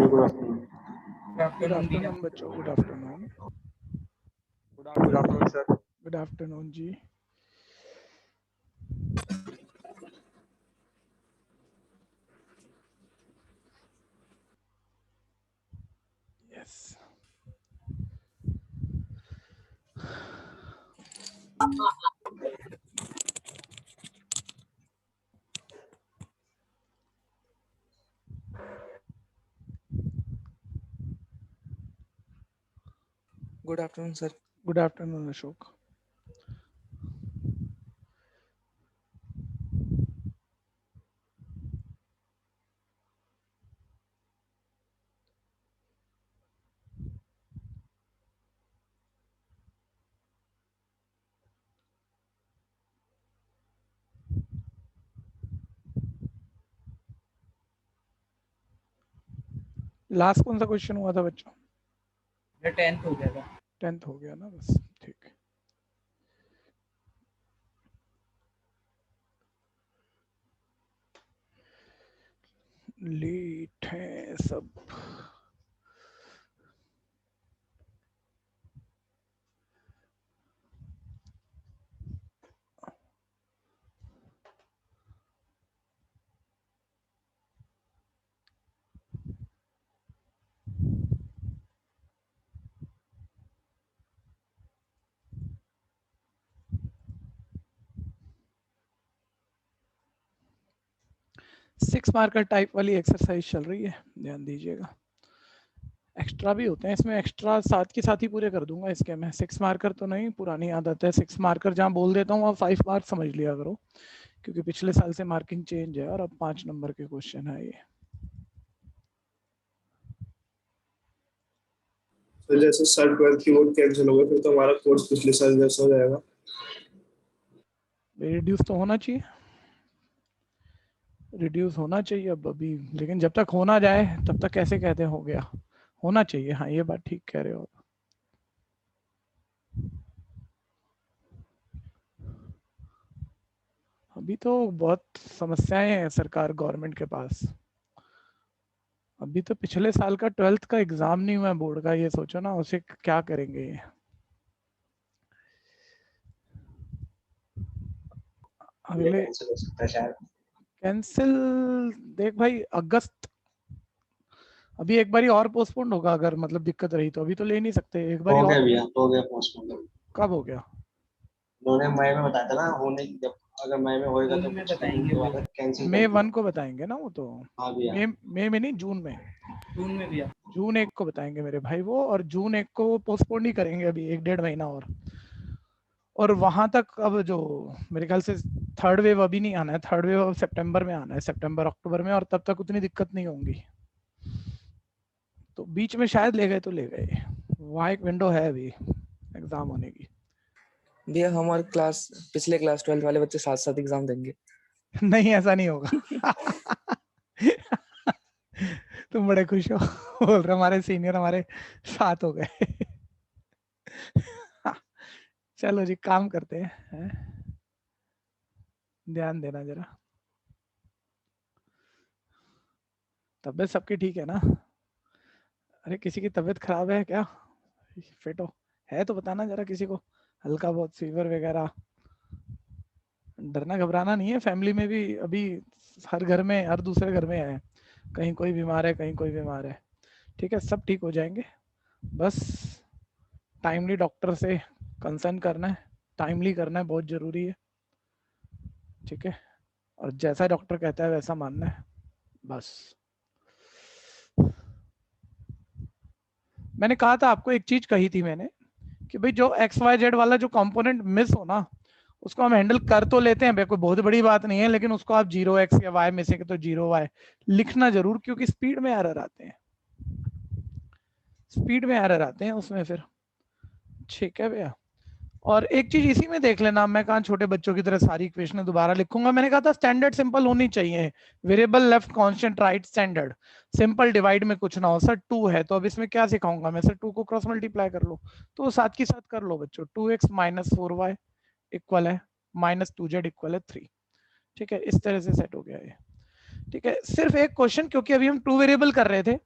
Good afternoon बच्चों, good afternoon. Good afternoon sir. Good afternoon जी। Yes, good afternoon sir. Good afternoon Ashok. Last कौन सा question हुआ था बच्चों? 10th हो गया था। 10th हो गया ना, बस ठीक। लेट है सब। सिक्स मार्कर टाइप वाली एक्सरसाइज चल रही है, ध्यान दीजिएगा। एक्स्ट्रा भी होते हैं इसमें, एक्स्ट्रा साथ के साथ ही पूरे कर दूंगा इसके मैं। 6 मार्कर तो नहीं, पुरानी आदत है। 6 मार्कर जहाँ बोल देता हूँ वहाँ 5 मार्क समझ लिया करो, क्योंकि पिछले साल से मार्किंग चेंज है और अब 5 नंबर के क्वेश्चन है ये। तो जैसे सर 12th की वोट कैंसिल हो गई, फिर तो हमारा कोर्स पिछले साल जैसा हो जाएगा। रिड्यूस तो होना चाहिए, रिड्यूस होना चाहिए अब अभी, लेकिन जब तक होना जाए तब तक कैसे कहते हो गया, होना चाहिए। हाँ, ये बात ठीक कह रहे हो। अभी तो बहुत समस्याएं हैं सरकार गवर्नमेंट के पास। अभी तो पिछले साल का 12th का एग्जाम नहीं हुआ बोर्ड का, ये सोचो ना उसे क्या करेंगे ये। अगले कैंसिल हो सकता है शायद। कैंसिल देख भाई, अगस्त अभी एक बारी और पोस्टपोन होगा, अगर मतलब दिक्कत रही तो। अभी तो ले नहीं सकते, एक बारी हो और। गया भैया, हो गया पोस्टपोन। कब हो गया? उन्होंने मई में बताया था ना, होने जब अगर मई में होएगा तो बताएंगे, कैंसिल मई 1 को बताएंगे ना वो तो। हाँ भैया, मई में नहीं, जून में। जून में भैया, जून 1 को बताएंगे मेरे भाई वो, और जून 1 को पोस्टपोन ही करेंगे अभी 1-1.5 महीना और वहां तक अब जो मेरे ख्याल से थर्ड वेव अभी नहीं आना है, थर्ड वेव अब सितंबर में आना है, सितंबर अक्टूबर में, और तब तक उतनी दिक्कत नहीं होंगी। तो बीच में शायद ले गए तो ले गए, वहाँ एक विंडो है अभी एग्जाम होने की। भैया हमारे क्लास पिछले क्लास 12 वाले बच्चे साथ साथ एग्जाम देंगे। नहीं, ऐसा नहीं होगा। तुम बड़े खुश हो, बोल रहे हमारे सीनियर हमारे साथ हो गए। चलो जी, काम करते हैं, ध्यान देना जरा। तबीयत सबकी ठीक है ना? अरे किसी की तबीयत खराब है क्या? फिट हो है तो बताना जरा, किसी को हल्का बहुत फीवर वगैरह। डरना घबराना नहीं है, फैमिली में भी अभी हर घर में, हर दूसरे घर में है, कहीं कोई बीमार है, कहीं कोई बीमार है। ठीक है, सब ठीक हो जाएंगे। बस टाइमली डॉक्टर से कंसर्न करना है, टाइमली करना है, बहुत जरूरी है। ठीक है, और जैसा डॉक्टर कहता है वैसा मानना है बस। मैंने कहा था आपको, एक चीज कही थी मैंने कि भाई जो XYZ वाला जो कंपोनेंट मिस हो ना, उसको हम हैंडल कर तो लेते हैं, कोई बहुत बड़ी बात नहीं है, लेकिन उसको आप 0x या y मिसिंग है तो 0y लिखना जरूर, क्योंकि स्पीड में एरर आते हैं, स्पीड में एरर आते हैं उसमें फिर। ठीक है भैया, और एक चीज इसी में देख लेना, मैं कहा छोटे बच्चों की तरह सारी इक्वेशन दोबारा लिखूंगा। मैंने कहा था स्टैंडर्ड सिंपल होनी चाहिए, variable left constant right standard, simple divide में कुछ ना हो। सर 2 है तो अब इसमें क्या सिखाऊंगा मैं? सर 2 को क्रॉस मल्टीप्लाई कर लो, तो साथ की साथ कर लो बच्चों। 2x - 4y इक्वल है -2z इक्वल है 3। ठीक है, इस तरह से सेट हो गया ये। ठीक है, सिर्फ एक क्वेश्चन, क्योंकि अभी हम 2 वेरिएबल कर रहे थे,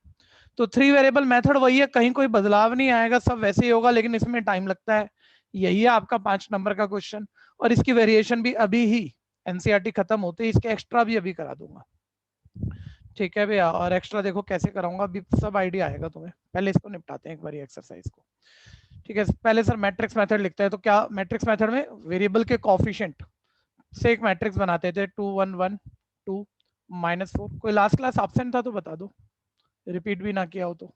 तो 3 वेरिएबल मेथड वही है, कहीं कोई बदलाव नहीं आएगा, सब वैसे ही होगा, लेकिन इसमें टाइम लगता है। यही है आपका 5 नंबर का क्वेश्चन, और इसकी वेरिएशन भी अभी ही एनसीईआरटी खत्म होते ही इसके एक्स्ट्रा भी अभी करा दूंगा। ठीक है भैया, और एक्स्ट्रा देखो कैसे कराऊंगा, अभी सब आइडिया आएगा तुम्हें, पहले इसको निपटाते हैं एक बार एक्सरसाइज को। ठीक है, पहले सर मैट्रिक्स मेथड लिखते हैं। तो क्या मैट्रिक्स मेथड में वेरिएबल के कोएफिशिएंट से एक मैट्रिक्स बनाते थे, 2 1 1 2 -4। कोई लास्ट क्लास एब्सेंट था तो बता दो, रिपीट भी ना किया हो तो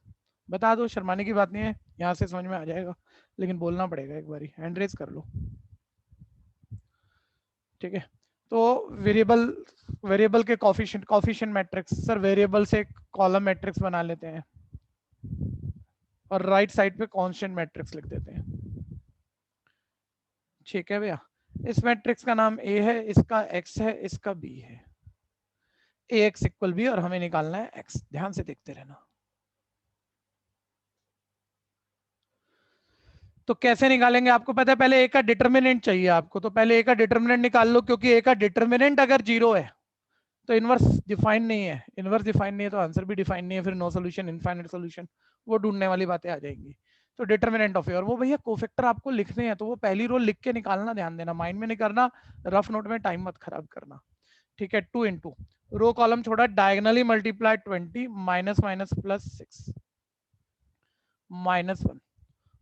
बता दो, शर्माने की बात नहीं है, यहाँ से समझ में आ जाएगा, लेकिन बोलना पड़ेगा एक बारी, हैंड रेज कर लो। ठीक है, तो वेरिएबल के कोएफिशिएंट मैट्रिक्स, सर वेरिएबल से कॉलम मैट्रिक्स बना लेते हैं और राइट साइड पे कांस्टेंट मैट्रिक्स लिख देते हैं। ठीक है भैया, इस मैट्रिक्स का नाम ए है, इसका एक्स है, इसका बी है। ए एक्स इक्वल बी, और हमें निकालना है एक्स। ध्यान से देखते रहना। तो कैसे निकालेंगे आपको पता है, पहले ए का डिटर्मिनेंट चाहिए आपको, तो पहले ए का डिटर्मिनेंट निकाल लो, क्योंकि ए का डिटर्मिनेंट अगर 0 है तो इनवर्स डिफाइन नहीं है, इनवर्स डिफाइन नहीं है तो आंसर भी डिफाइन नहीं है, फिर नो सोल्यूशन, इनफाइनाइट सोल्यूशन, वो ढूंढने वाली बातें आ जाएंगी। तो डिटर्मिनेंट ऑफ ए, और वो भैया कोफैक्टर आपको लिखने हैं, तो वो पहली रो लिख के निकालना, ध्यान देना, माइंड में नहीं करना, रफ नोट में टाइम मत खराब करना। ठीक है, 2 इंटू रो कॉलम छोड़ा, diagonally multiply 20 minus minus plus 6 -1,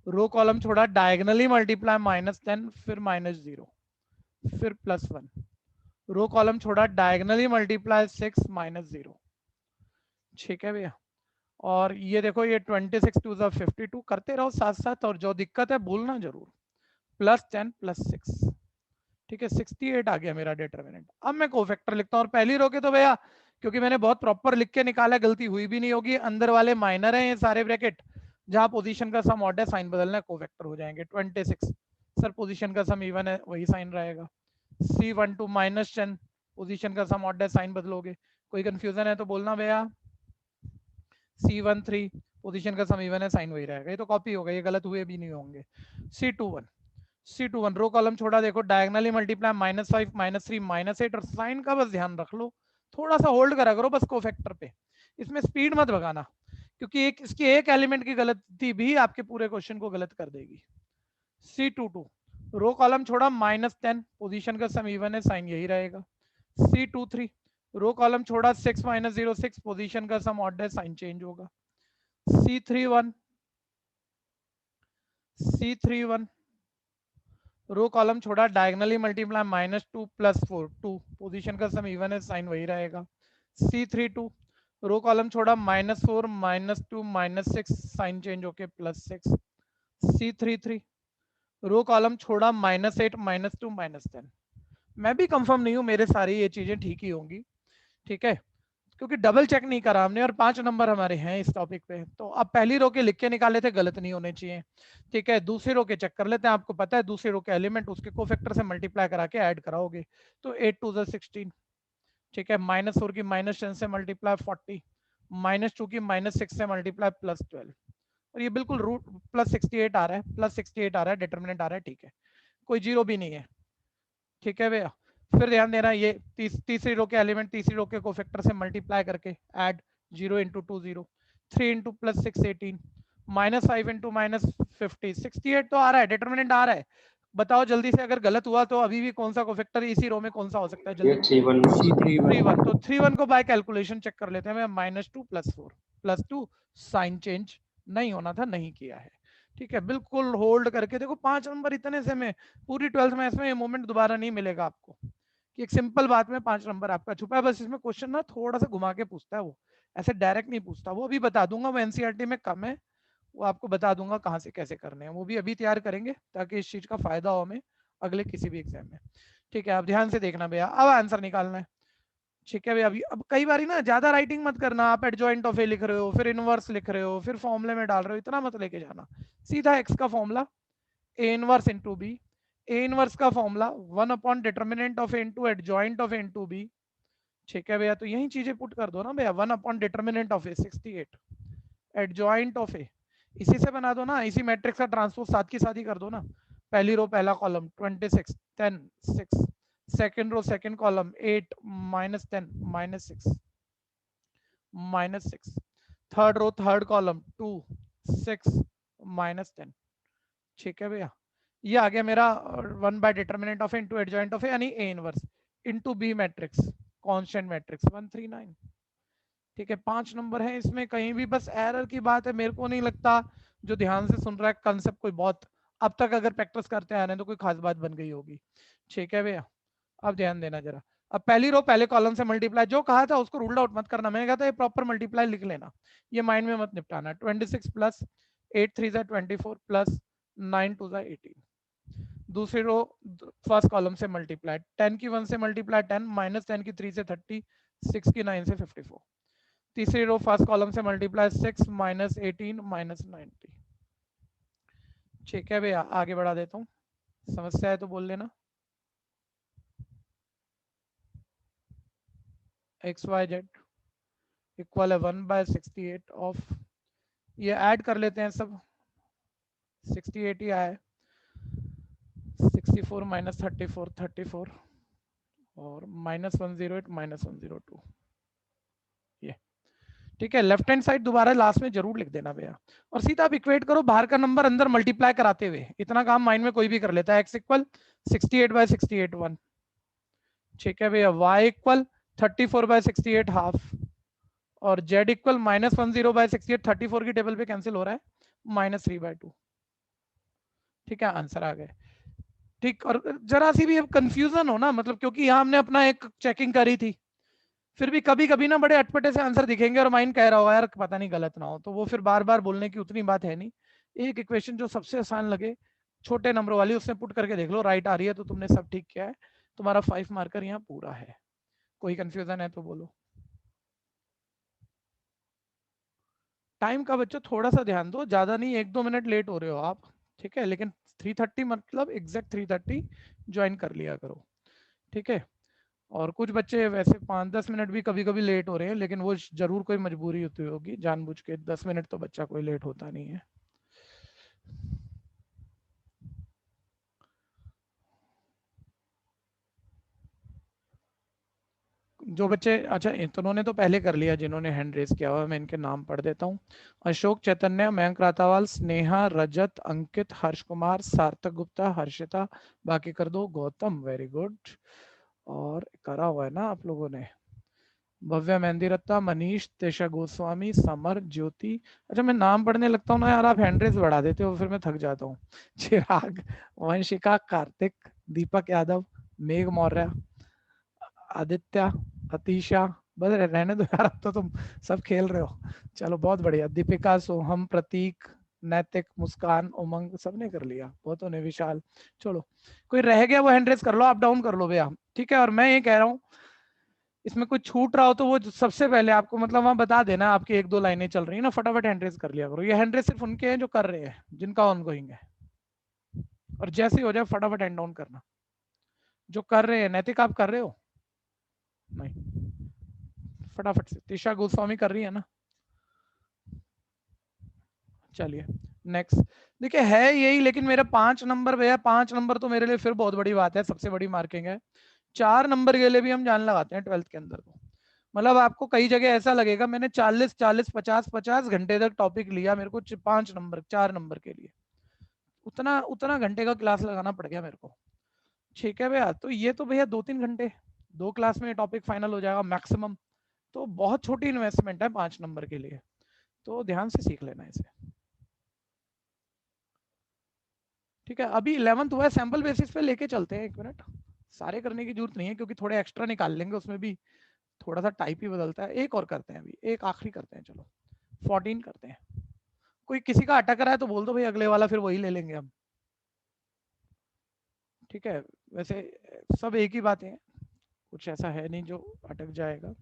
row column छोड़ा, डायगनली मल्टीप्लाई -10 फिर -0 फिर +1, रो कॉलम छोड़ा, डायगनली मल्टीप्लाई 6 -0। ठीक है भैया, और ये देखो ये 26 2 52 करते रहो साथ साथ, और जो दिक्कत है भूलना जरूर, +10 +6। ठीक है, 68 आ गया मेरा डिटरमिनेंट। अब मैं कोफैक्टर लिखता हूँ, और पहली रो के तो भैया क्योंकि मैंने बहुत प्रॉपर लिख के निकाला, गलती हुई भी नहीं होगी, अंदर वाले माइनर हैं ये सारे ब्रैकेट, जहां पोजीशन का सम ऑड है साइन बदलना है, कोफैक्टर हो जाएंगे। 26 सर पोजीशन का सम इवन है, वही साइन रहेगा। C12 -10 पोजीशन का सम ऑड है, साइन बदलोगे। कोई कंफ्यूजन है तो बोलना भैया। C13 पोजीशन का सम इवन है, साइन वही रहेगा। ये तो कॉपी हो गई, ये गलत हुए भी नहीं होंगे। C21 रो कॉलम छोड़ा, देखो डायगनली मल्टीप्लाई -5 -3 -8, और साइन का बस ध्यान रख लो, थोड़ा सा होल्ड करा करो बस कोफैक्टर पे, इसमें स्पीड मत भगाना, क्योंकि इसकी एक एलिमेंट की गलती भी आपके पूरे क्वेश्चन को गलत कर देगी। C22 रो कॉलम छोड़ा, -10 पोजीशन का सम इवन है, साइन यही रहेगा। C23 रो कॉलम छोड़ा, 6 -0 6 पोजीशन का सम ऑड है, साइन चेंज होगा। C31 रो कॉलम छोड़ा, डायगनली मल्टीप्लाई -2 +4 2 पोजीशन का सम इवन है, साइन वही रहेगा। C32 रो कॉलम छोड़ा, -4 -2 -6 साइन चेंज होके +6। C33 रो कॉलम छोड़ा, -8 -2 -10। मैं भी कंफर्म नहीं हूं, मेरे सारी ये चीजें ठीक ही होंगी। ठीक है, क्योंकि डबल चेक नहीं करा हमने, और 5 नंबर हमारे हैं इस टॉपिक पे। तो अब पहली रो के लिख के निकाले थे, गलत नहीं होने चाहिए। ठीक है, दूसरी रो के चेक कर लेते हैं। आपको पता है दूसरी रो के एलिमेंट उसके कोफैक्टर से मल्टीप्लाई करा के ऐड कराओगे, तो 8 2 16। ठीक है, -4 की -10 से मल्टीप्लाई 40, -2 की -6 से मल्टीप्लाई +12, और ये बिल्कुल रूट +68 आ रहा है, +68 आ रहा है, डिटर्मिनेंट आ रहा है। ठीक है, कोई जीरो भी नहीं है। ठीक है भैया, फिर ध्यान देना, ये तीसरी रो के एलिमेंट तीसरी रो के कोफैक्टर से मल्टीप्लाई करके ऐड, 0 × 2 0, 3 × +6 18, -5 × -50 68 तो आ रहा है, डिटर्मिनेंट आ रहा है। बताओ जल्दी से, अगर गलत हुआ तो अभी भी कौन सा कोफैक्टर इसी रो में कौन सा हो सकता है, ये जल्दी। 3-1 तो 3-1 को बाय कैलकुलेशन चेक कर लेते हैं। -2 +4 +2 साइन चेंज नहीं होना था, नहीं किया है। ठीक है, बिल्कुल होल्ड करके देखो, 5 नंबर इतने से में पूरी 12th मैथ्स में ये मोमेंट दोबारा नहीं मिलेगा आपको, कि एक सिंपल बात में 5 नंबर आपका छुपा है। बस इसमें क्वेश्चन ना थोड़ा सा घुमा के पूछता है, वो ऐसे डायरेक्ट नहीं पूछता, वो अभी बता दूंगा, वो एनसीईआरटी में कम है, वो आपको बता दूंगा कहाँ से कैसे करने हैं, वो भी अभी तैयार करेंगे ताकि इस चीज का फायदा हो हमें अगले किसी भी एग्जाम में। ठीक है, आप ध्यान से देखना भैया, अब आंसर निकालना है। ठीक है भैया, अभी अब कई बार ना ज्यादा राइटिंग मत करना, आप एडजॉइंट ऑफ ए लिख रहे हो, फिर इनवर्स लिख रहे हो, फिर फॉर्मूले में डाल रहे हो, इतना मत लेके जाना। सीधा एक्स का formula A inverse into B, A inverse का formula 1 determinant of A into adjoint of A into B. ठीक है भैया, तो यही चीजें पुट कर दो ना भैया, 1 determinant of A 68, adjoint of A इसी से बना दो ना, इसी मैट्रिक्स का ट्रांसपोज साथ की साथ ही कर दो ना। पहली रो पहला column 26 10 6, second row second column 8 -10 -6 -6, third row third column 2 6 -10। ठीक है भैया, ये आ गया मेरा 1 by determinant of A into adjoint of A यानी A inverse into B matrix constant matrix 139। ठीक है, 5 नंबर है इसमें, कहीं भी बस एरर की बात है। मेरे को नहीं लगता जो ध्यान से सुन रहा है कंसेप्ट कोई बहुत अब तक अगर प्रैक्टिस करते आ रहे हैं तो कोई खास बात बन गई होगी। ठीक है भैया, अब ध्यान देना जरा। अब पहली रो पहले कॉलम से मल्टीप्लाई, जो कहा था उसको रूल्ड आउट मत करना, मैंने कहा था ये प्रॉपर मल्टीप्लाई लिख लेना, ये माइंड में मत निपटाना। 26 प्लस 8 3 24 प्लस 9 2 18। दूसरी रो फर्स्ट कॉलम से मल्टीप्लाई, 10 की 1 से मल्टीप्लाई 10 -10 की 3 से 30 6 की 9 से 54। तीसरी रो फर्स्ट कॉलम से मल्टीप्लाई 6 -18 -90। ठीक है भैया, आगे बढ़ा देता हूँ, समस्या है तो बोल लेना। XYZ इक्वल है 1/68 ऑफ, ये ऐड कर लेते हैं सब, 68 ही आया, 64 -34 34 और -108 -102। ये ठीक है। लेफ्ट हैंड साइड दोबारा लास्ट में जरूर लिख देना भैया, और सीधा आप इक्वेट करो बाहर का नंबर अंदर मल्टीप्लाई कराते हुए। इतना काम माइंड में कोई भी कर लेता है। x equal 68/68 1। ठीक है भैया, y इक्वल 34/68 हाफ, और z इक्वल -10/68 34 की टेबल पे कैंसिल हो रहा है -3/2। ठीक है, आंसर आ गए। ठीक, और जरा सी भी अब कंफ्यूजन हो ना, मतलब क्योंकि यहाँ हमने अपना एक चेकिंग करी थी, फिर भी कभी कभी ना बड़े अटपटे से आंसर दिखेंगे और माइंड कह रहा होगा यार पता नहीं गलत ना हो, तो वो फिर बार बार बोलने की उतनी बात है नहीं। एक इक्वेशन जो सबसे आसान लगे छोटे नंबर वाली उसमें पुट करके देख लो, राइट आ रही है तो तुमने सब ठीक किया है, तुम्हारा 5 मार्कर यहाँ पूरा है। कोई कंफ्यूजन है तो बोलो। टाइम का बच्चों थोड़ा सा ध्यान दो, ज्यादा नहीं, 1-2 मिनट लेट हो रहे हो आप, ठीक है, लेकिन 3:30 मतलब एग्जैक्ट 3:30 ज्वाइन कर लिया करो। ठीक है, और कुछ बच्चे वैसे 5-10 मिनट भी कभी कभी लेट हो रहे हैं, लेकिन वो जरूर कोई मजबूरी होती होगी, जानबूझ के 10 मिनट तो बच्चा कोई लेट होता नहीं है। जो बच्चे, अच्छा तो उन्होंने तो पहले कर लिया जिन्होंने हैंड रेस किया हुआ, मैं इनके नाम पढ़ देता हूँ। अशोक, चैतन्य, मयंक रातावाल, स्नेहा, रजत, अंकित, हर्ष कुमार, सार्थक गुप्ता, हर्षिता, बाकी कर दो, गौतम, वेरी गुड। और करा हुआ है ना आप लोगों ने, भव्य, मेहंदी रत्ता, मनीष, तेशा गोस्वामी, समर, ज्योति। अच्छा मैं नाम पढ़ने लगता हूँ ना यार, आप हैंड रेस बढ़ा देते हो, फिर मैं थक जाता हूँ। चिराग, वंशिका, कार्तिक, दीपक यादव, मेघ मौर्य, आदित्य, अतीशा, बस रहने दो यार, अब तो तुम सब खेल रहे हो। चलो बहुत बढ़िया, दीपिका, सोहम, प्रतीक, नैतिक, मुस्कान, उमंग, सबने कर लिया, बहुत होने, विशाल। चलो कोई रह गया वो हैंड रेस कर लो, अप डाउन कर लो भैया। ठीक है, और मैं ये कह रहा हूँ इसमें कुछ छूट रहा हो तो वो सबसे पहले आपको मतलब वहां बता देना, आपकी 1-2 लाइनें चल रही है ना, फटाफट हैंड रेस कर लिया करो। ये हैंड रेस सिर्फ उनके हैं जो कर रहे हैं, जिनका ऑन गोइंग है, और जैसे ही हो जाए फटाफट हैंड डाउन करना। जो कर रहे हैं, नैतिक आप कर रहे हो? नहीं, फटाफट से। तिशा गोस्वामी कर रही है ना? चलिए नेक्स्ट। देखिए है यही, लेकिन मेरे 5 नंबर भैया, 5 नंबर तो मेरे लिए फिर बहुत बड़ी बात है, सबसे बड़ी मार्किंग है। 4 नंबर के लिए भी हम जान लगाते हैं 12th के अंदर तो, मतलब आपको कई जगह ऐसा लगेगा मैंने 40 50 घंटे तक टॉपिक लिया, मेरे को 5 नंबर 4 नंबर के लिए उतना उतना घंटे का क्लास लगाना पड़ गया मेरे को। ठीक है भैया, तो ये तो भैया 2-3 घंटे 2 क्लास में टॉपिक फाइनल हो जाएगा मैक्सिमम, तो बहुत छोटी इन्वेस्टमेंट है 5 नंबर के लिए, तो ध्यान से सीख लेना इसे। ठीक है, अभी 11th हुआ है, सैंपल बेसिस पे लेके चलते हैं, 1 मिनट, सारे करने की जरूरत नहीं है क्योंकि थोड़े एक्स्ट्रा निकाल लेंगे, उसमें भी थोड़ा सा टाइप ही बदलता है। एक और करते हैं, अभी एक आखिरी करते हैं, चलो 14 करते हैं। कोई किसी का अटक रहा है तो बोल दो भाई, अगले वाला फिर वही ले लेंगे हम। ठीक है, वैसे सब एक ही बातें हैं, कुछ ऐसा है नहीं जो अटक जाएगा।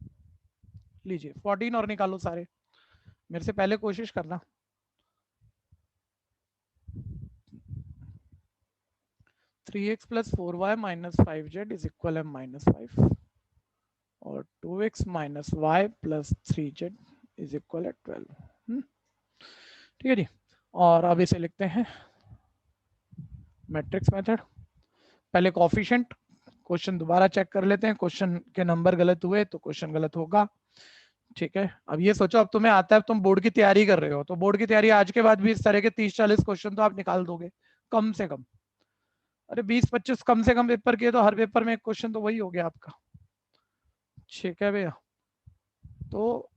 लीजिए 14 और निकालो सारे, मेरे से पहले कोशिश करना। Three x plus 4y minus 5z is equal है -5, और 2x minus y plus 3z is equal है 12। ठीक है जी, और अब इसे लिखते हैं मैट्रिक्स मेथड। पहले कोएफिशिएंट, क्वेश्चन दोबारा चेक कर लेते हैं, क्वेश्चन के नंबर गलत हुए तो क्वेश्चन गलत होगा। ठीक है, अब ये सोचो, अब तुम्हें आता है, अब तुम बोर्ड की तैयारी कर रहे हो, तो बोर्ड की तैयारी आज के बाद भी इस तरह के 30-40 क्वेश्चन तो आप निकाल दोगे कम से कम। अरे 20-25 कम से कम पेपर किए तो हर पेपर में एक क्वेश्चन तो वही हो गया आपका। ठीक है भैया, तो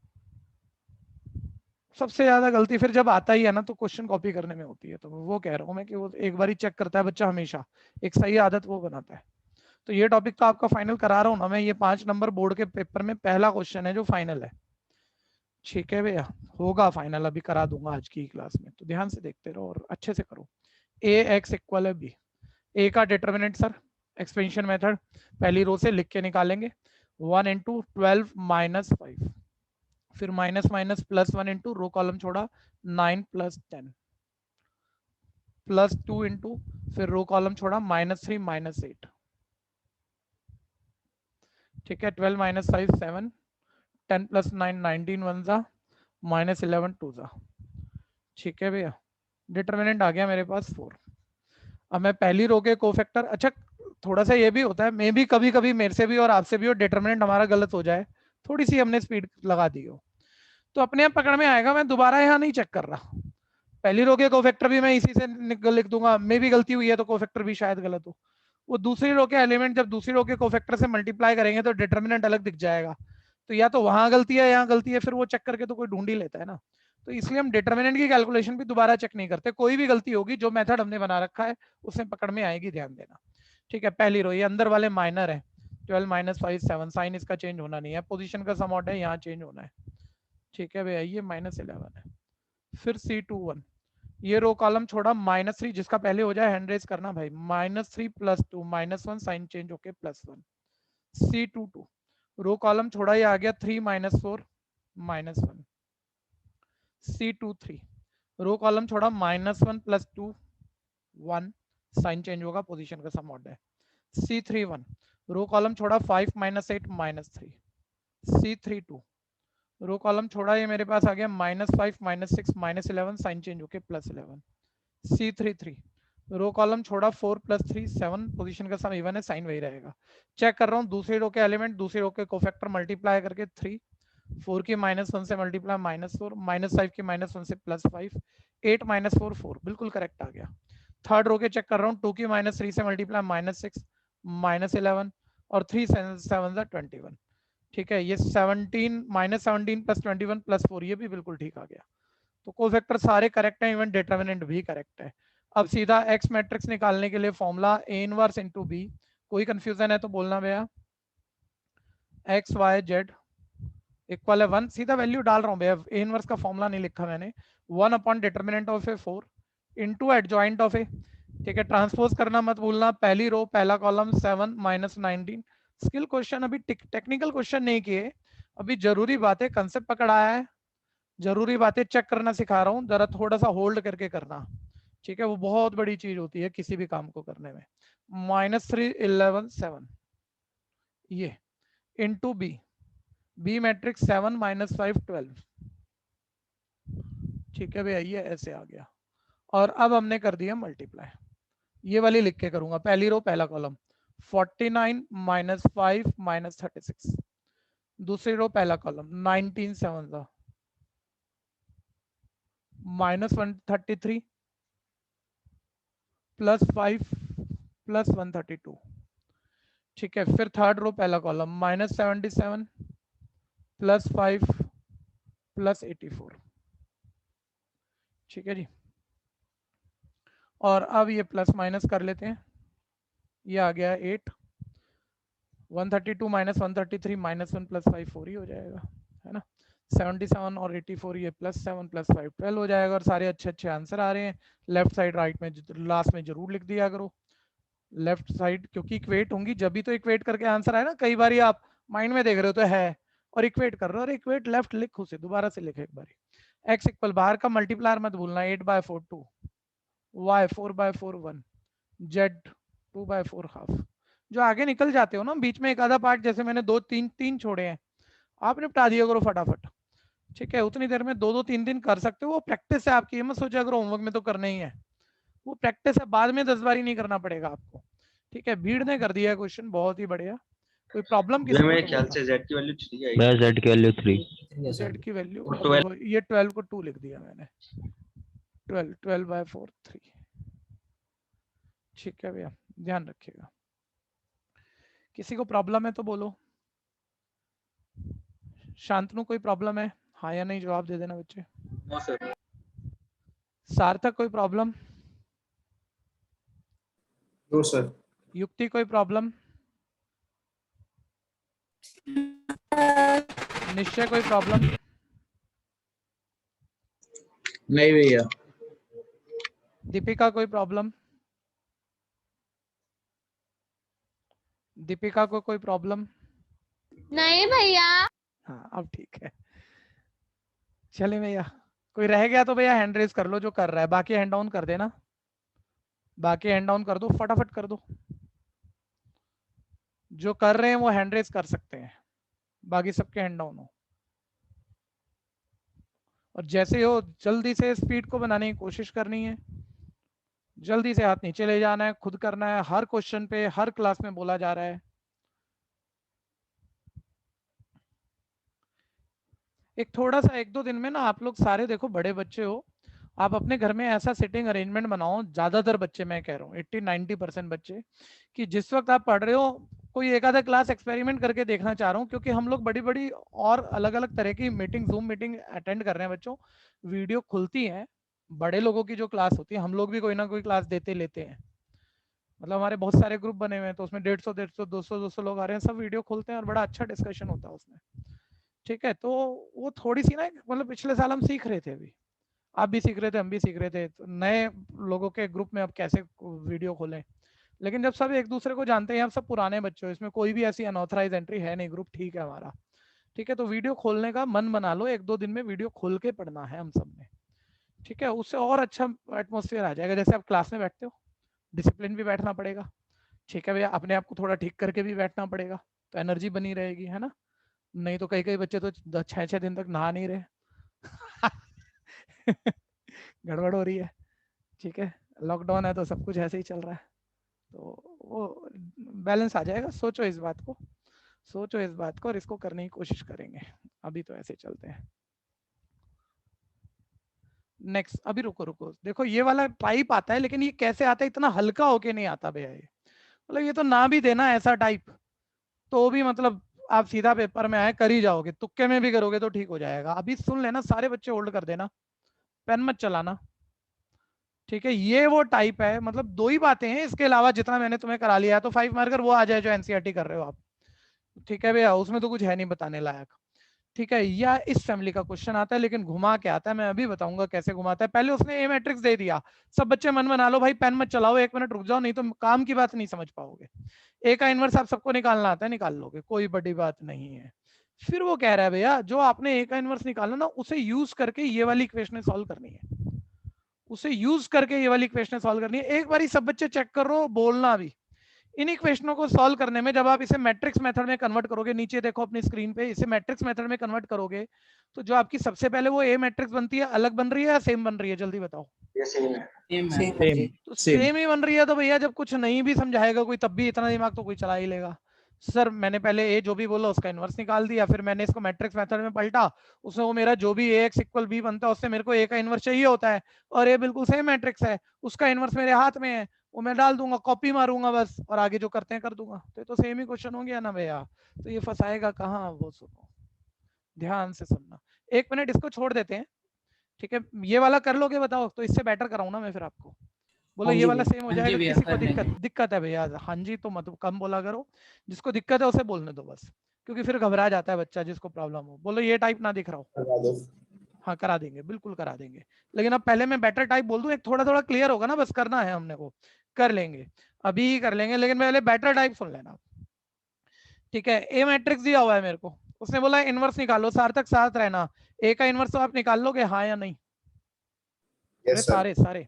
सबसे ज्यादा गलती फिर जब आता ही है ना तो क्वेश्चन कॉपी करने में होती है, तो वो कह रहा हूँ मैं कि वो एक बार ही चेक करता है बच्चा हमेशा, एक सही आदत वो बनाता है। तो ये टॉपिक तो आपका फाइनल करा रहा हूँ ना मैं, ये 5 नंबर बोर्ड के पेपर में पहला क्वेश्चन है जो फाइनल है। ठीक है भैया, होगा फाइनल, अभी करा दूंगा आज की क्लास में, तो ध्यान से देखते रहो और अच्छे से करो। ए एक्स इक्वल है बी, ए का डिटर्मिनेंट सर एक्सपेंशन मेथड पहली रो से लिख के निकालेंगे, 1 इंटू 12 माइनस 5, फिर minus minus plus 1 into row column छोड़ा 9 प्लस 10, प्लस 2 इंटू फिर रो कॉलम छोड़ा -3 -8। ठीक है, 12 माइनस 5 7, 10 प्लस 9 19 1 जा -11 2 जा। ठीक है भैया, डिटर्मिनेंट आ गया मेरे पास 4। अब मैं पहली रो के कोफैक्टर, अच्छा थोड़ा सा ये भी होता है, मे भी कभी कभी मेरे से भी और आपसे भी हो डिटर्मिनेंट हमारा गलत हो जाए, थोड़ी सी हमने स्पीड लगा दी हो, तो अपने आप पकड़ में आएगा। मैं दोबारा यहाँ नहीं चेक कर रहा, पहली रो के कोफैक्टर भी मैं इसी से लिख दूंगा, मे भी गलती हुई है तो कोफैक्टर भी शायद गलत हो। वो दूसरी रो के एलिमेंट जब दूसरी रो के कोफैक्टर से मल्टीप्लाई करेंगे तो डिटर्मिनेंट अलग दिख जाएगा, तो या तो वहां गलती है यहाँ गलती है, फिर वो चेक करके तो कोई ढूंढ ही लेता है ना। तो इसलिए हम डिटर्मिनेंट की कैलकुलेशन भी दोबारा चेक नहीं करते, कोई भी गलती होगी जो मेथड हमने बना रखा है उसमें पकड़ में आएगी, ध्यान देना। ठीक है, पहली रो ये अंदर वाले माइनर है, 12 माइनस 5 7, साइन इसका चेंज होना नहीं है, पोजीशन का सम ऑड है यहाँ चेंज होना है। ठीक है भैया, ये -11 है, फिर C21 ये रो कॉलम छोड़ा -3, जिसका पहले हो जाए हैंड रेज करना भाई, -3 + 2 -1 साइन चेंज होके +1। C22 रो कॉलम छोड़ा, ये आ गया 3 -4 -1। C23 रो कॉलम छोड़ा -1 + 2 1, साइन चेंज होगा, पोजीशन का सम ऑड है। C31 रो कॉलम छोड़ा 5 -8 -3। C32 रो कॉलम छोड़ा, ये मेरे पास आ गया -5 -6 -11 साइन चेंज होके +11। C33 रो कॉलम छोड़ा 4 + 3 7, पोजीशन का सम इवन है, साइन वही रहेगा। चेक कर रहा हूँ दूसरी रो के एलिमेंट दूसरी रो के कोफैक्टर मल्टीप्लाई करके 3, 4 की -1 से मल्टीप्लाई -4, -5 की -1 से +5, 8 -4 4, बिल्कुल करेक्ट आ गया। थर्ड रो के चेक कर रहा हूँ, 2 की -3 से मल्टीप्लाई -6 -11 और 3 7 21। ठीक है, ये 17 -17 + 21 + 4 ये भी बिल्कुल ठीक आ गया। तो कोफैक्टर सारे करेक्ट हैं, इवन डिटर्मिनेंट भी करेक्ट है। अब सीधा एक्स मैट्रिक्स निकालने के लिए फॉर्मूला A इनवर्स × B, कोई कंफ्यूजन है तो बोलना भैया। एक्स वाई जेड इक्वल है 1, सीधा वैल्यू डाल रहा हूँ भैया, A इनवर्स का फॉर्मूला नहीं लिखा मैंने, 1 upon determinant of A 4 into adjoint of A. ठीक है, ट्रांसपोज करना मत भूलना, पहली रो पहला कॉलम 7 -19। स्किल क्वेश्चन अभी टेक्निकल क्वेश्चन नहीं किए, अभी जरूरी बातें कंसेप्ट पकड़ाया है, जरूरी बातें चेक करना सिखा रहा हूँ, जरा थोड़ा सा होल्ड करके करना। ठीक है, वो बहुत बड़ी चीज होती है किसी भी काम को करने में। -3 11 7 ये इंटू बी, बी मैट्रिक्स 7 -5 12। ठीक है भैया, ये ऐसे आ गया, और अब हमने कर दिया मल्टीप्लाई, ये वाली लिख के करूंगा, पहली रो पहला कॉलम 49 -5 -36, दूसरी रो पहला कॉलम 19 7 -133 +5 +132। ठीक है, फिर थर्ड रो पहला कॉलम -77 +5 +84। ठीक है जी, और अब ये प्लस माइनस कर लेते हैं, ये आ गया 8, 132 -133 -1 + 5 4 ही हो जाएगा, है ना। 77 और 84 ये +7 + 5 12 हो जाएगा, और सारे अच्छे अच्छे आंसर आ रहे हैं। लेफ्ट साइड राइट में लास्ट में जरूर लिख दिया करो लेफ्ट साइड, क्योंकि इक्वेट होंगी जब भी तो इक्वेट करके आंसर आए ना, कई बार आप माइंड में देख रहे हो तो है और इक्वेट कर रहे हो, और इक्वेट लेफ्ट लिख उसे दोबारा से लिखे एक बार। एक्स इक्वल बाहर का मल्टीप्लायर मत भूलना, 8/4 2, y 4/4 1, z 2/4 हाफ। जो आगे निकल जाते हो ना बीच में एक आधा पार्ट, जैसे मैंने 2 3 3 छोड़े हैं, आप निपटा दिया करो फटाफट। ठीक है, उतनी देर में 2 2 3 3 कर सकते हो, वो प्रैक्टिस है आपकी, ये मत सोचा करो होमवर्क में तो करना ही है, वो प्रैक्टिस है, बाद में 10 बार ही नहीं करना पड़ेगा आपको। ठीक है, भीड़ ने कर दिया क्वेश्चन, बहुत ही बढ़िया। कोई प्रॉब्लम किसी को मेरे तो ख्याल बोलना। से z की वैल्यू 3 आई। मैं z की वैल्यू 3। z की वैल्यू और 12 ये 12 को 2 लिख दिया मैंने, 12/4 3। ठीक है भैया, ध्यान रखिएगा। किसी को प्रॉब्लम है तो बोलो। शांतनु कोई प्रॉब्लम है? हाँ या नहीं जवाब दे देना बच्चे। No sir. सार्थक कोई प्रॉब्लम? No sir. युक्ति कोई प्रॉब्लम? निश्चय कोई प्रॉब्लम? नहीं भैया। दीपिका कोई प्रॉब्लम? दीपिका को कोई प्रॉब्लम? नहीं भैया। हाँ अब ठीक है। चले भैया, कोई रह गया तो भैया हैंड रेज कर लो जो कर रहा है, बाकी हैंड डाउन कर देना, बाकी हैंड डाउन कर दो, फटाफट कर दो। जो कर रहे हैं वो हैंड रेज कर सकते हैं, बाकी सबके हैंड डाउन हो। और जैसे हो जल्दी से स्पीड को बनाने की कोशिश करनी है, जल्दी से हाथ नीचे ले जाना है, खुद करना है। हर क्वेश्चन पे हर क्लास में बोला जा रहा है। एक थोड़ा सा 1-2 दिन में ना आप लोग सारे देखो बड़े बच्चे हो, आप अपने घर में ऐसा सिटिंग अरेंजमेंट बनाओ, ज्यादातर बच्चे, मैं कह रहा हूँ 80-90% बच्चे, कि जिस वक्त आप पढ़ रहे हो कोई एक आधा क्लास एक्सपेरिमेंट करके देखना चाह रहा हूँ, क्योंकि हम लोग बड़ी बड़ी और अलग अलग तरह की मीटिंग, जूम मीटिंग अटेंड कर रहे हैं बच्चों, वीडियो खुलती है। बड़े लोगों की जो क्लास होती है, हम लोग भी कोई ना कोई क्लास देते लेते हैं, मतलब हमारे बहुत सारे ग्रुप बने हुए हैं, तो उसमें 150, 200 लोग आ रहे हैं, सब वीडियो खोलते हैं और बड़ा अच्छा डिस्कशन होता है उसमें। ठीक है, तो वो थोड़ी सी ना, मतलब पिछले साल हम सीख रहे थे, अभी आप भी सीख रहे थे, हम भी सीख रहे थे, तो नए लोगों के ग्रुप में अब कैसे वीडियो खोलें। लेकिन जब सब एक दूसरे को जानते हैं, हम सब पुराने बच्चे हो, इसमें कोई भी ऐसी अनऑथराइज एंट्री है नहीं, ग्रुप ठीक है हमारा। ठीक है, तो वीडियो खोलने का मन बना लो, 1-2 दिन में वीडियो खोल के पढ़ना है हम सब ने। ठीक है, उससे और अच्छा एटमोसफियर आ जाएगा। जैसे आप क्लास में बैठते हो, डिसिप्लिन भी बैठना पड़ेगा। ठीक है भैया, अपने आप को थोड़ा ठीक करके भी बैठना पड़ेगा, तो एनर्जी बनी रहेगी, है ना। नहीं तो कई कई बच्चे तो 6-6 दिन तक नहा नहीं रहे गड़बड़ हो रही है। ठीक है, लॉकडाउन है तो सब कुछ ऐसे ही चल रहा है, तो वो बैलेंस आ जाएगा। सोचो इस बात को, सोचो इस बात को, और इसको करने की कोशिश करेंगे। अभी तो ऐसे चलते हैं। नेक्स्ट, अभी रुको रुको, देखो ये वाला टाइप आता है, लेकिन ये कैसे आता है, इतना हल्का होके नहीं आता भैया ये, मतलब ये तो ना भी देना ऐसा टाइप, तो भी मतलब आप सीधा पेपर में आए कर ही जाओगे, तुक्के में भी करोगे तो ठीक हो जाएगा। अभी सुन लेना, सारे बच्चे होल्ड कर देना, पेन मत चलाना। ठीक है, ये वो टाइप है, मतलब 2 ही बातें हैं, इसके अलावा जितना मैंने तुम्हें करा लिया है, तो 5 मार्कर वो आ जाए जो एनसीईआरटी कर रहे हो आप। ठीक है भैया, उसमें तो कुछ है नहीं बताने लायक। ठीक है, या इस फैमिली का क्वेश्चन आता है, लेकिन घुमा के आता है, मैं अभी बताऊंगा कैसे घुमाता है। पहले उसने ए मैट्रिक्स दे दिया, सब बच्चे मन बना लो भाई, पेन मत चलाओ, 1 मिनट रुक जाओ, नहीं तो काम की बात नहीं समझ पाओगे। ए का इनवर्स आप सबको निकालना आता है, निकाल लोगे, कोई बड़ी बात नहीं है। फिर वो कह रहा है भैया, जो आपने ए का इनवर्स निकाला ना, उसे यूज करके ये वाली इक्वेशन सॉल्व करनी है, उसे यूज करके ये वाली इक्वेशन सॉल्व करनी है। एक बार सब बच्चे चेक करो, बोलना भी। इन इक्वेशनों को सॉल्व करने में जब आप इसे मैट्रिक्स मेथड में कन्वर्ट करोगे, नीचे देखो अपनी स्क्रीन पे, इसे मैट्रिक्स मेथड में कन्वर्ट करोगे, तो जो आपकी सबसे पहले वो ए मैट्रिक्स बनती है, अलग बन रही है या सेम बन रही है, जल्दी बताओ। ये सेम है। सेम। तो सेम ही बन रही है, तो भैया जब कुछ नहीं भी समझाएगा कोई, तब भी इतना दिमाग तो कोई चला ही लेगा। सर मैंने पहले ए जो भी बोला उसका इनवर्स निकाल दिया, फिर मैंने इसको मैट्रिक्स मेथड में पलटा, उसमें वो मेरा जो भी ए एक्स इक्वल बी बनता है, उससे मेरे को ए का इनवर्स चाहिए होता है, और ए बिल्कुल सेम मैट्रिक्स है, उसका इनवर्स मेरे हाथ में है, वो मैं डाल दूंगा, कॉपी मारूंगा बस, और आगे जो करते हैं कर दूंगा। तो सेम ही क्वेश्चन हो गया ना भैया, तो ये फंसाएगा कहाँ, वो सुनो, ध्यान से सुनना। 1 मिनट इसको छोड़ देते हैं। ठीक है, ये वाला कर लोगे बताओ, तो इससे बेटर कराऊं ना मैं फिर आपको, बोलो हाँ ये जी वाला भैया। सेम हो जाएगा। किसी को दिक्कत है भैया, हाँ जी तो मत कम बोला करो, जिसको दिक्कत है उसे बोलने दो बस, क्योंकि फिर घबरा जाता है बच्चा जिसको प्रॉब्लम हो। बोलो ये टाइप ना दिख रहा हो। लगा दो। हाँ करा देंगे, बिल्कुल करा देंगे, लेकिन अब पहले मैं बेटर टाइप बोल दूं, एक थोड़ा थोड़ा क्लियर होगा ना, बस करना है हमने को, कर लेंगे, अभी कर लेंगे, लेकिन पहले बेटर टाइप सुन लेना। ठीक है, ए मैट्रिक्स दिया हुआ है मेरे को, उसने बोला इनवर्स निकालो, सार्थक साथ रहना, ए का इनवर्स तो आप निकाल लोगे, हाँ या नहीं? अरे यस सर। सारे सारे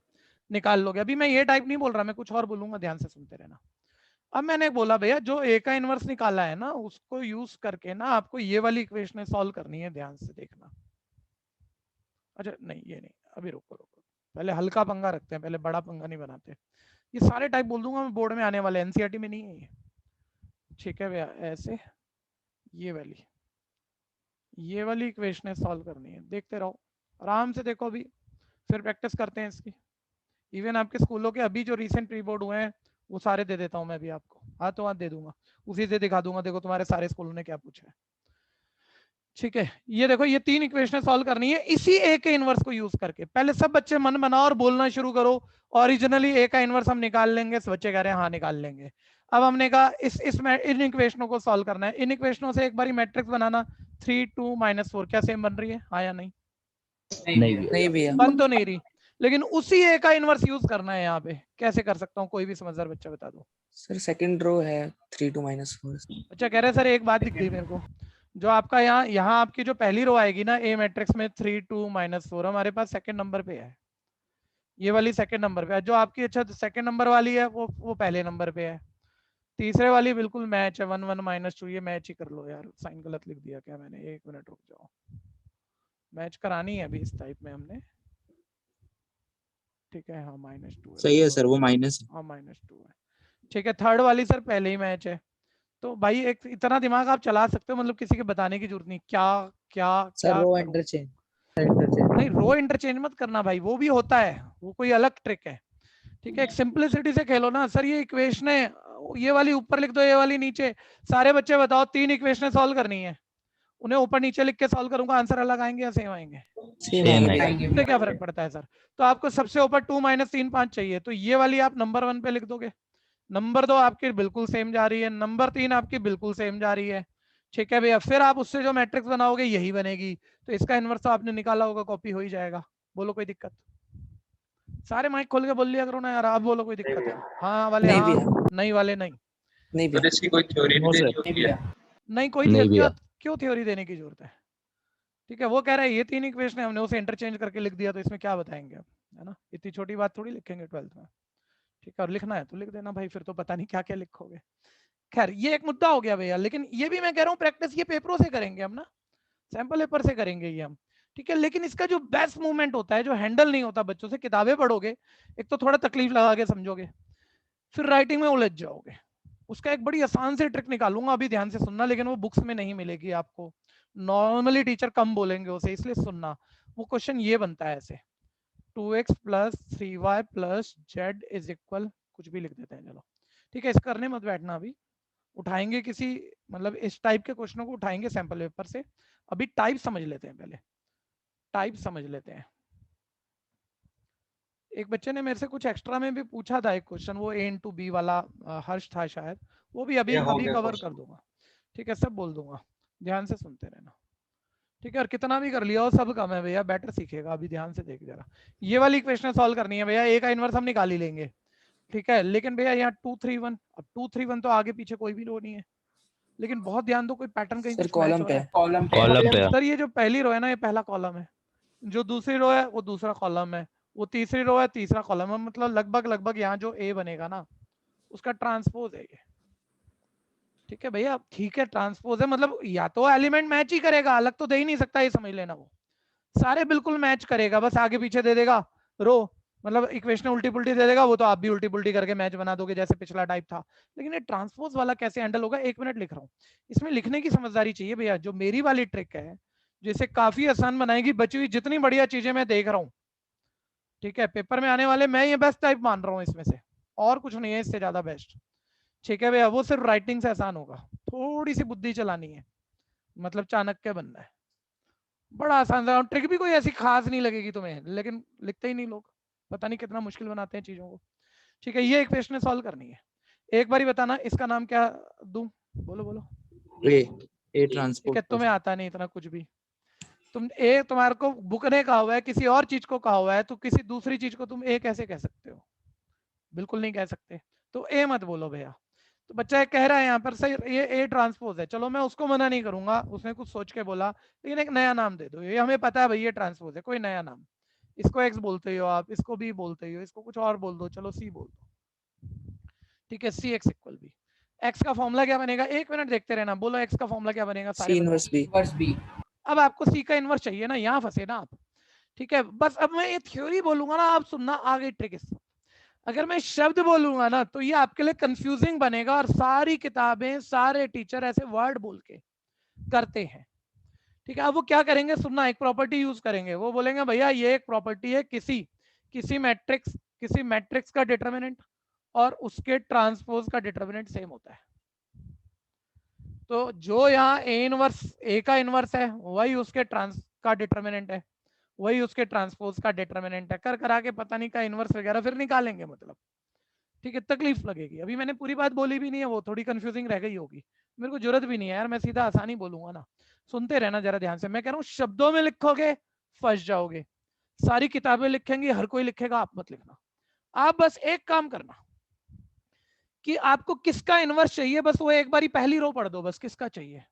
निकाल लोगे। अभी मैं ये टाइप नहीं बोल रहा, मैं कुछ और बोलूंगा, ध्यान से सुनते रहना। अब मैंने बोला भैया जो ए का इनवर्स निकाला है ना, उसको यूज करके ना आपको ये वाली इक्वेशन सॉल्व करनी है, ध्यान से देखना। अच्छा नहीं ये नहीं, अभी रुको रुको, पहले हल्का पंगा रखते हैं, पहले बड़ा पंगा नहीं बनाते। ये सारे टाइप बोल दूंगा मैं, बोर्ड में आने वाले, एनसीईआरटी में नहीं है ये। ठीक है भैया, ऐसे ये वाली, ये वाली इक्वेशन सॉल्व करनी है, देखते रहो आराम से, देखो अभी फिर प्रैक्टिस करते हैं इसकी। इवन आपके स्कूलों के अभी जो रिसेंट प्री बोर्ड हुए हैं वो सारे दे देता हूँ मैं अभी आपको, हाथों हाथ दे दूंगा, उसी से दिखा दूंगा, देखो तुम्हारे सारे स्कूलों ने क्या पूछा है। ठीक है, ये देखो ये 3 इक्वेशन सॉल्व करनी है इसी ए के इनवर्स को यूज करके। पहले सब बच्चे मन बनाओ और बोलना शुरू करो, ओरिजिनली ए का इनवर्स हम निकाल लेंगे। सब बच्चे कह रहे हैं हाँ निकाल लेंगे। अब हमने कहा इन इक्वेशनों को सॉल्व करना है। इन इक्वेशनों से एक बारी मैट्रिक्स बनाना 3 2 -4 क्या सेम बन रही है, हाँ या नहीं? नहीं भैया। बन तो नहीं रही, लेकिन उसी ए का इनवर्स यूज करना है यहाँ पे। कैसे कर सकता हूँ, कोई भी समझदार बच्चा बता दो। सर सेकंड रो है 3 2 -4। अच्छा कह रहे हैं सर एक बात दिख गई मेरे को, जो आपका यहाँ आपकी जो पहली रो आएगी ना ए मैट्रिक्स में 3 2 -4 हमारे पास सेकंड नंबर पे है, ये वाली सेकंड नंबर पे है। जो आपकी अच्छा सेकंड नंबर वाली है वो पहले नंबर पे है। तीसरे वाली बिल्कुल मैच है 1 1 -2, ये मैच ही कर लो यार, साइन गलत लिख दिया क्या मैंने, 1 मिनट रुक जाओ, मैच करानी है अभी इस टाइप में हमने। ठीक है हाँ -2 सही है सर, वो माइनस है। हाँ -2 है। ठीक है, थर्ड वाली सर पहले ही मैच है। तो भाई एक इतना दिमाग आप चला सकते हो, मतलब किसी के बताने की जरूरत नहीं क्या क्या सर क्या रो करूं। इंटरचेंज नहीं रो इंटरचेंज मत करना भाई, वो भी होता है, वो कोई अलग ट्रिक है। ठीक है, एक सिंपलिसिटी से खेलो ना सर। ये इक्वेशन है, ये वाली ऊपर लिख दो, ये वाली नीचे। सारे बच्चे बताओ 3 इक्वेशन सॉल्व करनी है, उन्हें ऊपर नीचे लिख के सॉल्व करूंगा, आंसर अलग आएंगे या सेम आएंगे? सेम आएंगे। इससे क्या फर्क पड़ता है सर? तो आपको सबसे ऊपर 2 -3 5 चाहिए, तो ये वाली आप नंबर 1 पे लिख दोगे, नंबर 2 आपकी बिल्कुल सेम जा रही है, नंबर 3 आपकी बिल्कुल सेम जा रही है। ठीक है भैया, फिर आप उससे जो मैट्रिक्स बनाओगे यही बनेगी, तो इसका इनवर्स तो आपने निकाला होगा, कॉपी हो ही जाएगा। बोलो कोई दिक्कत? सारे माइक खोल के बोल लिया करो ना यार, आप बोलो कोई दिक्कत है? हाँ वाले नहीं हाँ, भैया। नहीं वाले नहीं। नहीं भैया। इसकी कोई थ्योरी नहीं देनी होती है? नहीं कोई नहीं भैया। क्यों थ्योरी देने की जरूरत है? ठीक है, वो कह रहा है ये 3 इक्वेशन है, हमने उसे इंटरचेंज करके लिख दिया, तो इसमें क्या बताएंगे आप, है ना? इतनी छोटी बात थोड़ी लिखेंगे 12th में। ठीक है, और लिखना है तो लिख देना भाई, फिर तो पता नहीं क्या क्या लिखोगे। खैर ये एक मुद्दा हो गया भैया, लेकिन ये भी मैं कह रहा हूँ प्रैक्टिस ये पेपरों से करेंगे हम ना, सैंपल पेपर से करेंगे ये हम। ठीक है, लेकिन इसका जो बेस्ट मूवमेंट होता है, जो हैंडल नहीं होता बच्चों से, किताबें पढ़ोगे एक तो थोड़ा तकलीफ लगा के समझोगे, फिर राइटिंग में उलझ जाओगे। उसका एक बड़ी आसान से ट्रिक निकालूंगा, अभी ध्यान से सुनना, लेकिन वो बुक्स में नहीं मिलेगी आपको, नॉर्मली टीचर कम बोलेंगे उसे, इसलिए सुनना। वो क्वेश्चन ये बनता है ऐसे, 2x + 3y + z = कुछ भी लिख देते हैं चलो। ठीक है, इस करने मत बैठना, अभी उठाएंगे किसी, मतलब इस टाइप के क्वेश्चनों को उठाएंगे सैंपल पेपर से। अभी टाइप समझ लेते हैं, पहले टाइप समझ लेते हैं। एक बच्चे ने मेरे से कुछ एक्स्ट्रा में भी पूछा था एक क्वेश्चन, वो a × b वाला, हर्ष था शायद, वो भी अभी ये हो अभी गया कवर question। कर दूंगा। ठीक है, सब बोल दूंगा, ध्यान से सुनते रहना। ठीक है, और कितना भी कर लिया हो सब कम है भैया, बेटर सीखेगा। अभी ध्यान से देख जरा, ये वाली इक्वेशन सॉल्व करनी है भैया, a का इनवर्स हम निकाल ही लेंगे। ठीक है, लेकिन भैया यहाँ 2 3 1, अब 2 3 1 तो आगे पीछे कोई भी रो नहीं है, लेकिन बहुत ध्यान दो, कोई पैटर्न कहीं सर कुछ मैच कॉलम हो पे रहा है। है। कॉलम पे। सर ये जो पहली रो है ना, ये पहला कॉलम है, जो दूसरी रो है वो दूसरा कॉलम है, वो तीसरी रो है तीसरा कॉलम है, मतलब लगभग यहाँ जो ए बनेगा ना उसका ट्रांसपोज है ये। ठीक है भैया, ठीक है ट्रांसपोज है, मतलब या तो एलिमेंट मैच ही करेगा, अलग तो दे ही नहीं सकता, ये समझ लेना। वो सारे बिल्कुल मैच करेगा, बस आगे पीछे दे देगा रो, मतलब इक्वेशन उल्टी पुल्टी दे देगा, वो तो आप भी उल्टी पुल्टी करके मैच बना दोगे जैसे पिछला टाइप था। लेकिन ये ट्रांसपोज वाला कैसे हैंडल होगा, 1 मिनट लिख रहा हूँ, इसमें लिखने की समझदारी चाहिए भैया। जो मेरी वाली ट्रिक है जिसे काफी आसान बनाएगी, बची हुई जितनी बढ़िया चीजें मैं देख रहा हूँ, ठीक है, पेपर में आने वाले, मैं ये बेस्ट टाइप मान रहा हूँ इसमें से, और कुछ नहीं है इससे ज्यादा बेस्ट। ठीक है भैया, वो सिर्फ राइटिंग से आसान होगा, थोड़ी सी बुद्धि चलानी है, मतलब चाणक्य बनना है। बड़ा आसान था, ट्रिक भी कोई ऐसी खास नहीं लगेगी तुम्हें, लेकिन लिखते ही नहीं लोग, पता नहीं कितना मुश्किल बनाते हैं चीजों को। ठीक है, ये इक्वेशन सॉल्व करनी है। एक बारी बताना इसका नाम क्या दूं, बोलो बोलो। ए ठीक है, ट्रांसपोर्ट। तुम्हें आता नहीं इतना कुछ भी, तुम ए तुम्हारे को बुक ने कहा हुआ है, किसी और चीज को कहा हुआ है, तो किसी दूसरी चीज को तुम ए कैसे कह सकते हो? बिल्कुल नहीं कह सकते, तो ए मत बोलो भैया। तो बच्चा कह रहा है यहाँ पर सही, ये ए ट्रांसपोज है, चलो मैं उसको मना नहीं करूंगा, उसने कुछ सोच के बोला, लेकिन एक नया नाम दे दो, ये हमें पता है भाई ये ट्रांसपोज है, कोई नया नाम। इसको एक्स बोलते हो आप, इसको बी बोलते हो, इसको कुछ और बोल दो, चलो सी बोल दो। ठीक है, सी एक्स इक्वल बी। एक्स का फॉर्मूला क्या बनेगा, 1 मिनट देखते रहना, बोलो एक्स का फॉर्मूला क्या बनेगा, सी सारे इनवर्स बी। अब आपको सी का इनवर्स चाहिए ना, यहाँ फंसे ना आप। ठीक है, बस अब मैं ये थ्योरी बोलूंगा ना, आप सुनना, आ गई ट्रिक इसमें। अगर मैं शब्द बोलूंगा ना तो ये आपके लिए कंफ्यूजिंग बनेगा, और सारी किताबें सारे टीचर ऐसे वर्ड बोल के करते हैं। ठीक है, अब वो क्या करेंगे सुनना, एक प्रॉपर्टी यूज करेंगे, वो बोलेंगे भैया ये एक प्रॉपर्टी है किसी मैट्रिक्स का डिटर्मिनेंट और उसके ट्रांसपोज का डिटर्मिनेंट सेम होता है। तो जो यहाँ ए इनवर्स ए का इनवर्स है वही उसके ट्रांस का डिटर्मिनेंट है, वही उसके ट्रांसपोज का डिटर्मिनेंट है। कर करा के पता नहीं का इनवर्स वगैरह फिर निकालेंगे, मतलब ठीक है, तकलीफ लगेगी। अभी मैंने पूरी बात बोली भी नहीं है, वो थोड़ी कंफ्यूजिंग रह गई होगी, मेरे को जरूरत भी नहीं है यार, मैं सीधा आसानी बोलूंगा ना, सुनते रहना जरा ध्यान से। मैं कह रहा हूँ शब्दों में लिखोगे फंस जाओगे, सारी किताबें लिखेंगी, हर कोई लिखेगा, आप मत लिखना। आप बस एक काम करना कि आपको किसका इनवर्स चाहिए, बस वो एक बारी पहली रो पढ़ दो, बस किसका चाहिए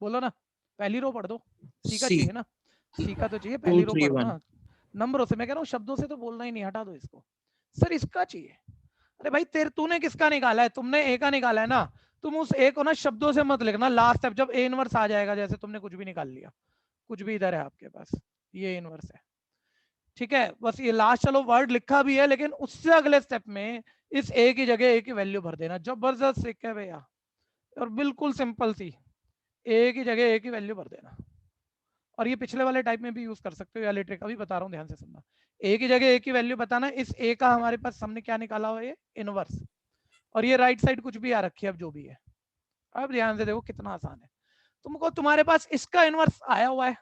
बोलो ना, पहली रो पढ़ दो। सी का C चाहिए ना, सी का तो चाहिए, 2 पहली रो 3 पढ़ो 1 ना, नंबरों से। मैं कह रहा हूँ शब्दों से तो बोलना ही नहीं, हटा दो इसको। सर इसका चाहिए, अरे भाई तेरे तूने किसका निकाला है, तुमने ए का निकाला है ना, तुम उस ए को ना शब्दों से मत लिखना, लास्ट स्टेप जब ए इनवर्स आ जाएगा, जैसे तुमने कुछ भी निकाल लिया, कुछ भी इधर है आपके पास, ये इनवर्स है, ठीक है, बस ये लास्ट चलो वर्ड लिखा भी है, लेकिन उससे अगले स्टेप में इस ए की जगह ए की वैल्यू भर देना। जबरदस्त ट्रिक है भैया, और बिल्कुल सिंपल सी, ए की जगह ए की वैल्यू भर देना। और ये पिछले वाले टाइप में भी यूज कर सकते हो, या ट्रिक अभी बता रहा हूँ, ध्यान से सुनना। ए की जगह ए की वैल्यू बताना, इस ए का हमारे पास हमने क्या निकाला हुआ है, इनवर्स, और ये राइट साइड कुछ भी आ रखी है, अब जो भी है। अब ध्यान से देखो कितना आसान है, तुमको तुम्हारे पास इसका इनवर्स आया हुआ है,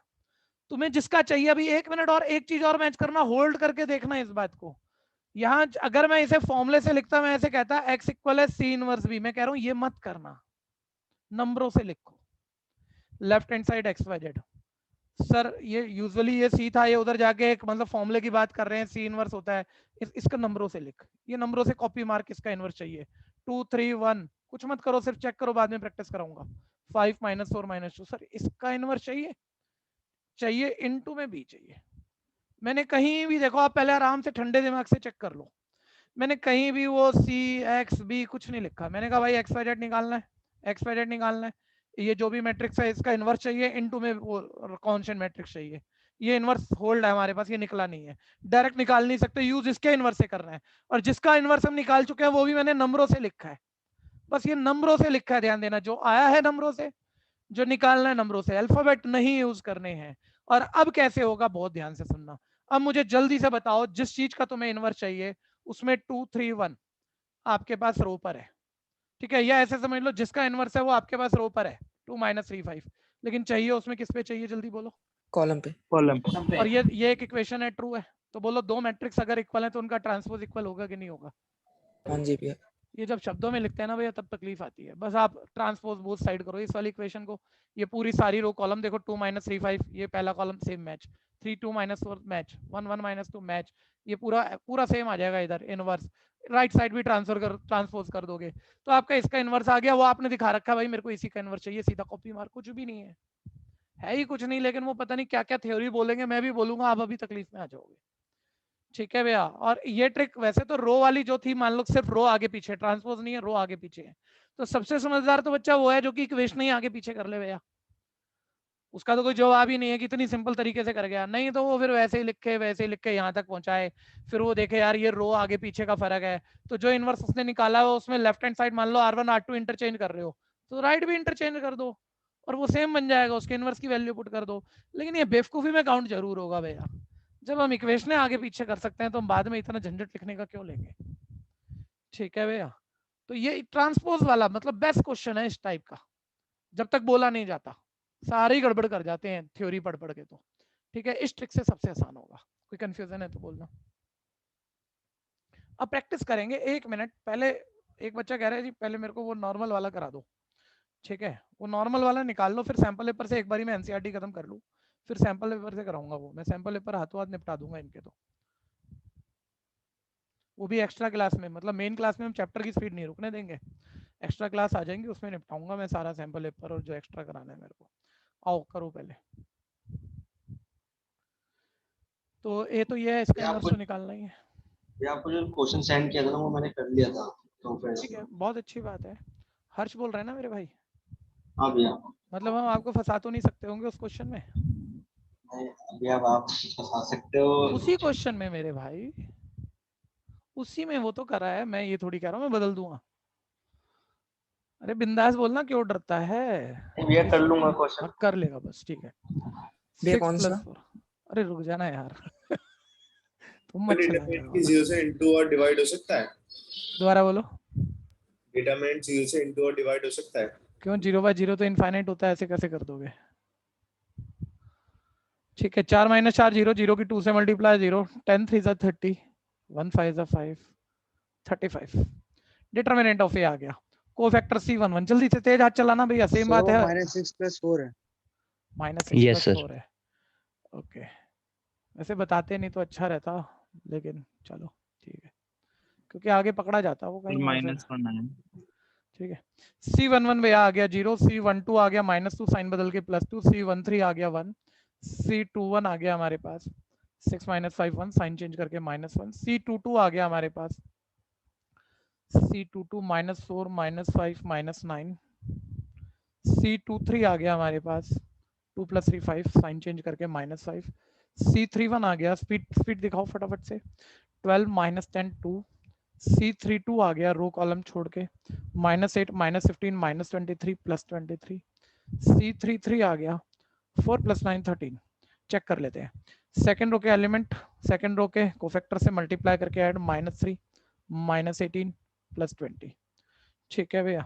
तुम्हें जिसका चाहिए, अभी 1 मिनट और एक चीज और मैच करना, होल्ड करके देखना इस बात को। यहाँ अगर मैं इसे फॉर्मूले से लिखता, मैं ऐसे कहता x इक्वल है सी इनवर्स बी, मैं कह रहा हूँ ये मत करना, नंबरों से लिखो, left hand side x y z. Sir ये यूजुअली ये सी था, ये उधर जाके एक मतलब फॉर्मूले की बात कर रहे हैं, सी इनवर्स होता है, इसका नंबरों से लिख, ये नंबरों से कॉपी मार्क, इसका इनवर्स चाहिए 2 3 1, कुछ मत करो, सिर्फ चेक करो, बाद में प्रैक्टिस कराऊंगा। 5 -4 -2, सर इसका इनवर्स चाहिए इनटू में बी चाहिए। मैंने कहीं भी देखो, आप पहले आराम से ठंडे दिमाग से चेक कर लो, मैंने कहीं भी वो सी एक्स बी कुछ नहीं लिखा, मैंने कहा भाई एक्स वाई जेड निकालना है, एक्स वाई जेड निकालना है, ये जो भी मैट्रिक्स है इसका इनवर्स चाहिए, इनटू में वो कांस्टेंट मैट्रिक्स चाहिए, ये इनवर्स होल्ड है हमारे पास, ये निकला नहीं है, डायरेक्ट निकाल नहीं सकते, यूज इसके इनवर्स से करना है, और जिसका इनवर्स हम निकाल चुके हैं वो भी मैंने नंबरों से लिखा है, बस ये नंबरों से लिखा है, ध्यान देना, जो आया है नंबरों से, जो निकालना है नंबरों से, अल्फाबेट नहीं यूज करने हैं। और अब कैसे होगा, बहुत ध्यान से सुनना, अब मुझे जल्दी से बताओ, जिस चीज का तुम्हें इनवर्स चाहिए उसमें 2 3 1 आपके पास रो पर है, ठीक है, या ऐसे समझ लो जिसका इनवर्स है वो आपके पास रो पर है 2 -3 5, लेकिन चाहिए उसमें किस पे चाहिए, जल्दी बोलो। कॉलम पे। कॉलम और ये एक इक्वेशन है, ट्रू है, तो बोलो दो मैट्रिक्स अगर इक्वल है तो उनका ट्रांसपोज इक्वल होगा कि नहीं होगा। हाँ जी भैया। ये जब शब्दों में लिखते हैं ना भैया तब तकलीफ आती है, बस आप ट्रांसपोज बोथ साइड करो इस वाली इक्वेशन को, ये पूरी सारी रो कॉलम देखो, 2 -3 5, ये पहला column same match, 3 2 -4 match, 1 1 -2 match, ये पूरा पूरा सेम आ जाएगा इधर इनवर्स, राइट साइड भी ट्रांसपोज कर दोगे, तो आपका इसका इनवर्स आ गया, वो आपने दिखा रखा है भाई मेरे को इसी का इनवर्स चाहिए, सीधा कॉपी मार, कुछ भी नहीं है ही कुछ नहीं, लेकिन वो पता नहीं क्या क्या थ्योरी बोलेंगे, मैं भी बोलूंगा, आप अभी तकलीफ में आ जाओगे। ठीक है भैया, और ये ट्रिक वैसे तो रो वाली जो थी, मान लो सिर्फ रो आगे पीछे, ट्रांसपोज नहीं है, रो आगे पीछे है, तो सबसे समझदार तो बच्चा वो है जो कि इक्वेशन ही आगे पीछे कर ले भैया, उसका तो कोई जवाब ही नहीं है कि इतनी सिंपल तरीके से कर गया, नहीं तो वो फिर वैसे ही लिख के यहाँ तक पहुंचाए, फिर वो देखे यार ये रो आगे पीछे का फर्क है, तो जो इनवर्स उसने निकाला है उसमें लेफ्ट हैंड साइड मान लो R1 R2 इंटरचेंज कर रहे हो, तो राइट भी इंटरचेंज कर दो और वो सेम बन जाएगा, उसके इनवर्स की वैल्यू पुट कर दो। लेकिन ये बेवकूफी में काउंट जरूर होगा भैया, जब हम इक्वेशन आगे पीछे कर सकते हैं तो हम बाद में इतना झंझट लिखने का क्यों लेंगे। ठीक है भैया, तो ये ट्रांसपोज वाला मतलब बेस्ट क्वेश्चन है इस टाइप का, जब तक बोला नहीं जाता सारे ही गड़बड़ कर जाते हैं थ्योरी पढ़ पढ़ के, तो ठीक है, इस ट्रिक से सबसे आसान होगा, कोई कंफ्यूजन है तो बोलना। अब प्रैक्टिस करेंगे 1 मिनट पहले, एक बच्चा कह रहा है जी पहले मेरे को वो नॉर्मल वाला करा दो, ठीक है, वो नॉर्मल वाला निकाल लो, फिर सैंपल पेपर से एक बारी मैं एनसीईआरटी खत्म कर लूँ, फिर सैंपल पेपर से कराऊंगा, वो मैं सैंपल पेपर हाथों हाथ निपटा दूंगा इनके, तो वो भी एक्स्ट्रा क्लास में, मतलब मेन क्लास में हम चैप्टर की स्पीड नहीं रुकने देंगे, एक्स्ट्रा क्लास आ जाएंगी उसमें निपटाऊंगा मैं सारा सैंपल पेपर और जो एक्स्ट्रा कराना है मेरे को। आओ करो पहले, तो ये है, इसका इनवर्स तो निकालना ही है। ये आपको जो क्वेश्चन सेंड किया था ना वो मैंने कर लिया था कॉन्फ्रेंस ठीक में। है, बहुत अच्छी बात है, हर्ष बोल रहे हैं ना मेरे भाई, हाँ भैया। मतलब हम आपको फंसा तो नहीं सकते होंगे उस क्वेश्चन में, अभी अब आप फंसा सकते हो उसी क्वेश्चन में मेरे भाई, उसी में वो तो करा है, मैं ये थोड़ी कह रहा हूँ मैं बदल दूंगा। अरे बिंदास बोलना, क्यों डरता है? भैया कर लूंगा क्वेश्चन। हाँ, कर लेगा बस, ठीक है। भैया 6 कौन सा? + 4। अरे रुक जाना यार। तुम मत चला डिटरमिनेंट की जाओ। 0 से इंटू और डिवाइड हो सकता है। दोबारा बोलो। डिटरमिनेंट 0 से इंटू और डिवाइड हो सकता है। क्यों? 0/0 तो इनफाइनाइट होता है, ऐसे कैसे कर दोगे? ठीक है, 4 - 4 0, 0 की 2 से मल्टीप्लाई 0, 10 3 = 30, 1 5 = 5, 35। डिटरमिनेंट ऑफ ए आ गया। कोफैक्टर C11, जल्दी से तेज हाथ चलाना भैया, सेम बात है। -6 + 4 है। -6 Yes, + sir. 4 है। ओके, वैसे बताते नहीं तो अच्छा रहता, लेकिन चलो ठीक है, क्योंकि आगे पकड़ा जाता वो कहीं और फिर। -1 है। ठीक है, C11 भैया आ गया 0, C12 आ गया -2, साइन बदल के +2, C13 आ गया 1, C21 आ गया हमारे पास 6 - 5 1, साइन चेंज करके -1, C22 आ गया हमारे पास C22 -4 -5 -9, C23 आ गया हमारे पास 2 + 3 5, साइन चेंज करके -5, C31 आ गया, स्पीड स्पीड दिखाओ फटाफट से, 12 - 10 2, C32 आ गया रो कॉलम छोड़ के -8 -15 -23 +23, C33 आ गया 4 + 9 13। चेक कर लेते हैं सेकंड रो के एलिमेंट, सेकंड रो के कोफैक्टर से मल्टीप्लाई करके ऐड -3 -18 +20। ठीक है भैया,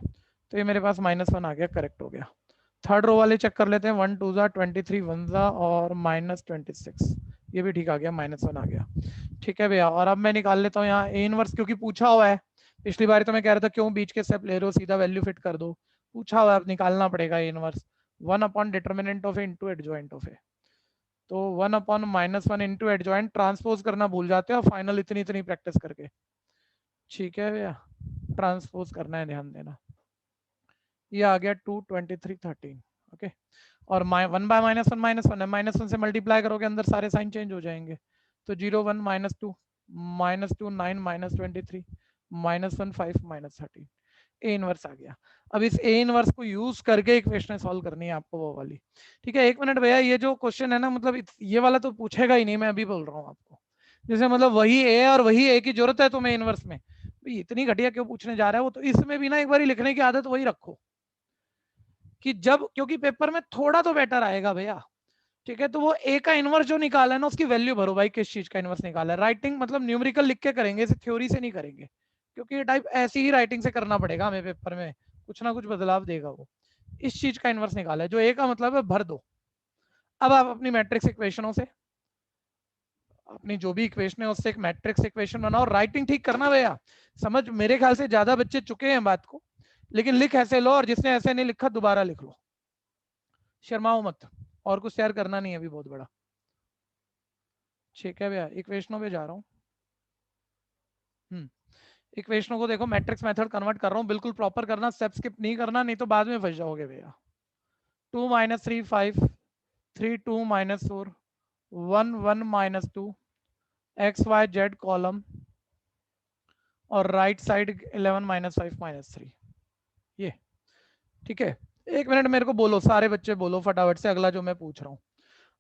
तो ये मेरे पास -1 आ गया, करेक्ट हो गया। थर्ड रो वाले चेक कर लेते हैं, 1 2 23 1 और -26, ये भी ठीक आ गया, -1 आ गया। ठीक है भैया, और अब मैं निकाल लेता हूँ यहाँ ए इनवर्स, क्योंकि पूछा हुआ है। पिछली बार तो मैं कह रहा था क्यों बीच के स्टेप ले रहे हो, सीधा वैल्यू फिट कर दो। पूछा हुआ है, अब निकालना पड़ेगा A inverse. 1 determinant of A into adjoint of A, तो 1/-1 इंटू एडजॉइंट ट्रांसपोज करना भूल जाते हो फाइनल इतनी इतनी प्रैक्टिस करके। ठीक है भैया, ट्रांसपोज करना है, ध्यान देना। ये आ गया 2 23 13। ओके, और 1/-1 -1 से मल्टीप्लाई करोगे अंदर सारे साइन चेंज हो जाएंगे, तो 0 1 -2 -2 9 -23 -1 5 -13, ए इनवर्स आ गया। अब इस ए इनवर्स को यूज करके इक्वेशन सॉल्व करनी है आपको, वो वाली। ठीक है, 1 मिनट भैया, ये जो क्वेश्चन है ना, मतलब ये वाला तो पूछेगा ही नहीं, मैं अभी बोल रहा हूँ आपको। जैसे मतलब वही ए और वही ए की जरूरत है तुम्हें इनवर्स में, इतनी घटिया क्यों पूछने जा रहा है वो, तो इसमें भी ना एक बार लिखने की आदत वही रखो कि जब, क्योंकि पेपर में थोड़ा तो बेटर आएगा भैया। ठीक है, तो वो ए का इनवर्स जो निकाला है ना, उसकी वैल्यू भरो भाई, किस चीज का इनवर्स निकाला है। राइटिंग मतलब न्यूमेरिकल लिख के करेंगे, इसे थ्योरी से नहीं करेंगे, क्योंकि ये टाइप ऐसी ही राइटिंग से करना पड़ेगा हमें, पेपर में कुछ ना कुछ बदलाव देगा वो। इस चीज का इनवर्स निकाला है, जो ए का मतलब है भर दो। अब आप अपनी मैट्रिक्स इक्वेशनों से, अपनी जो भी इक्वेशन है उससे एक मैट्रिक्स इक्वेशन बनाओ, राइटिंग ठीक करना भैया। समझ, मेरे ख्याल से ज्यादा बच्चे चुके हैं बात को, लेकिन लिख ऐसे लो, और जिसने ऐसे नहीं लिखा दोबारा लिख लो, शर्माओ मत, और कुछ शेयर करना नहीं है अभी बहुत बड़ा। ठीक है भैया, इक्वेशनों पे जा रहा हूँ। इक्वेशनों को देखो, मैट्रिक्स मेथड कन्वर्ट कर रहा हूँ, बिल्कुल प्रॉपर करना, स्टेप स्किप नहीं करना, नहीं तो बाद में फंस जाओगे भैया। 2 - 3 5, 3 2 - 4, 1 1 - 2, एक्स वाई जेड कॉलम, और राइट साइड 11 - 5 -3, ये। ठीक है, 1 मिनट मेरे को बोलो, सारे बच्चे बोलो फटाफट से अगला जो मैं पूछ रहा हूँ।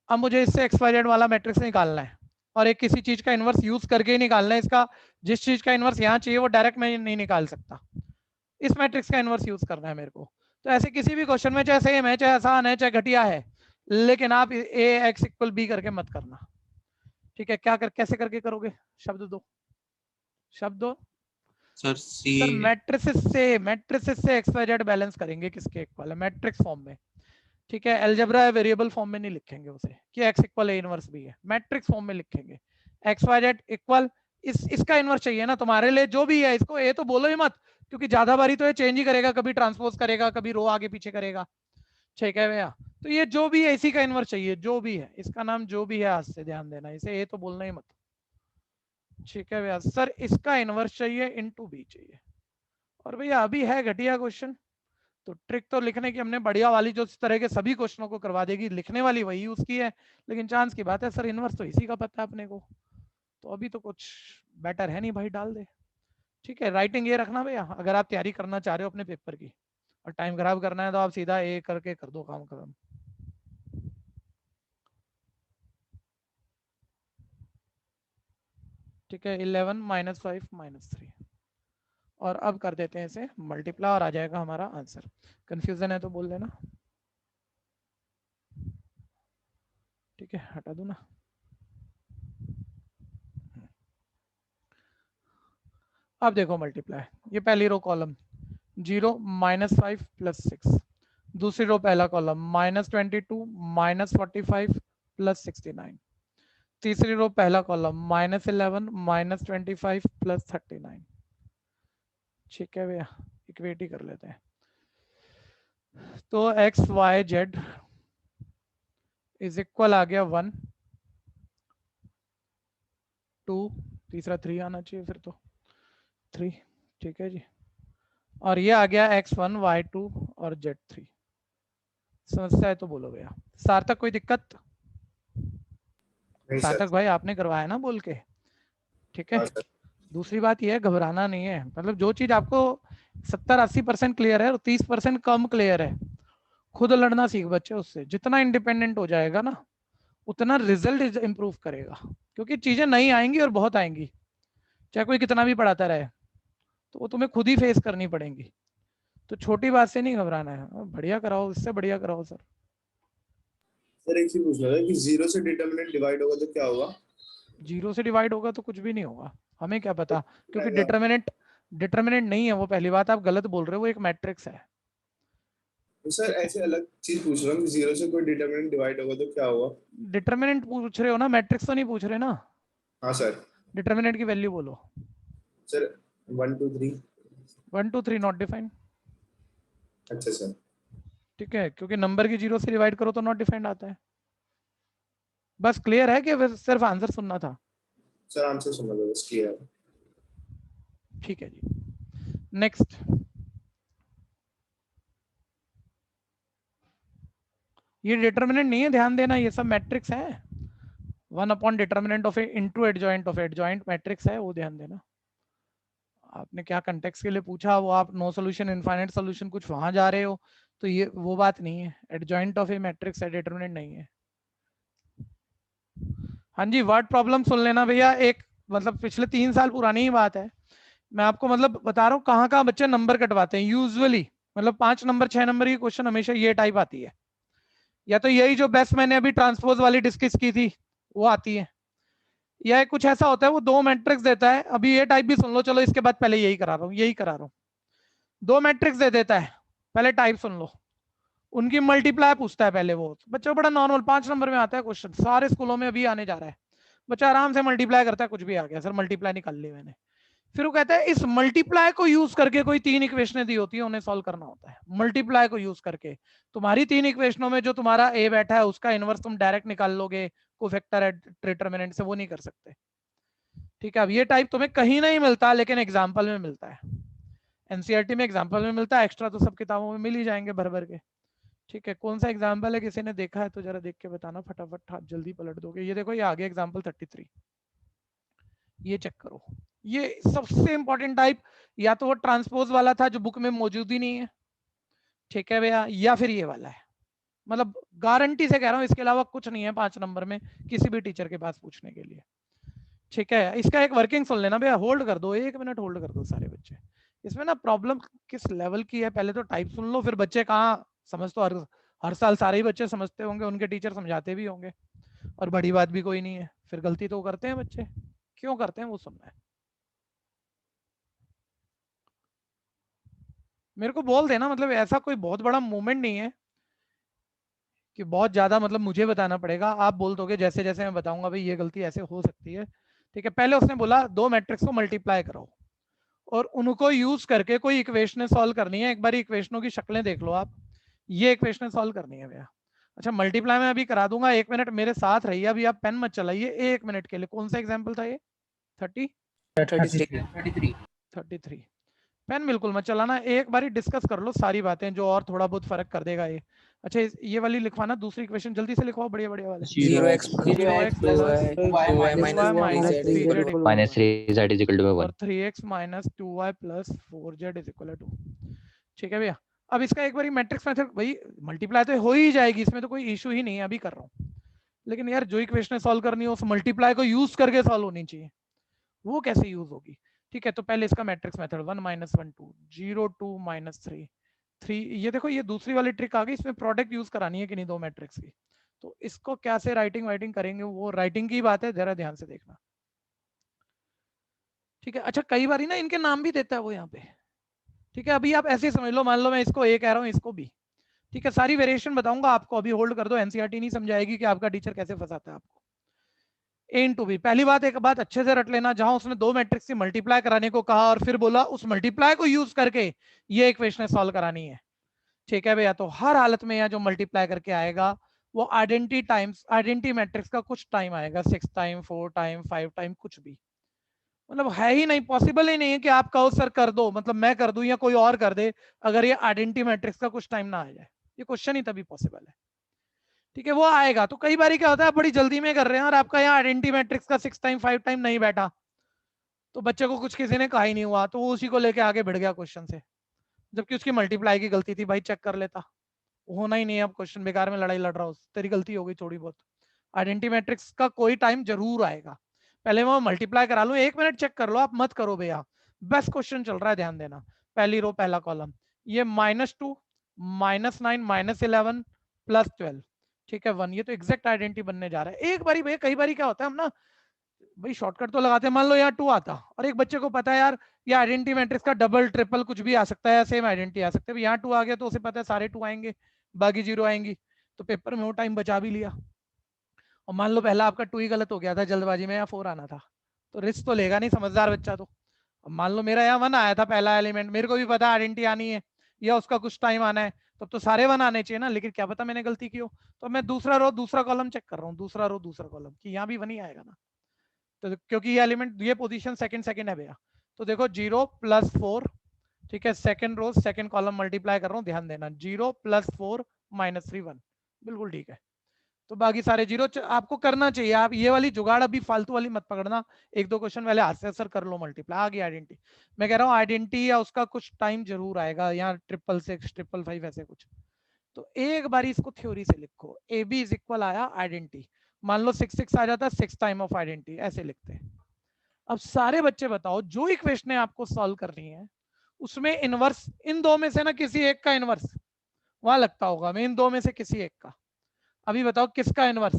अब मुझे इससे एक्स वाई जेड वाला मैट्रिक्स निकालना है, और एक किसी चीज का इनवर्स यूज करके ही निकालना है इसका। जिस चीज का इनवर्स यहाँ चाहिए वो डायरेक्ट मैं नहीं निकाल सकता, इस मैट्रिक्स का इनवर्स यूज करना है मेरे को। तो ऐसे किसी भी क्वेश्चन में, चाहे सेम है, चाहे आसान है, चाहे घटिया है, लेकिन आप ए एक्स इक्वल बी करके मत करना। ठीक है, क्या कैसे करके करोगे? शब्द दो, शब्द दो सर सर। मैट्रिसेस से एक्स वाई जेड बैलेंस करेंगे, किसके इक्वल है, मैट्रिक्स फॉर्म में। ठीक है, अलजेब्रा है, वेरिएबल फॉर्म में नहीं लिखेंगे उसे कि एक्स इक्वल ए इनवर्स भी है, मैट्रिक्स फॉर्म में लिखेंगे। एक्स वाई जेड इक्वल, इसका इनवर्स चाहिए ना तुम्हारे लिए, जो भी है, इसको ए तो बोलो ही मत, क्योंकि ज्यादा बारी तो ये चेंज ही करेगा, कभी ट्रांसपोज करेगा, कभी रो आगे पीछे करेगा। ठीक है भैया, तो ये जो भी है इसी का इनवर्स चाहिए, जो भी है, इसका नाम जो भी है, आज से ध्यान देना, इसे ए तो बोलना ही मत। ठीक है भैया, सर इसका इनवर्स चाहिए इंटू बी चाहिए। और भैया अभी है घटिया क्वेश्चन, तो ट्रिक तो लिखने की हमने बढ़िया वाली, जो इस तरह के सभी क्वेश्चनों को करवा देगी, लिखने वाली वही यूज की है, लेकिन चांस की बात है सर, इनवर्स तो इसी का पता है अपने को, तो अभी तो कुछ बेटर है नहीं भाई, डाल दे। ठीक है, राइटिंग ये रखना भैया, अगर आप तैयारी करना चाह रहे हो अपने पेपर की और टाइम खराब करना है, तो आप सीधा ए करके कर दो काम खत्म। ठीक है, 11 - 5 - 3, और अब कर देते हैं इसे मल्टीप्लाई और आ जाएगा हमारा आंसर। कंफ्यूजन है तो बोल देना, ठीक है, हटा दूं ना। अब देखो मल्टीप्लाई, ये पहली रो कॉलम 0 -5 + 6, दूसरी रो पहला कॉलम -22 -45 + 69, तीसरी रो पहला कॉलम -11 -25 + 39। ठीक है भैया, इक्वेट ही कर लेते हैं। तो x y z is equal आ गया 1 2, तीसरा 3 आना चाहिए फिर तो 3, ठीक है जी। और ये आ गया x1 y2 और z3। समस्या है तो बोलो भैया। सार्थक कोई दिक्कत? नहीं सार्थक सर। भाई आपने करवाया ना बोल के, ठीक है। हाँ सर। दूसरी बात यह है, घबराना नहीं है, मतलब जो चीज आपको 70-80% क्लियर है और 30% कम क्लियर है, खुद लड़ना सीख बच्चे। उससे जितना इंडिपेंडेंट हो जाएगा ना, उतना रिजल्ट इंप्रूव करेगा, क्योंकि चीजें नहीं आएंगी और बहुत आएंगी, चाहे कोई कितना भी पढ़ाता रहे, तो वो तुम्हें खुद ही फेस करनी पड़ेंगी। तो छोटी बात से नहीं घबराना है, बढ़िया कराओ, इससे बढ़िया कराओ सर। सर एक चीज पूछना था कि 0 से डिटरमिनेंट डिवाइड होगा तो क्या होगा? 0 से डिवाइड होगा तो कुछ भी नहीं होगा, हमें क्या पता, क्योंकि आएगा। डिटरमिनेंट नहीं है वो। पहली बात आप गलत बोल रहे हो, वो एक मैट्रिक्स है। तो सर ऐसे अलग चीज पूछ रहा हूँ कि 0 से कोई डिटरमिनेंट डिवाइड होगा तो क्या होगा? डिटरमिनेंट पूछ रहे हो ना, मैट्रिक्स तो नहीं पूछ रहे ना। हाँ सर। डिटरमिनेंट की वैल्यू बोलो। सर 1 2 3। 1 2 3 not defined. अच्छा सर। ठीक है, क्योंकि नंबर की 0 से डिवाइड करो तो नॉट डिफाइंड आता है। बस क्लियर है कि सिर्फ आंसर सुनना था? सर आंसर सुना दो बस, क्लियर है। ठीक है जी, नेक्स्ट। ये डिटरमिनेंट नहीं है, ध्यान देना, ये सब मैट्रिक्स है। 1 upon determinant of A into adjoint of adjoint matrix है, वो ध्यान देना। आपने क्या कंटेक्स्ट के लिए पूछा, वो आप नो सॉल्यूशन इनफाइनाइट सॉल्यूशन कुछ वहां जा रहे हो, तो ये वो बात नहीं है। एडजॉइंट ऑफ ए मैट्रिक्स है, डिटरमिनेंट नहीं है। हाँ जी, वर्ड प्रॉब्लम सुन लेना भैया। एक मतलब पिछले 3 साल पुरानी ही बात है, मैं आपको मतलब बता रहा हूँ कहाँ कहाँ बच्चे नंबर कटवाते हैं यूजुअली। मतलब 5 नंबर 6 नंबर की क्वेश्चन हमेशा ये टाइप आती है, या तो यही जो बेस्ट मैंने अभी ट्रांसपोज वाली डिस्कस की थी वो आती है, या कुछ ऐसा होता है वो 2 मैट्रिक्स देता है। अभी ये टाइप भी सुन लो, चलो इसके बाद पहले यही करा रहा हूँ। 2 मैट्रिक्स दे देता है, पहले टाइप सुन लो, उनकी मल्टीप्लाई पूछता है पहले। वो बच्चा बड़ा नॉर्मल 5 नंबर में आता है क्वेश्चन, सारे स्कूलों में अभी आने जा रहा है। बच्चा आराम से मल्टीप्लाई करता है, कुछ भी आ गया सर, मल्टीप्लाई निकाल ली मैंने। फिर वो कहता है इस मल्टीप्लाई को यूज करके कोई 3 इक्वेशनें दी होती है, उन्हें सॉल्व करना होता है। मल्टीप्लाई को यूज करके तुम्हारी 3 इक्वेशनों में जो तुम्हारा ए बैठा है उसका इनवर्स तुम डायरेक्ट निकाल लोगे, कोफैक्टर डिटरमिनेंट से, वो नहीं कर सकते। ठीक है, अब ये टाइप तुम्हें कहीं नहीं मिलता, लेकिन एग्जाम्पल में मिलता है। एनसीईआरटी में एग्जाम्पल में मिलता है, एक्स्ट्रा तो सब किताबों में मिल ही जाएंगे भर भर के। ठीक है, कौन सा एग्जाम्पल है, किसी ने देखा है तो जरा देख के बताना, फटाफट हाथ जल्दी पलट दोगे। ये देखो, ये आगे एग्जाम्पल 33, ये चेक करो। ये सबसे इंपॉर्टेंट टाइप, या तो वो ट्रांसपोज वाला था जो बुक में मौजूद ही नहीं है, ठीक है भैया, या फिर ये वाला है। मतलब गारंटी से कह रहा हूं, इसके अलावा कुछ नहीं है 5 नंबर में किसी भी टीचर के पास पूछने के लिए। ठीक है, इसका एक वर्किंग सुन लेना भैया, होल्ड कर दो, 1 मिनट होल्ड कर दो सारे बच्चे। इसमें ना प्रॉब्लम किस लेवल की है, पहले तो टाइप सुन लो, फिर बच्चे कहाँ समझ, तो हर साल सारे ही बच्चे समझते होंगे, उनके टीचर समझाते भी होंगे, और बड़ी बात भी कोई नहीं है। फिर गलती तो करते हैं बच्चे, क्यों करते हैं वो सुनना है। मेरे को बोल देना, मतलब ऐसा कोई बहुत बड़ा मूवमेंट नहीं है कि बहुत ज्यादा मतलब मुझे बताना पड़ेगा। आप बोल दोगे जैसे जैसे मैं बताऊंगा भाई ये गलती ऐसे हो सकती है। ठीक है, पहले उसने बोला 2 मैट्रिक्स को मल्टीप्लाई करो और उनको यूज करके कोई इक्वेशन सॉल्व करनी है। एक बार इक्वेशनों की शक्लें देख लो आप, ये इक्वेशन सॉल्व करनी है भैया। अच्छा, मल्टीप्लाई मैं अभी करा दूंगा, 1 मिनट मेरे साथ रहिए, अभी आप पेन मत चलाइए 1 मिनट के लिए। कौन सा एग्जाम्पल था ये? 33। पेन बिल्कुल मत चलाना, एक बार डिस्कस कर लो सारी बातें जो और थोड़ा बहुत फर्क कर देगा ये। अच्छा, ये वाली लिखवाना, दूसरी इक्वेशन जल्दी से लिखवाओ, बढ़िया बढ़िया वाले। 0x plus 2y minus 3z minus 3z is equal to 1. और 3x minus 2y plus 4z is equal to। ठीक है भैया, अब इसका एक बार मैट्रिक्स मेथड, भाई मल्टीप्लाई तो हो ही जाएगी, इसमें तो कोई इशू ही नहीं है, अभी कर रहा हूँ। लेकिन यार जो इक्वेशन सॉल्व करनी है उस मल्टीप्लाई को यूज करके सॉल्व होनी चाहिए, वो कैसे यूज होगी? ठीक है, तो पहले इसका मैट्रिक्स मेथड 1 - 1 2 0 2 -3 3। ये देखो ये दूसरी वाली ट्रिक आ गई, इसमें प्रोडक्ट यूज करानी है कि नहीं दो मैट्रिक्स की। तो इसको कैसे राइटिंग वाइटिंग करेंगे, वो राइटिंग की बात है, जरा ध्यान से देखना। ठीक है, अच्छा कई बार ना इनके नाम भी देता है वो यहाँ पे। ठीक है, अभी आप ऐसे ही समझ लो, मान लो मैं इसको ए कह रहा हूँ, इसको बी। ठीक है, सारी वेरिएशन बताऊंगा आपको, अभी होल्ड कर दो, एनसीईआरटी नहीं समझाएगी कि आपका टीचर कैसे फंसाता है आपको। ए इंटू बी, पहली बात एक बात अच्छे से रट लेना, जहां उसने दो मैट्रिक्स की मल्टीप्लाई कराने को कहा और फिर बोला उस मल्टीप्लाई को यूज करके ये इक्वेशन सॉल्व करानी है। ठीक है भैया, तो हर हालत में यहाँ जो मल्टीप्लाई करके आएगा वो आइडेंटिटी मैट्रिक्स का कुछ टाइम आएगा, 6 टाइम 4 टाइम 5 टाइम, कुछ भी मतलब है ही नहीं, पॉसिबल ही नहीं है कि आप कहो सर कर दो, मतलब मैं कर दूं या कोई और कर दे, अगर ये आइडेंटिटी मैट्रिक्स का कुछ टाइम ना आ जाए, ये क्वेश्चन ही तभी पॉसिबल है। ठीक है, वो आएगा। तो कई बार क्या होता है, बड़ी जल्दी में कर रहे हैं और आपका यहाँ आइडेंटिटी मैट्रिक्स का 6 टाइम 5 टाइम नहीं बैठा, तो बच्चे को कुछ किसी ने कहा ही नहीं हुआ, तो वो उसी को लेके आगे बढ़ गया क्वेश्चन से, जबकि उसकी मल्टीप्लाई की गलती थी। भाई चेक कर लेता, होना ही नहीं है, अब क्वेश्चन बेकार में लड़ाई लड़ रहा हो, तेरी गलती हो गई थोड़ी बहुत। आइडेंटिटी मैट्रिक्स का कोई टाइम जरूर आएगा, पहले मैं मल्टीप्लाई करा लूं, 1 मिनट चेक कर लो, आप मत करो भैया, बेस्ट क्वेश्चन चल रहा है, ध्यान देना। पहली रो पहला कॉलम, ये -2 -9 -11 +12, ठीक है 1, ये तो एग्जैक्ट आइडेंटिटी बनने जा रहा है। एक बारी भैया, कई बारी क्या होता है हम ना भाई शॉर्टकट तो लगाते हैं, मान लो यहाँ 2 आता और एक बच्चे को पता है यार ये आइडेंटिटी मैट्रिक्स का डबल ट्रिपल कुछ भी आ सकता है, सेम आइडेंटिटी आ सकते हैं, यहाँ 2 आ गया तो उसे पता है सारे 2 आएंगे, बाकी 0 आएंगी, तो पेपर में वो टाइम बचा भी लिया। और मान लो पहला आपका 2 ही गलत हो गया था जल्दबाजी में, या 4 आना था, तो रिस्क तो लेगा नहीं समझदार बच्चा तो। अब मान लो मेरा यहाँ 1 आया था पहला एलिमेंट, मेरे को भी पता आइडेंटिटी आनी है या उसका कुछ टाइम आना है, तब तो सारे 1 आने चाहिए ना, लेकिन क्या पता मैंने गलती की हो, तो मैं दूसरा रो दूसरा कॉलम चेक कर रहा हूँ, दूसरा रो दूसरा कॉलम कि यहाँ भी 1 ही आएगा ना, तो क्योंकि ये एलिमेंट ये पोजीशन सेकंड है भैया, तो देखो 0 + 4, ठीक है second row second column multiply कर रहा हूँ, ध्यान देना 0 + 4 -3 1, बिल्कुल ठीक है। तो बाकी सारे 0 आपको करना चाहिए, आप ये वाली जुगाड़ अभी फालतू वाली मत पकड़ना, 1-2 क्वेश्चन पहले हाथ से असर कर लो, मल्टीप्लाई आ गई आइडेंटिटी। मैं कह रहा हूँ आइडेंटिटी या उसका कुछ टाइम जरूर आएगा, यहाँ 666 555 ऐसे कुछ, तो एक बार इसको थ्योरी से लिखो, ए बी इज इक्वल आया आइडेंटिटी, मान लो 6 आ जाता, 6 टाइम ऑफ आइडेंटिटी, ऐसे लिखते हैं। अब सारे बच्चे बताओ जो इक्वेशन आपको सॉल्व करनी है उसमें इनवर्स इन दो में से ना किसी एक का इनवर्स वहां लगता होगा, मैं इन दो में से किसी एक का, अभी बताओ किसका इनवर्स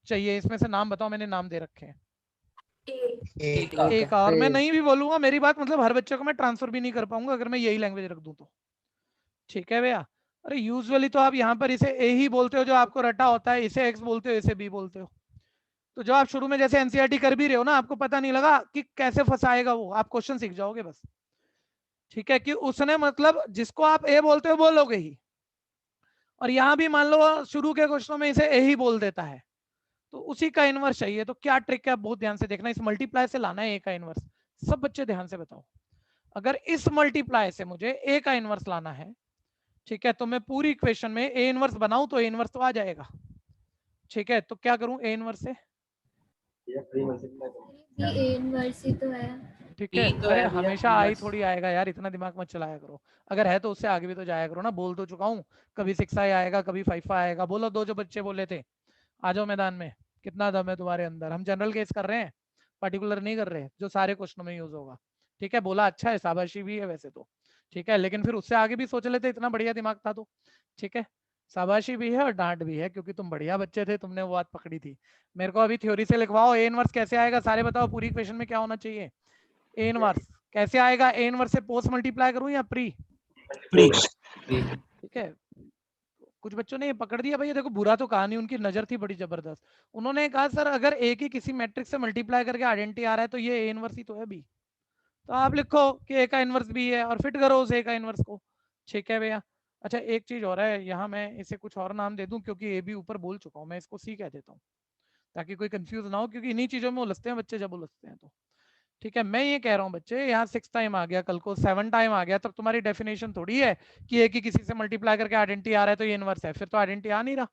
चाहिए, इसमें से नाम बताओ, मैंने नाम दे रखे हैं एक का, और मैं नहीं भी बोलूंगा मेरी बात, मतलब हर बच्चे को मैं ट्रांसफर भी नहीं कर पाऊंगा अगर मैं यही लैंग्वेज रख दूं तो। ठीक है भैया, अरे यूजुअली तो आप यहाँ पर इसे ए ही बोलते हो जो आपको रटा होता है, इसे एक्स बोलते हो, इसे बी बोलते हो, तो जो आप शुरू में जैसे एनसीईआरटी कर भी रहे हो ना, आपको पता नहीं लगा कि कैसे फंसाएगा वो, आप क्वेश्चन सीख जाओगे बस। ठीक है, कि उसने मतलब जिसको आप ए बोलते हो बोलोगे ही, और यहाँ भी मान लो शुरू के क्वेश्चनों में इसे ए ही बोल देता है, तो उसी का इनवर्स चाहिए। तो क्या ट्रिक है, बहुत ध्यान से देखना, इस मल्टीप्लाई से लाना है ए का इनवर्स, सब बच्चे ध्यान से बताओ, अगर इस मल्टीप्लाई से मुझे ए का इनवर्स लाना है, ठीक है, तो मैं पूरी इक्वेशन में ए इनवर्स बनाऊं तो ए इनवर्स तो आ जाएगा। ठीक है, तो क्या करूं ए इनवर्स से, ए इनवर्स ही तो है। ठीक है, अरे हमेशा आई थोड़ी आएगा यार, इतना दिमाग मत चलाया करो, अगर है तो उससे आगे भी तो जाया करो ना, बोल तो चुका हूँ, कभी 6 आएगा कभी 5 आएगा, बोलो दो जो बच्चे बोले थे, आ जाओ मैदान में, कितना दम है तुम्हारे अंदर, हम जनरल केस कर रहे हैं, पर्टिकुलर नहीं कर रहे, जो सारे क्वेश्चनों में यूज होगा। ठीक है, बोला अच्छा है, शाबाशी भी है वैसे तो, ठीक है, लेकिन फिर उससे आगे भी सोच लेते, इतना बढ़िया दिमाग था तो। ठीक है, शाबाशी भी है और डांट भी है, क्योंकि तुम बढ़िया बच्चे थे, तुमने वो बात पकड़ी थी। मेरे को अभी थ्योरी से लिखवाओ, ए इनवर्स कैसे आएगा, सारे बताओ, पूरी इक्वेशन में क्या होना चाहिए, ए इनवर्स कैसे आएगा, ए इनवर्स से पोस्ट मल्टीप्लाई करूं या प्री, ठीक है। कुछ बच्चों ने ये पकड़ दिया, भाई देखो बुरा तो कहा नहीं, उनकी नजर थी बड़ी जबरदस्त, उन्होंने कहा सर अगर ए की किसी मैट्रिक्स से मल्टीप्लाई करके आइडेंटिटी आ रहा है तो ये ए इनवर्स ही तो है बी, तो आप लिखो कि ए का इनवर्स बी है और फिट करो उस ए का इनवर्स को। ठीक है भैया, अच्छा एक चीज और है, यहाँ मैं इसे कुछ और नाम दे दूं, क्योंकि ए बी ऊपर बोल चुका हूँ, मैं इसको सी कह देता हूँ ताकि कोई कंफ्यूज ना हो, क्योंकि इन्हीं चीजों में उलझते हैं बच्चे जब उलझते हैं तो। ठीक है, मैं ये कह रहा हूँ बच्चे, यहाँ 6 टाइम आ गया, कल को 7 टाइम आ गया, तब तुम्हारी डेफिनेशन थोड़ी है कि एक ही किसी से मल्टीप्लाई करके आइडेंटिटी आ रहा है तो ये इनवर्स है, फिर तो आइडेंटिटी आ नहीं रहा,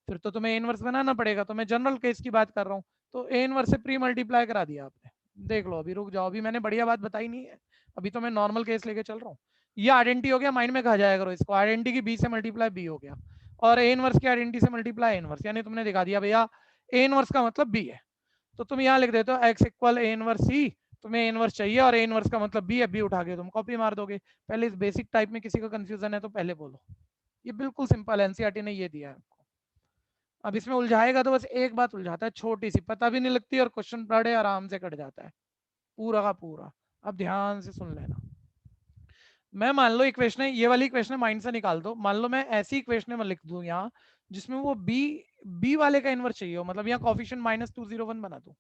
फिर तो तुम्हें इनवर्स बनाना पड़ेगा। तो मैं जनरल केस की बात कर रहा हूँ, तो ए इनवर्स से प्री मल्टीप्लाई करा दिया आपने, देख लो अभी रुक जाओ, अभी मैंने बढ़िया बात बताई नहीं है, अभी तो मैं नॉर्मल केस लेके चल रहा हूँ। ये आइडेंटिटी हो गया, माइंड में कहा जाया करो इसको, आइडेंटिटी की बी से मल्टीप्लाई बी हो गया, और ए इनवर्स की आइडेंटिटी से मल्टीप्लाई इनवर्स, यानी तुमने दिखा दिया भैया ए इनवर्स का मतलब बी है, तो तुम यहाँ लिख देते हो x equal A inverse C तुम्हें इनवर्स चाहिए और ए इनवर्स का मतलब बी है, बी उठा के तुम कॉपी मार दोगे। पहले इस बेसिक टाइप में किसी को कंफ्यूजन है तो पहले बोलो। ये बिल्कुल सिंपल है, एनसीईआरटी ने ये दिया है आपको। अब इसमें उलझाएगा तो बस एक बात उलझाता है, छोटी सी, पता भी नहीं लगती और क्वेश्चन पढ़े आराम से कट जाता है पूरा का पूरा। अब ध्यान से सुन लेना। मैं मान लो इक्वेशन है, ये वाली इक्वेशन माइंड से निकाल दो। मान लो मैं ऐसी इक्वेशन में लिख दूं यहाँ जिसमें वो बी वाले का इनवर्स चाहिए हो, मतलब यहाँ कोफिशिएंट -201 बना दूं।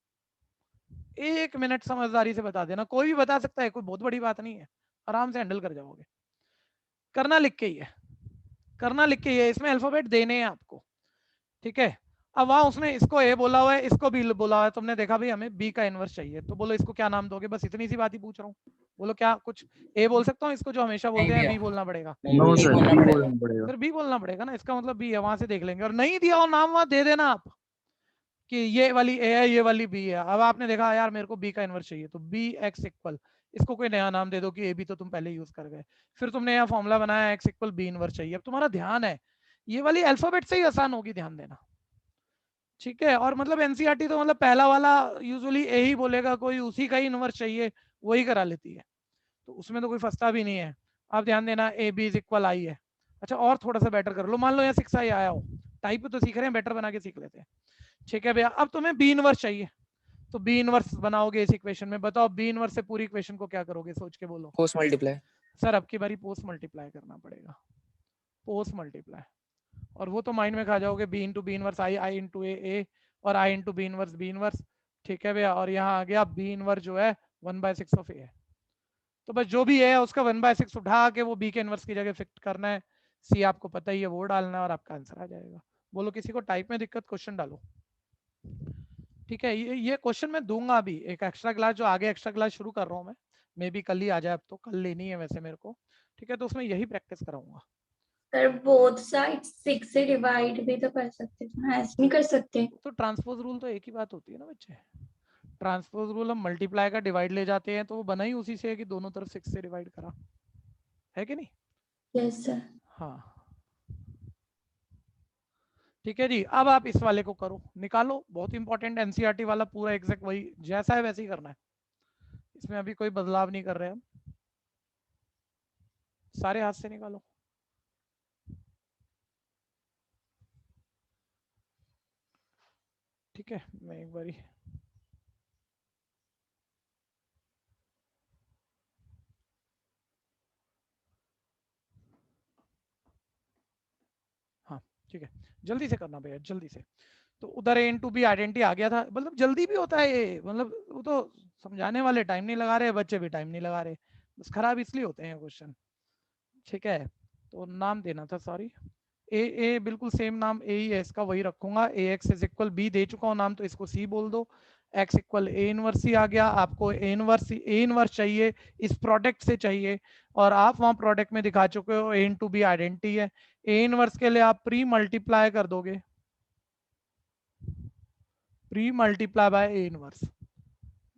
1 मिनट समझदारी से बता देना, कोई भी बता सकता है, कोई बहुत बड़ी बात नहीं है, आराम से हैंडल कर जाओगे। करना लिख के ही है, करना लिख के ही है, इसमें अल्फाबेट देने हैं आपको, ठीक है। अब वहां उसने इसको ए बोला हुआ है, इसको बी बोला हुआ है, तुमने देखा भाई हमें बी का इनवर्स चाहिए, तो बोलो इसको क्या नाम दोगे, बस इतनी सी बात ही पूछ रहा हूँ। बोलो क्या, कुछ ए बोल सकता हूँ इसको जो हमेशा बोलते हैं, बी बोलना पड़ेगा? नो सर, बी बोलना पड़ेगा। फिर बी बोलना पड़ेगा ना, इसका मतलब बी है, वहां से देख लेंगे। और नहीं दिया हो नाम, वहां दे देना आप कि ये वाली ए है, ये वाली बी है। अब आपने देखा यार मेरे को बी का इनवर्स चाहिए, तो बी एक्स इक्वल, इसको कोई नया नाम दे दो कि ए बी तो तुम पहले यूज कर गए। फिर तुमने यहाँ फॉर्मूला बनाया एक्स इक्वल बी इनवर्स चाहिए। अब तुम्हारा ध्यान है, ये वाली अल्फाबेट से ही आसान होगी, ध्यान देना, ठीक है। और मतलब एनसीईआरटी तो मतलब पहला वाला यूजुअली ए ही बोलेगा, कोई उसी का ही इनवर्स चाहिए वही करा लेती है, तो उसमें तो कोई फंसता भी नहीं है। आप ध्यान देना, ए बी इज इक्वल आई है। अच्छा और थोड़ा सा बेटर कर लो, मान लो यहाँ 6 आई आया हो, टाइप तो सीख रहे हैं, बेटर बना के सीख लेते हैं, ठीक है भैया। अब तुम्हें बी इनवर्स चाहिए, तो बी इनवर्स बनाओगे इस इक्वेशन में। बताओ बी इनवर्स से पूरी इक्वेशन को क्या करोगे, सोच के बोलो। Post multiply. सर अब की बारी पोस्ट मल्टीप्लाई करना पड़ेगा, पोस्ट मल्टीप्लाई। और वो तो माइंड में खा जाओगे, B into B inverse I, I into A, और I into B inverse B inverse, ठीक है भैया। और यहाँ आ गया बी इनवर्स जो है 1/6 ऑफ ए है, तो बस जो भी है उसका 1/6 उठा के वो बी के इनवर्स की जगह फिक्स करना है। सी आपको पता ही है, वो डालना है और आपका आंसर आ जाएगा। बोलो किसी को टाइप में दिक्कत, क्वेश्चन डालो, ठीक है। ये क्वेश्चन मैं दूंगा अभी, एक एक्स्ट्रा क्लास जो आगे एक्स्ट्रा क्लास शुरू कर रहा हूँ मैं, मे बी कल ही आ जाए, अब तो कल लेनी है वैसे मेरे को, ठीक है। तो उसमें यही प्रैक्टिस कराऊंगा। सर बोथ साइड्स 6 से डिवाइड भी तो कर सकते थे ना, ऐसे नहीं कर सकते? तो ट्रांसपोज रूल तो एक ही बात होती है ना बच्चे, ट्रांसपोज रूल हम मल्टीप्लाई का डिवाइड ले जाते हैं, तो वो बना ही उसी से है कि दोनों तरफ 6 से डिवाइड करा, है कि नहीं? Yes sir. हाँ ठीक है जी। अब आप इस वाले को करो, निकालो, बहुत इंपॉर्टेंट, एनसीईआरटी वाला पूरा एग्जैक्ट वही जैसा है वैसे ही करना है, इसमें अभी कोई बदलाव नहीं कर रहे हम, सारे हाथ से निकालो। ठीक है, मैं एक बारी हाँ ठीक है, जल्दी से करना भैया, जल्दी से। तो उधर ए इंटू बी आइडेंटिटी आ गया था, मतलब जल्दी भी होता है ये, मतलब वो तो समझाने वाले टाइम नहीं लगा रहे, बच्चे भी टाइम नहीं लगा रहे, बस खराब इसलिए होते हैं क्वेश्चन, ठीक है। तो नाम देना था, सॉरी, ए बिल्कुल सेम नाम ए ही है इसका, वही रखूंगा। ए एक्स इज इक्वल बी दे चुका हूँ नाम, तो इसको सी बोल दो। एक्स इक्वल ए इनवर्स ही आ गया, आपको ए इनवर्स चाहिए, इस प्रोडक्ट से चाहिए, और आप वहां प्रोडक्ट में दिखा चुके हो ए इंटू बी आइडेंटिटी है। ए इनवर्स के लिए आप प्री मल्टीप्लाई कर दोगे, pre multiply by A inverse,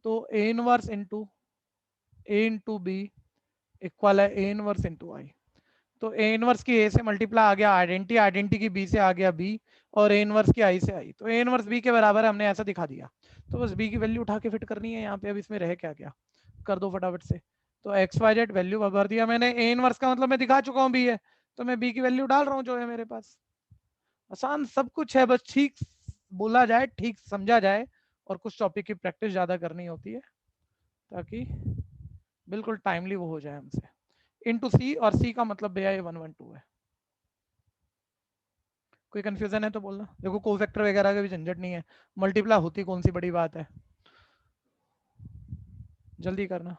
तो A inverse into B equal है ए इनवर्स इंटू आई। तो ए इनवर्स की ए से मल्टीप्लाई आ गया आइडेंटिटी की बी से आ गया बी, और ए इनवर्स की आई से आई, तो ए इनवर्स बी के बराबर है, हमने ऐसा दिखा दिया। तो बस बी की वैल्यू उठा के फिट करनी है यहाँ पे। अब इसमें रह क्या गया, कर दो फटाफट से। तो एक्स वाई जेड वैल्यू भर दिया मैंने, ए इनवर्स का मतलब मैं दिखा चुका हूँ बी है, तो मैं बी की वैल्यू डाल रहा हूँ जो है मेरे पास। आसान सब कुछ है, बस ठीक बोला जाए, ठीक समझा जाए, और कुछ टॉपिक की प्रैक्टिस ज्यादा करनी होती है ताकि बिल्कुल टाइमली वो हो जाए हमसे। इंटू सी, और सी का मतलब भैया ये 112 है। कोई कंफ्यूजन है तो बोलना, देखो कोफैक्टर वगैरह का भी झंझट नहीं है, मल्टीप्लाई होती कौन सी बड़ी बात है, जल्दी करना।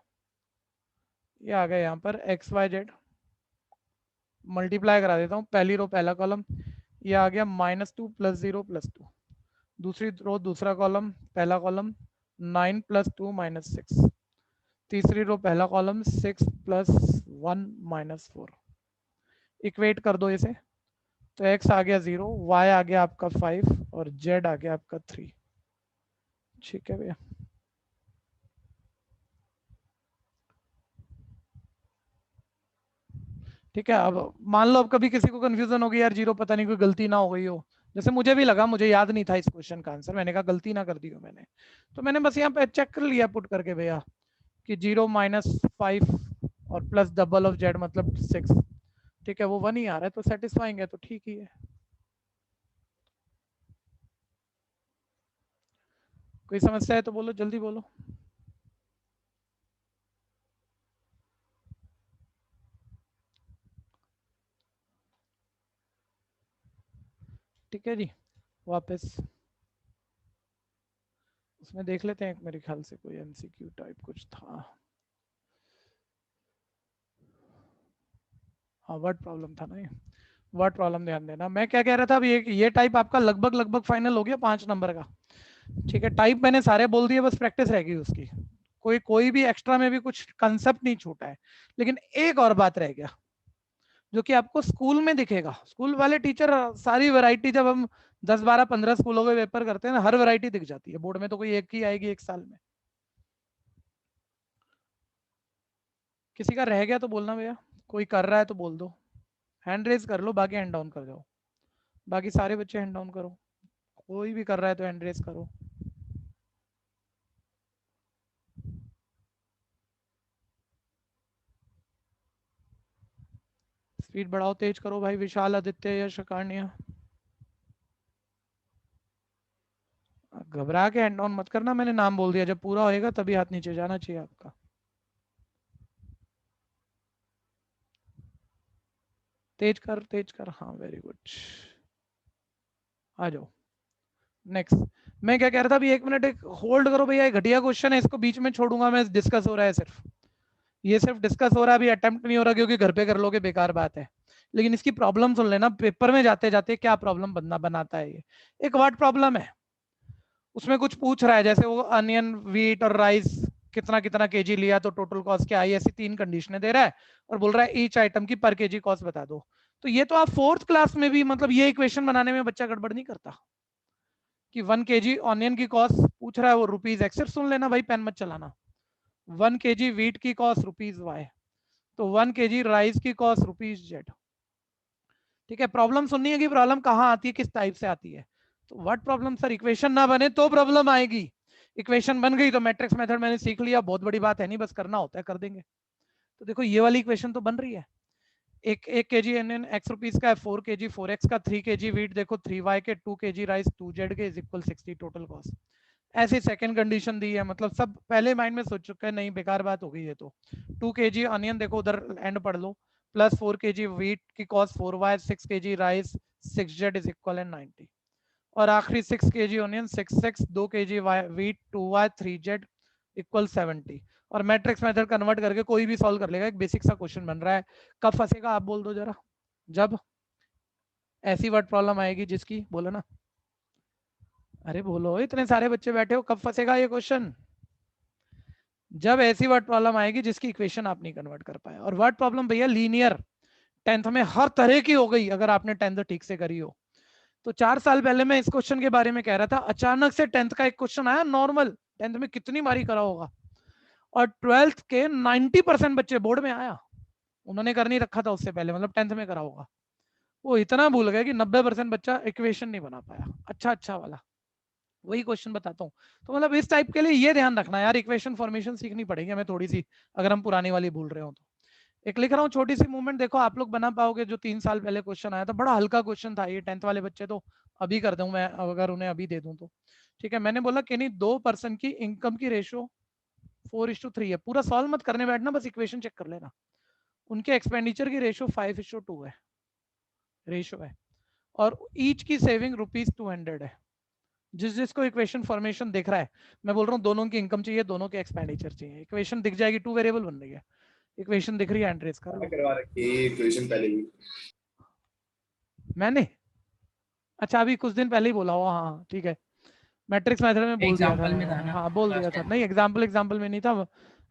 ये आ गया यहाँ पर एक्स वाई जेड, मल्टीप्लाई करा देता हूँ, पहली रो पहला कॉलम, ये आ गया -2 + 0 + 2, दूसरी रो दूसरा कॉलम पहला कॉलम 9 + 2 - 6, तीसरी रो पहला कॉलम 6 + 1 - 4, इक्वेट कर दो इसे, तो x आ गया 0, y आ गया आपका 5, और z आ गया आपका 3, ठीक है भैया। ठीक है, अब मान लो अब कभी किसी को कंफ्यूजन हो गई यार 0 पता नहीं कोई गलती ना हो गई हो, जैसे मुझे भी लगा, मुझे याद नहीं था इस क्वेश्चन का आंसर, मैंने कहा गलती ना कर दी हो मैंने, तो मैंने बस यहाँ पे चेक कर लिया पुट करके भैया कि 0 - 5 और प्लस डबल ऑफ जेड मतलब 6, ठीक है, वो 1 ही आ रहा है, तो सेटिस्फाइंग है, तो ठीक ही है। कोई समस्या है तो बोलो, जल्दी बोलो। ठीक है जी, वापस उसमें देख लेते हैं, एक मेरे ख्याल से कोई एमसीक्यू टाइप कुछ था। हाँ, वर्ड प्रॉब्लम था ना ये, वर्ड प्रॉब्लम ध्यान देना। मैं क्या कह रहा था, अब ये टाइप आपका लगभग फाइनल हो गया 5 नंबर का। ठीक है, टाइप मैंने सारे बोल दिए, बस प्रैक्टिस रह गई उसकी। कोई भी एक्स्ट्रा में भी कुछ कंसेप्ट नहीं छूटा है, लेकिन एक और बात रह गया जो कि आपको स्कूल में दिखेगा। स्कूल वाले टीचर सारी वैरायटी, जब हम 10 12 15 स्कूलों के पेपर करते हैं ना, हर वैरायटी दिख जाती है। बोर्ड में तो कोई एक ही आएगी एक साल में। किसी का रह गया तो बोलना भैया, कोई कर रहा है तो बोल दो, हैंड रेज कर लो, बाकी हैंड डाउन कर जाओ। बाकी सारे बच्चे हैंड डाउन करो, कोई भी कर रहा है तो हैंड रेज करो। स्पीड बढ़ाओ, तेज करो भाई। विशाल, आदित्य, यश, अकार्ण्य, घबरा के हैंड डाउन मत करना, मैंने नाम बोल दिया, जब पूरा होएगा तभी हाथ नीचे जाना चाहिए आपका। तेज कर, तेज कर, हाँ वेरी गुड। आ जाओ नेक्स्ट। मैं क्या कह रहा था, अभी 1 मिनट एक होल्ड करो भैया, एक घटिया क्वेश्चन है, इसको बीच में छोड़ूंगा मैं, डिस्कस हो रहा है सिर्फ, ये सिर्फ डिस्कस हो रहा है, अभी अटेम्प्ट नहीं हो रहा, क्योंकि घर पे कर लोगे बेकार बात है। लेकिन इसकी प्रॉब्लम सुन लेना, पेपर में जाते जाते क्या प्रॉब्लम बनाता है ये। एक वर्ड प्रॉब्लम है, उसमें कुछ पूछ रहा है, जैसे वो अनियन, व्हीट और राइस कितना कितना केजी लिया तो टोटल कॉस्ट क्या आई, ऐसी 3 कंडीशनें दे रहा है और बोल रहा है ईच आइटम की पर केजी कॉस्ट बता दो। तो ये तो आप 4th क्लास में भी, मतलब ये इक्वेशन बनाने में बच्चा गड़बड़ नहीं करता कि 1 केजी ऑनियन की कॉस्ट पूछ रहा है वो रुपीज एक्स। सिर्फ सुन लेना भाई, पेन मत चलाना। 1 केजी व्हीट की कॉस्ट रुपीज वाई, तो 1 केजी राइस की कॉस्ट रुपीज जेड। ठीक है, प्रॉब्लम सुननी है कि प्रॉब्लम कहाँ आती है, किस टाइप से आती है। तो व्हाट प्रॉब्लम सर, इक्वेशन ना बने तो प्रॉब्लम आएगी, इक्वेशन बन गई तो मैट्रिक्स मेथड मैंने सीख लिया, बहुत बड़ी बात है नहीं, बस करना होता है, कर देंगे। तो देखो ये वाली इक्वेशन तो बन रही है, एक केजी एन एक्स रुपीज का है, 4 केजी 4x का, 3 केजी व्हीट देखो 3y के, 2 केजी राइस 2z के, इज इक्वल 60 टोटल कॉस्ट। ऐसी सेकंड कंडीशन दी है, मतलब सब पहले माइंड में सोच चुके हैं, नहीं बेकार बात हो गई है। तो 2 केजी अनियन देखो उधर एंड पढ़ लो, प्लस 4 केजी व्हीट की cost 4y, 6 KG rice 6z is equal and 90, और आखिरी 6 KG onion 6x, 2 KG wheat 2y 3z equal 70। और मैट्रिक्स मेथड कन्वर्ट करके कोई भी सॉल्व कर लेगा, एक बेसिक सा क्वेश्चन बन रहा है। कब फंसेगा आप बोल दो जरा, जब ऐसी वर्ड प्रॉब्लम आएगी जिसकी, बोलो ना, अरे बोलो, इतने सारे बच्चे बैठे हो, कब फंसेगा ये क्वेश्चन? जब ऐसी वर्ड प्रॉब्लम आएगी जिसकी इक्वेशन आप नहीं कन्वर्ट कर पाए। और वर्ड प्रॉब्लम भैया लीनियर 10th में हर तरह की हो गई, अगर आपने 10th ठीक से करी हो। तो 4 साल पहले मैं इस क्वेश्चन के बारे में कह रहा था, अचानक से 10th का एक क्वेश्चन आया नॉर्मल, 10th में कितनी बारी करा होगा, और 12th के 90% बच्चे बोर्ड में आया, उन्होंने कर नहीं रखा था उससे पहले, मतलब 10th में करा होगा। वो इतना भूल गए कि 90% बच्चा इक्वेशन नहीं बना पाया, अच्छा वाला। वही क्वेश्चन बताता हूँ। तो मतलब इस टाइप के लिए ये ध्यान रखना यार, इक्वेशन फॉर्मेशन सीखनी पड़ेगी हमें थोड़ी सी, अगर हम पुरानी वाली भूल रहे हो तो। एक लिख रहा हूँ छोटी सी मूवमेंट, देखो आप लोग बना पाओगे, जो 3 साल पहले क्वेश्चन आया था, बड़ा हल्का क्वेश्चन था ये, 10th वाले बच्चे तो अभी कर दूं मैं, अगर उन्हें अभी दे दूं तो। ठीक है, मैंने बोला कि नहीं 2 पर्सन की इनकम की रेशियो 4:3 है, पूरा सॉल्व मत करने बैठना, बस इक्वेशन चेक कर लेना। उनके एक्सपेंडिचर की रेशियो 5:2 है, रेशियो है, और ईच की सेविंग ₹200 है। जिसको इक्वेशन फॉर्मेशन दिख रहा है, मैं बोल रहा हूँ दोनों की इनकम चाहिए, दोनों के एक्सपेंडिचर चाहिए, इक्वेशन दिख जाएगी, 2 वेरिएबल बन रही है, इक्वेशन दिख रही है, एंट्रीज कर लो। करवा रखी है इक्वेशन पहले भी मैंने, अच्छा अभी कुछ दिन पहले ही बोला हुआ, हाँ ठीक है, मैट्रिक्स मेथड में बोल दिया था, में था ना, हाँ बोल दिया क्लास था, 10 नहीं एग्जाम्पल में नहीं था,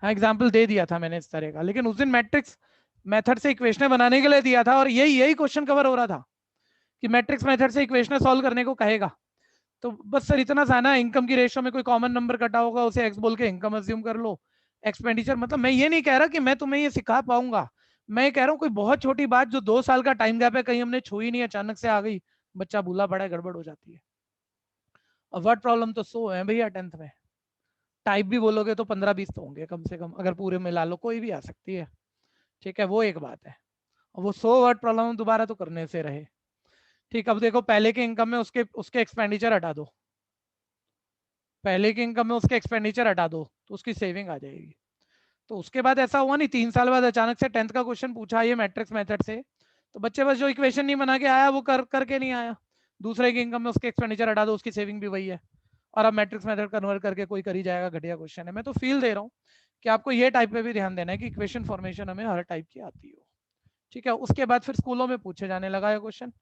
हाँ एग्जाम्पल दे दिया था मैंने इस तरह का, लेकिन उस दिन मैट्रिक्स मेथड से इक्वेशन बनाने के लिए दिया था, और यही क्वेश्चन कवर हो रहा था कि मैट्रिक्स मेथड से इक्वेशन सॉल्व करने को कहेगा। तो बस सर इतना सा ना, इनकम की रेशियो में कोई कॉमन नंबर कटा होगा, उसे एक्स बोल के इनकम अज्यूम कर लो, एक्सपेंडिचर, मतलब मैं ये नहीं कह रहा कि मैं तुम्हें ये सिखा पाऊंगा, मैं कह रहा हूँ कोई बहुत छोटी बात जो 2 साल का टाइम गैप है, कहीं हमने छुई नहीं, अचानक से आ गई, बच्चा भूला पड़ा है, गड़बड़ हो जाती है। और वर्ड प्रॉब्लम तो 100 है भैया 10th में, टाइप भी बोलोगे तो 15-20 तो होंगे कम से कम, अगर पूरे मिला लो कोई भी आ सकती है, ठीक है, वो एक बात है। और वो 100 वर्ड प्रॉब्लम दोबारा तो करने से रहे। ठीक, अब देखो पहले के इनकम में उसके उसके एक्सपेंडिचर हटा दो, पहले के इनकम में उसके एक्सपेंडिचर हटा दो तो उसकी सेविंग आ जाएगी। तो उसके बाद ऐसा हुआ नहीं 3 साल बाद अचानक से 10th का क्वेश्चन पूछा ये मैट्रिक्स मेथड से, तो बच्चे बस जो इक्वेशन नहीं बना के आया वो करके नहीं आया, दूसरे की इनकम में उसके एक्सपेंडिचर हटा दो, उसकी सेविंग भी वही है, और अब मैट्रिक्स मेथड कन्वर्ट करके कोई कर ही जाएगा, घटिया क्वेश्चन है। मैं तो फील दे रहा हूँ कि आपको ये टाइप पे भी ध्यान देना है कि इक्वेशन फॉर्मेशन हमें हर टाइप की आती हो, ठीक है। उसके बाद फिर स्कूलों में पूछे जाने लगा है क्वेश्चन,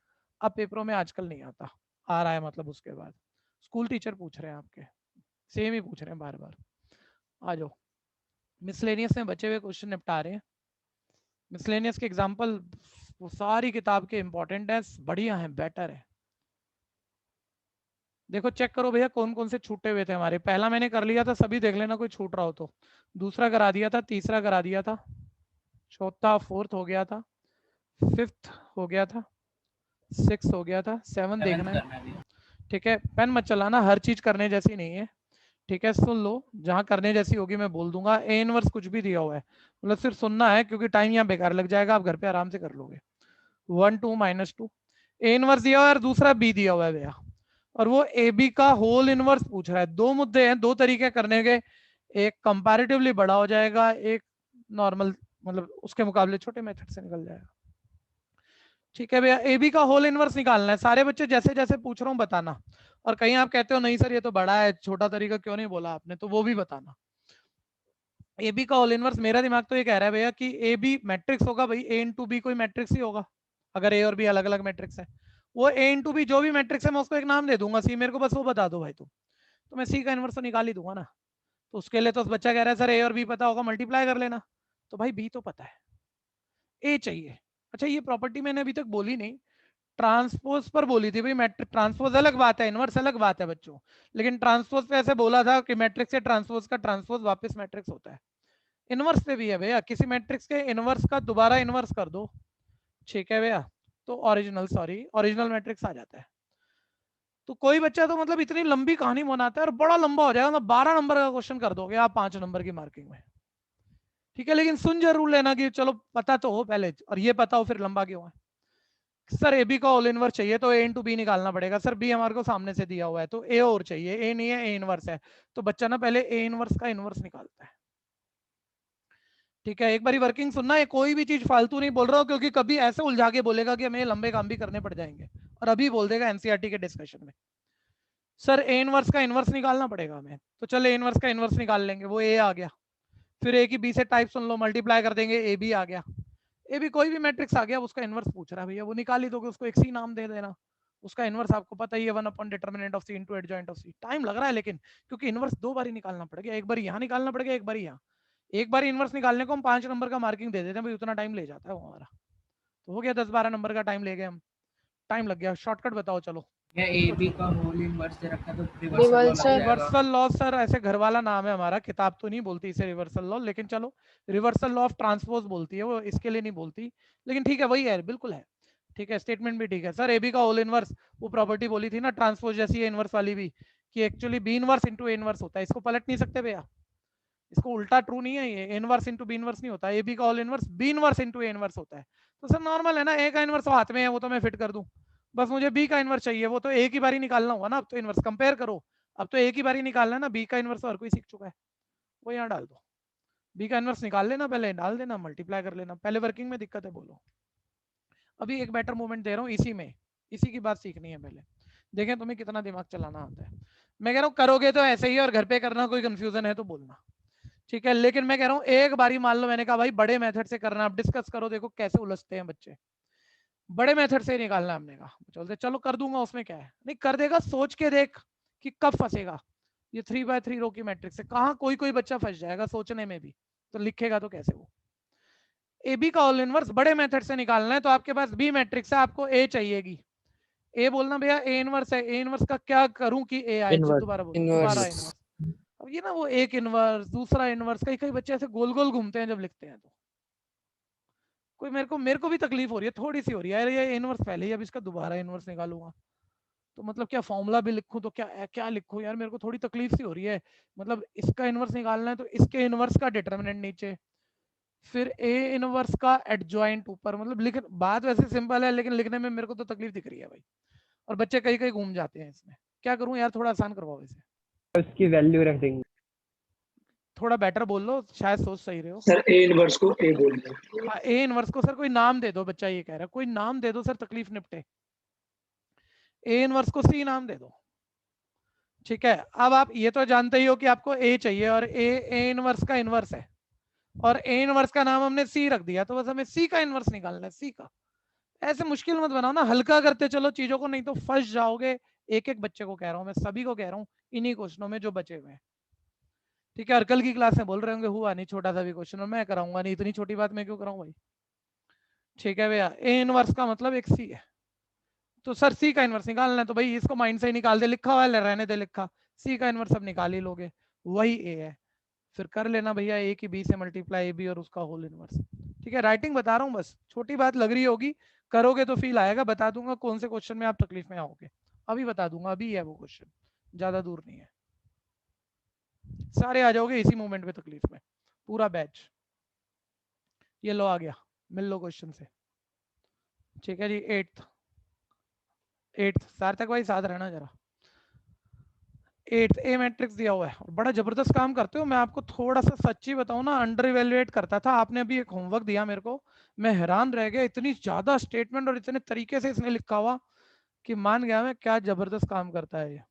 अब पेपरों में आजकल नहीं आता, आ रहा है, मतलब उसके बाद स्कूल टीचर पूछ रहे हैं आपके, सेम ही पूछ रहे हैं बार बार। आ जाओ, मिसलेनियस में बचे हुए क्वेश्चन निपटा रहे हैं। मिसलेनियस के एग्जांपल वो सारी किताब के इंपॉर्टेंट है, बढ़िया है, बेटर है। देखो चेक करो भैया कौन कौन से छूटे हुए थे हमारे, पहला मैंने कर लिया था, सभी देख लेना कोई छूट रहा हो तो, दूसरा करा दिया था, तीसरा करा दिया था, चौथा 4th हो गया था, 5th हो गया था, 6 हो गया था, 7 देखना है, ठीक है। पेन मत चलाना, हर चीज करने जैसी नहीं है, ठीक है। सुन लो, जहां करने जैसी होगी मैं बोल दूंगा। ए इनवर्स कुछ भी दिया हुआ है, मतलब सिर्फ सुनना है, क्योंकि टाइम यहाँ बेकार लग जाएगा, आप घर पे आराम से कर लोगे। 1 2 -2 ए इनवर्स दिया हुआ है और दूसरा बी दिया हुआ है भैया, और वो ए बी का होल इनवर्स पूछ रहा है। दो मुद्दे हैं, दो तरीके करने के, एक कंपैरेटिवली बड़ा हो जाएगा, एक नॉर्मल मतलब उसके मुकाबले छोटे मेथड से निकल जाएगा, ठीक है भैया। ए बी का होल इनवर्स निकालना है, सारे बच्चे जैसे जैसे पूछ रहा हूँ बताना, और कहीं आप कहते हो नहीं सर ये तो बड़ा है, छोटा तरीका क्यों नहीं बोला आपने, तो वो भी बताना। ए बी का होल इनवर्स, मेरा दिमाग तो ये कह रहा है भैया कि ए बी मैट्रिक्स होगा भाई, ए इंटू बी कोई मैट्रिक्स ही होगा, अगर ए और बी अलग अलग मैट्रिक्स है, वो ए इंटू बी जो भी मैट्रिक्स है मैं उसको एक नाम दे दूंगा सी, मेरे को बस वो बता दो भाई तुम, तो मैं सी का इनवर्स तो निकाल ही दूंगा ना। तो उसके लिए तो बच्चा कह रहा है सर ए और बी पता होगा, मल्टीप्लाई कर लेना, तो भाई बी तो पता है, ए चाहिए। अच्छा ये प्रॉपर्टी मैंने अभी तक बोली नहीं, ट्रांसपोज पर बोली थी भाई, मैट्रिक ट्रांसपोज अलग बात है, इनवर्स अलग बात है बच्चों, लेकिन ट्रांसपोज पे ऐसे बोला था कि मैट्रिक्स से ट्रांसपोज का ट्रांसपोज वापस मैट्रिक्स होता है। इनवर्स पे भी है भैया, किसी मैट्रिक्स के इनवर्स का दोबारा इनवर्स कर दो, ठीक है भैया, तो ओरिजिनल मैट्रिक्स आ जाता है। तो कोई बच्चा तो मतलब इतनी लंबी कहानी बनाता है और बड़ा लंबा हो जाएगा, मतलब 12 नंबर का क्वेश्चन कर दोगे आप 5 नंबर की मार्किंग में, ठीक है। लेकिन सुन जरूर लेना कि चलो पता तो हो पहले, और ये पता हो फिर लंबा क्यों है। सर ए बी का ऑल इनवर्स चाहिए तो ए इंटू बी निकालना पड़ेगा, सर बी हमारे को सामने से दिया हुआ है तो ए और चाहिए, ए नहीं है, ए इनवर्स है, तो बच्चा ना पहले ए इनवर्स का इनवर्स निकालता है, ठीक है। एक बारी वर्किंग सुनना है, कोई भी चीज फालतू नहीं बोल रहा हूँ, क्योंकि कभी ऐसे उलझा के बोलेगा कि हमें लंबे काम भी करने पड़ जाएंगे, और अभी बोल देगा एनसीईआरटी के डिस्कशन में सर ए इनवर्स का इनवर्स निकालना पड़ेगा हमें, तो चल ए इनवर्स का इनवर्स निकाल लेंगे, वो ए आ गया, फिर ए की बी से टाइप सुन लो, मल्टीप्लाई कर देंगे, ए बी आ गया, ए भी कोई भी मैट्रिक्स आ गया, उसका इनवर्स पूछ रहा है भैया, वो निकाल ही दोगे, उसको एक सी नाम दे देना, उसका इनवर्स आपको पता ही है 1/डिटर्मिनेंट of C into adjoint of C. Time लग रहा है लेकिन, क्योंकि इनवर्स 2 बार निकालना पड़ेगा, एक बार यहाँ निकालना पड़ेगा, एक बार यहाँ, एक बार इनवर्स निकालने को हम 5 नंबर का मार्किंग दे देते हैं भाई, उतना टाइम ले जाता है वो हमारा, तो हो गया 10-12 नंबर का टाइम ले गए हम, टाइम लग गया। शॉर्टकट बताओ चलो। ए बी का होल इनवर्स दे रखा है तो रिवर्सल लॉ सर ऐसे घर वाला नाम है हमारा, किताब तो नहीं बोलती इसे रिवर्सल लॉ, लेकिन चलो रिवर्सल लॉ ऑफ ट्रांसपोज बोलती है वो, इसके लिए नहीं बोलती, लेकिन ठीक है वही है, बिल्कुल है, ठीक है। स्टेटमेंट भी ठीक है सर, ए बी का होल इनवर्स, वो प्रॉपर्टी बोली थी ना ट्रांसपोज जैसी है इनवर्स वाली भी, कि actually B inverse into A inverse होता है, इसको पलट नहीं सकते भैया, इसको उल्टा ट्रू नहीं है, ये इनवर्स इंटू बी इनवर्स नहीं होता, ए बी का whole inverse B inverse into A inverse होता है। तो सर नॉर्मल है ना, ए का इनवर्स हाथ में है वो तो मैं फिट कर दूं, बस मुझे बी का इनवर्स चाहिए, वो तो ए की बारी निकालना होगा ना, अब तो इनवर्स कंपेयर करो, अब तो ए की बारी निकालना है ना, बी का इनवर्स हर कोई सीख चुका है, वो यहाँ डाल दो, बी का इनवर्स निकाल लेना, पहले डाल देना, मल्टीप्लाई कर लेना, पहले वर्किंग में दिक्कत है बोलो। अभी एक बेटर मूवमेंट दे रहा हूँ इसी में, इसी की बात सीखनी है पहले, देखें तुम्हें कितना दिमाग चलाना आता है। मैं कह रहा हूँ करोगे तो ऐसे ही, और घर पे करना, कोई कंफ्यूजन है तो बोलना, ठीक है। लेकिन मैं कह रहा हूँ एक बारी मान लो, मैंने कहा भाई बड़े मेथड से करना, आप डिस्कस करो, देखो कैसे उलझते हैं बच्चे, बड़े मेथड से निकालना हमने कहा, चलते चलो कर दूंगा, उसमें क्या है, नहीं कर देगा, सोच के देख कि कब फंसेगा, ये 3x3 रो की मैट्रिक्स है, कहाँ कोई कोई बच्चा फंस जाएगा सोचने में भी, तो लिखेगा तो कैसे वो। ए बी का ऑल इनवर्स बड़े मेथड से निकालना है, तो आपके पास बी मैट्रिक्स है, आपको ए चाहिएगी, ए बोलना भैया ए इनवर्स है, ए इनवर्स का क्या करूं कि ए आए, दोबारा बोलो, दोबारा इनवर्स। अब ये ना वो एक इनवर्स दूसरा इनवर्स, कई कई बच्चे ऐसे गोल गोल घूमते हैं जब लिखते हैं, तो कोई मेरे को भी तकलीफ हो रही है, थोड़ी सी हो रही है, ये इनवर्स पहले ही, अब इसका दोबारा इनवर्स निकालूंगा, तो मतलब क्या फॉर्मूला भी लिखूं तो क्या क्या लिखूं यार, मेरे को थोड़ी तकलीफ सी हो रही है। मतलब इसका इनवर्स निकालना है तो इसके इनवर्स का डिटर्मिनेंट नीचे, फिर ए इनवर्स का एडजॉइंट ऊपर। मतलब लिख बात वैसे सिंपल है लेकिन लिखने में मेरे को तो तकलीफ दिख रही है भाई, और बच्चे कहीं कहीं घूम जाते हैं इसमें। क्या करूं यार, थोड़ा आसान करवाओ इसे। उसकी वैल्यू रख देंगे। थोड़ा बेटर बोल लो, शायद सोच सही रहे हो। सर ए इनवर्स को ए बोल दो। हाँ, ए इनवर्स को सर कोई नाम दे दो, बच्चा ये कह रहा है कोई नाम दे दो सर, तकलीफ निपटे। ए इनवर्स को सी नाम दे दो, ठीक है। अब आप ये तो जानते ही हो कि आपको ए चाहिए, और ए इनवर्स का इनवर्स है, और ए इनवर्स का नाम हमने सी रख दिया, तो बस हमें सी का इनवर्स निकालना है, सी का। ऐसे मुश्किल मत बनाओ ना, हल्का करते चलो चीजों को, नहीं तो फंस जाओगे। एक एक बच्चे को कह रहा हूं मैं, सभी को कह रहा हूं इन्हीं क्वेश्चनों में जो बचे हुए हैं, ठीक है। और कल की क्लास में बोल रहे होंगे हुआ नहीं छोटा सा भी क्वेश्चन, और मैं कराऊंगा नहीं, इतनी छोटी बात मैं क्यों कराऊं भाई, ठीक है भैया। ए इनवर्स का मतलब एक सी है, तो सर सी का इनवर्स निकालना है, तो भाई इसको माइंड से ही निकाल दे, लिखा हुआ है रहने दे लिखा, सी का इनवर्स अब निकाल ही लोगे, वही ए है। फिर कर लेना भैया ए की बी से मल्टीप्लाई, ए बी और उसका होल इनवर्स, ठीक है। राइटिंग बता रहा हूँ बस, छोटी बात लग रही होगी, करोगे तो फील आएगा, बता दूंगा कौन से क्वेश्चन में आप तकलीफ में आओगे, अभी बता दूंगा, अभी है वो क्वेश्चन, ज्यादा दूर नहीं है, सारे आ जाओगे इसी मोमेंट पे तकलीफ में, पूरा बैच। ये लो आ गया, मिल लो क्वेश्चन से, ठीक है जी। एट्थ सार्थक भाई साथ रहना जरा। एट्थ ए मैट्रिक्स दिया हुआ है, और बड़ा जबरदस्त काम करते हो। मैं आपको थोड़ा सा सच्ची बताऊं ना, अंडर इवेल्युएट करता था। आपने अभी एक होमवर्क दिया मेरे को, मैं हैरान रह गया, इतनी ज्यादा स्टेटमेंट और इतने तरीके से इसने लिखा हुआ कि मान गया मैं क्या जबरदस्त काम करता है ये।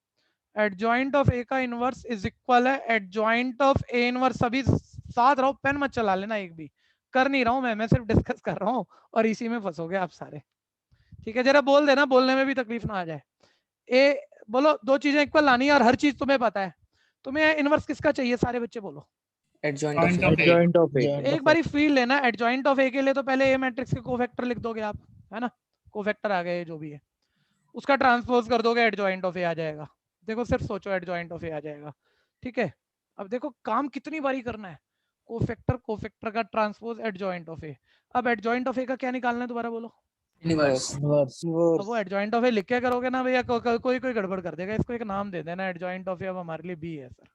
एडजॉइंट ऑफ ए का इनवर्स इज इक्वल है एडजॉइंट ऑफ ए इनवर्स। सभी साथ रहो, पेन मत चला लेना, एक भी कर नहीं रहा हूं मैं सिर्फ डिस्कस कर रहा हूँ, और इसी में फंसोगे आप सारे, ठीक है। जरा बोल देना, बोलने में भी तकलीफ ना आ जाए। ए बोलो, दो चीजें इक्वल लानी है और हर चीज तुम्हें पता है। तुम्हें इनवर्स किसका चाहिए, सारे बच्चे बोलो। एडजॉइंट ऑफ जॉइंट ऑफ ए। एक बारी फील लेना, एडजॉइंट ऑफ ए के लिए तो पहले ए मैट्रिक्स के कोफैक्टर लिख दोगे आप, है ना, कोफैक्टर आ गए जो भी है, उसका ट्रांसपोज कर दोगे, एडजॉइंट ऑफ ए आ जाएगा। देखो सिर्फ सोचो, एडजॉइंट ऑफ ए आ जाएगा, ठीक है। अब देखो काम कितनी बारी करना है, कोफैक्टर का ट्रांसपोज एडजॉइंट ऑफ ए। अब एडजॉइंट ऑफ ए का क्या निकालना है, दोबारा बोलो। इनवर्स। अब वो एडजॉइंट ऑफ ए लिख के करोगे ना भैया, कोई गड़बड़ कर देगा। इसको एक नाम दे देना, एडजॉइंट ऑफ ए अब हमारे लिए बी है सर,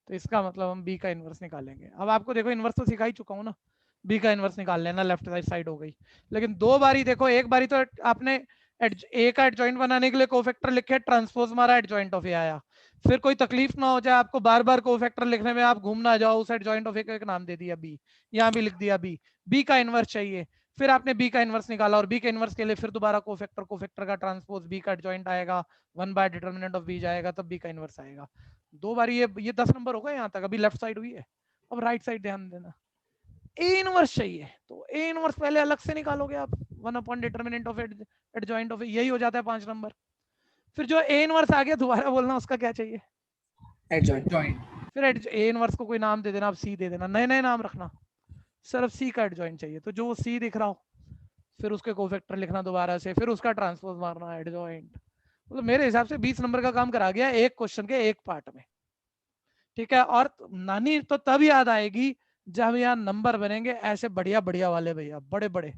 तो इसका मतलब हम बी का इनवर्स निकालेंगे। अब आपको देखो इनवर्स तो सिखा ही चुका हूँ ना, बी का इनवर्स निकाल लेना, लेफ्ट साइड हो गई। लेकिन दो बारी देखो, एक बारी तो आपने ए का एडजॉइंट बनाने के लिए कोफैक्टर लिखे, ट्रांसपोज मारा, एडजॉइंट ऑफ ए आया। फिर कोई तकलीफ ना हो जाए आपको बार बार कोफैक्टर लिखने में, आप घूम ना जाओ, उस एडजॉइंट ऑफ ए का एक नाम दे दिया बी, यहाँ भी लिख दिया बी, बी का इनवर्स चाहिए। फिर आपने बी का इनवर्स निकाला, और बी के इनवर्स के लिए फिर दोबारा कोफैक्टर का ट्रांसपोज, बी का एडजॉइंट आएगा, 1 बाय डिटर्मिनेंट ऑफ बी जाएगा, तब बी का इनवर्स आएगा। दो बार ये 10 नंबर होगा यहाँ तक, अभी लेफ्ट साइड हुई है। अब राइट साइड ध्यान देना, ए इनवर्स चाहिए तो ए इनवर्स पहले अलग से निकालोगे आप, 1 upon determinant of adjoint of A, यही हो जाता है 5 नंबर। फिर जो ए इनवर्स आ गया दोबारा बोलना उसका क्या चाहिए, एडजॉइंट। फिर ए इनवर्स को कोई नाम दे देना, आप सी दे देना, नए नए नाम रखना, सिर्फ सी का एडजॉइंट चाहिए। तो जो सी दिख रहा हो फिर उसके कोफैक्टर लिखना दोबारा से, फिर उसका ट्रांसपोज मारना, एडजॉइंट। मतलब मेरे हिसाब से 20 नंबर का काम करा गया एक क्वेश्चन के एक पार्ट में, ठीक है। और नानी तो तब याद आएगी जब यहाँ नंबर बनेंगे ऐसे बढ़िया बढ़िया वाले भैया, बड़े बड़े,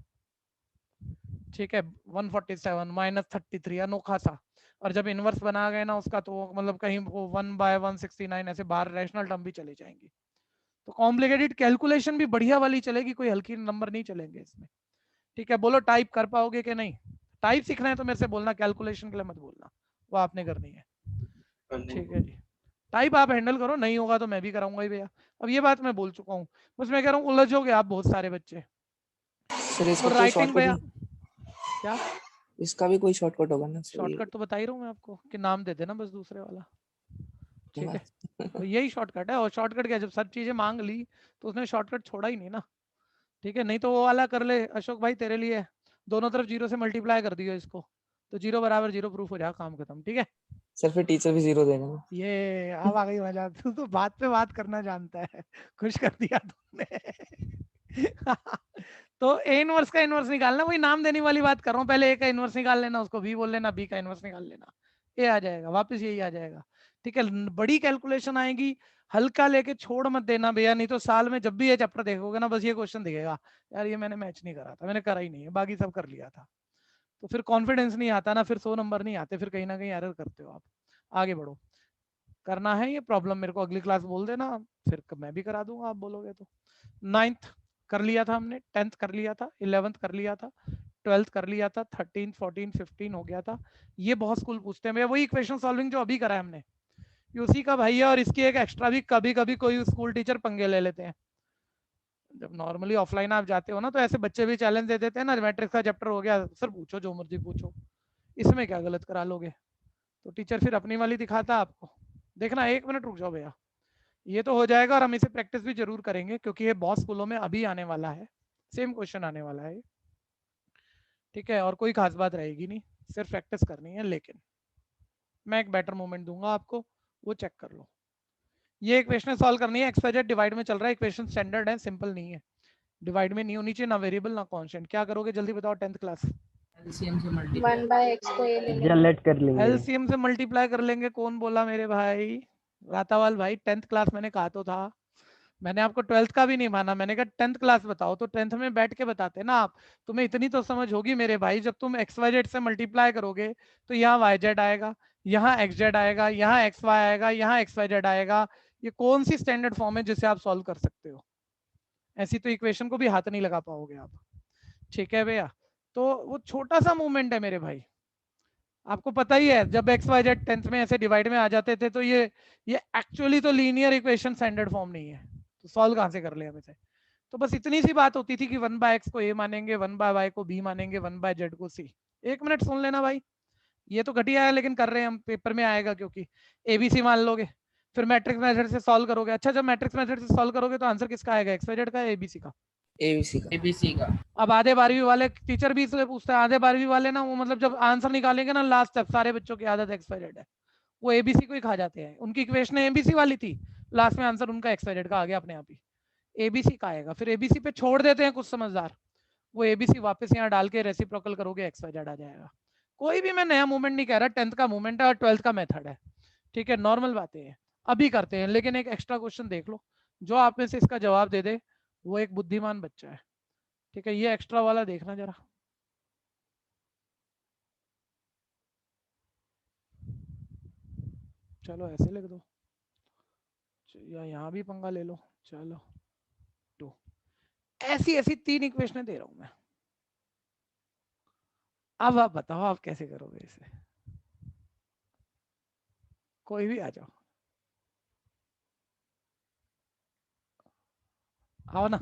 ठीक है। 147 -33 अनोखा सा, और जब इनवर्स बना गए ना उसका, तो मतलब कहीं वो 1 बाय 169 ऐसे बाहर रैशनल टर्म भी चले जाएंगी। तो कॉम्प्लिकेटेड कैलकुलेशन भी बढ़िया वाली चलेगी, कोई हल्की नंबर नहीं चलेंगे इसमें, ठीक है। बोलो टाइप कर पाओगे कि नहीं, टाइप सीखना है तो मेरे से बोलना, कैलकुलेशन के लिए मत बोलना, वो आपने करनी है, ठीक है जी। टाइप आप हैंडल करो, नहीं होगा तो मैं भी कराऊंगा ही भैया। अब ये बात मैं बोल चुका हूँ, बस मैं कह रहा हूँ उलझोगे आप बहुत सारे बच्चे। सर इसका और कोई राइटिंग भैया शॉर्टकट, क्या, इसका भी कोई शॉर्टकट होगा ना सर? शॉर्टकट तो बता ही रहा हूँ मैं आपको कि नाम दे देना बस दूसरे वाला, ठीक है। तो यही शॉर्टकट है। और शॉर्टकट क्या, जब सब चीजें मांग ली तो उसने शॉर्टकट छोड़ा ही नहीं ना, ठीक है। नहीं तो वो वाला कर ले अशोक भाई, तेरे लिए दोनों तरफ 0 से मल्टीप्लाई कर दियो इसको, तो 0 बराबर 0 प्रूफ हो जाएगा, काम खत्म, ठीक है। सर फिर टीचर भी 0 देगा ना? ये अब आ गई मजा, तू तो बात पे बात करना जानता है, खुश कर दिया तुमने। तो ए इनवर्स का इनवर्स निकालना, वही नाम देने वाली बात कर रहा हूँ। पहले ए का इनवर्स निकाल लेना, उसको बी बोल लेना, बी का इनवर्स निकाल लेना, ए आ जाएगा, वापस यही आ जाएगा, ठीक है। बड़ी कैलकुलेशन आएगी, हल्का लेके छोड़ मत देना भैया, नहीं तो साल में जब भी ये चैप्टर देखोगे ना, बस ये क्वेश्चन दिखेगा, यार ये मैंने मैच नहीं करा था, मैंने करा ही नहीं है, बाकी सब कर लिया था। तो फिर कॉन्फिडेंस नहीं आता ना, फिर 100 नंबर नहीं आते, फिर कहीं ना कहीं एरर करते हो आप। आगे बढ़ो, करना है ये प्रॉब्लम मेरे को अगली क्लास बोल देना, फिर मैं भी करा दूंगा आप बोलोगे तो। 9th कर लिया था हमने, 10th कर लिया था, 11th कर लिया था, 12th कर लिया था, 13 14 15 हो गया था। ये बहुत स्कूल पूछते हैं, वही इक्वेशन सॉल्विंग जो अभी करा है हमने, ये उसी का भाई है। और इसकी एक एक्स्ट्रा भी कभी कभी कोई स्कूल टीचर पंगे ले लेते हैं। जब नॉर्मली ऑफलाइन आप जाते हो ना, तो ऐसे बच्चे भी चैलेंज दे देते हैं ना, मैट्रिक्स का चैप्टर हो गया सर, पूछो जो मर्जी पूछो, इसमें क्या गलत करा लोगे। तो टीचर फिर अपनी वाली दिखाता है आपको। देखना, 1 मिनट रुक जाओ भैया, ये तो हो जाएगा और हम इसे प्रैक्टिस भी जरूर करेंगे, क्योंकि ये बहुत स्कूलों में अभी आने वाला है, सेम क्वेश्चन आने वाला है, ठीक है। और कोई खास बात रहेगी नहीं, सिर्फ प्रैक्टिस करनी है। लेकिन मैं एक बेटर मोमेंट दूंगा आपको, वो चेक कर लो। ये इक्वेशन सॉल्व करनी है, एक्स वाई जेड डिवाइड में चल रहा है, इक्वेशन स्टैंडर्ड है, सिंपल नहीं है, डिवाइड में नहीं होनी चाहिए, ना वेरिएबल ना कांस्टेंट। क्या करोगे जल्दी बताओ 10th क्लास? एलसीएम से मल्टीप्लाई 1/x को ये ले लेंगे। जनरेट कर लेंगे। एलसीएम से मल्टीप्लाई कर लेंगे, कौन बोला मेरे भाई रातावाल भाई? 10th क्लास मैंने कहा तो था, मैंने आपको 12th का भी नहीं माना, मैंने कहा 10th क्लास बताओ, तो 10th में बैठ के बताते ना आप। तुम्हें इतनी तो समझ होगी मेरे भाई, जब तुम एक्स वाई जेड से मल्टीप्लाई करोगे तो यहाँ वाई जेड आएगा, यहाँ एक्स जेड आएगा, यहाँ एक्स वाई आएगा, यहाँ एक्स वाई जेड आएगा। ये कौन सी स्टैंडर्ड फॉर्म है जिसे आप सॉल्व कर सकते हो? ऐसी तो इक्वेशन को भी हाथ नहीं लगा पाओगे आप, ठीक है भैया। तो वो छोटा सा मूवमेंट है मेरे भाई, आपको पता ही है, जब एक्स वाई जेड 10th में ऐसे डिवाइड में आ जाते थे, तो ये एक्चुअली तो लीनियर इक्वेशन स्टैंडर्ड फॉर्म नहीं है, तो सॉल्व कहां से कर ले हम इसे? तो बस इतनी सी बात होती थी कि 1/x को a मानेंगे, 1/y को b मानेंगे, 1/z को c। 1 मिनट सुन लेना भाई, ये तो घटिया है लेकिन कर रहे हैं हम, पेपर में आएगा, क्योंकि abc मान लोगे, फिर मैट्रिक्स मेथड से सॉल्व करोगे। अच्छा, जब मैट्रिक्स मेथड से सॉल्व करोगे तो आंसर किसका आएगा, एक्स वाई जेड का या abc का? ABC का। एबीसी का। अब आधे 12वीं वाले टीचर भी इसलिए पूछते हैं, आधे 12वीं वाले ना, वो मतलब जब आंसर निकालेंगे ना लास्ट तक, सारे बच्चों की आदत एक्स वाई जेड है, वो एबीसी को ही खा जाते हैं। उनकी इक्वेशन एबीसी वाली थी, लास्ट में आंसर उनका एक्स वाई जेड का आ गया अपने आप ही, एबीसी का आएगा। फिर एबीसी पे छोड़ देते हैं कुछ समझदार, वो एबीसी वापस यहाँ डाल के रेसिप्रोकल करोगे, एक्स वाई जेड आ जाएगा। कोई भी मैं नया मूवमेंट नहीं कह रहा, 10th का मूवमेंट है और 12th का मेथड है, ठीक है, नॉर्मल बातें हैं, अभी करते हैं। लेकिन एक एक्स्ट्रा क्वेश्चन देख लो, जो आप में से इसका जवाब दे दे वो एक बुद्धिमान बच्चा है, ठीक है। ये एक्स्ट्रा वाला देखना जरा, चलो ऐसे लिख दो, या यहाँ भी पंगा ले लो, चलो 2। ऐसी ऐसी 3 इक्वेशनें दे रहा हूं मैं, अब आप बताओ आप कैसे करोगे इसे? कोई भी आ जाओ, आओ ना।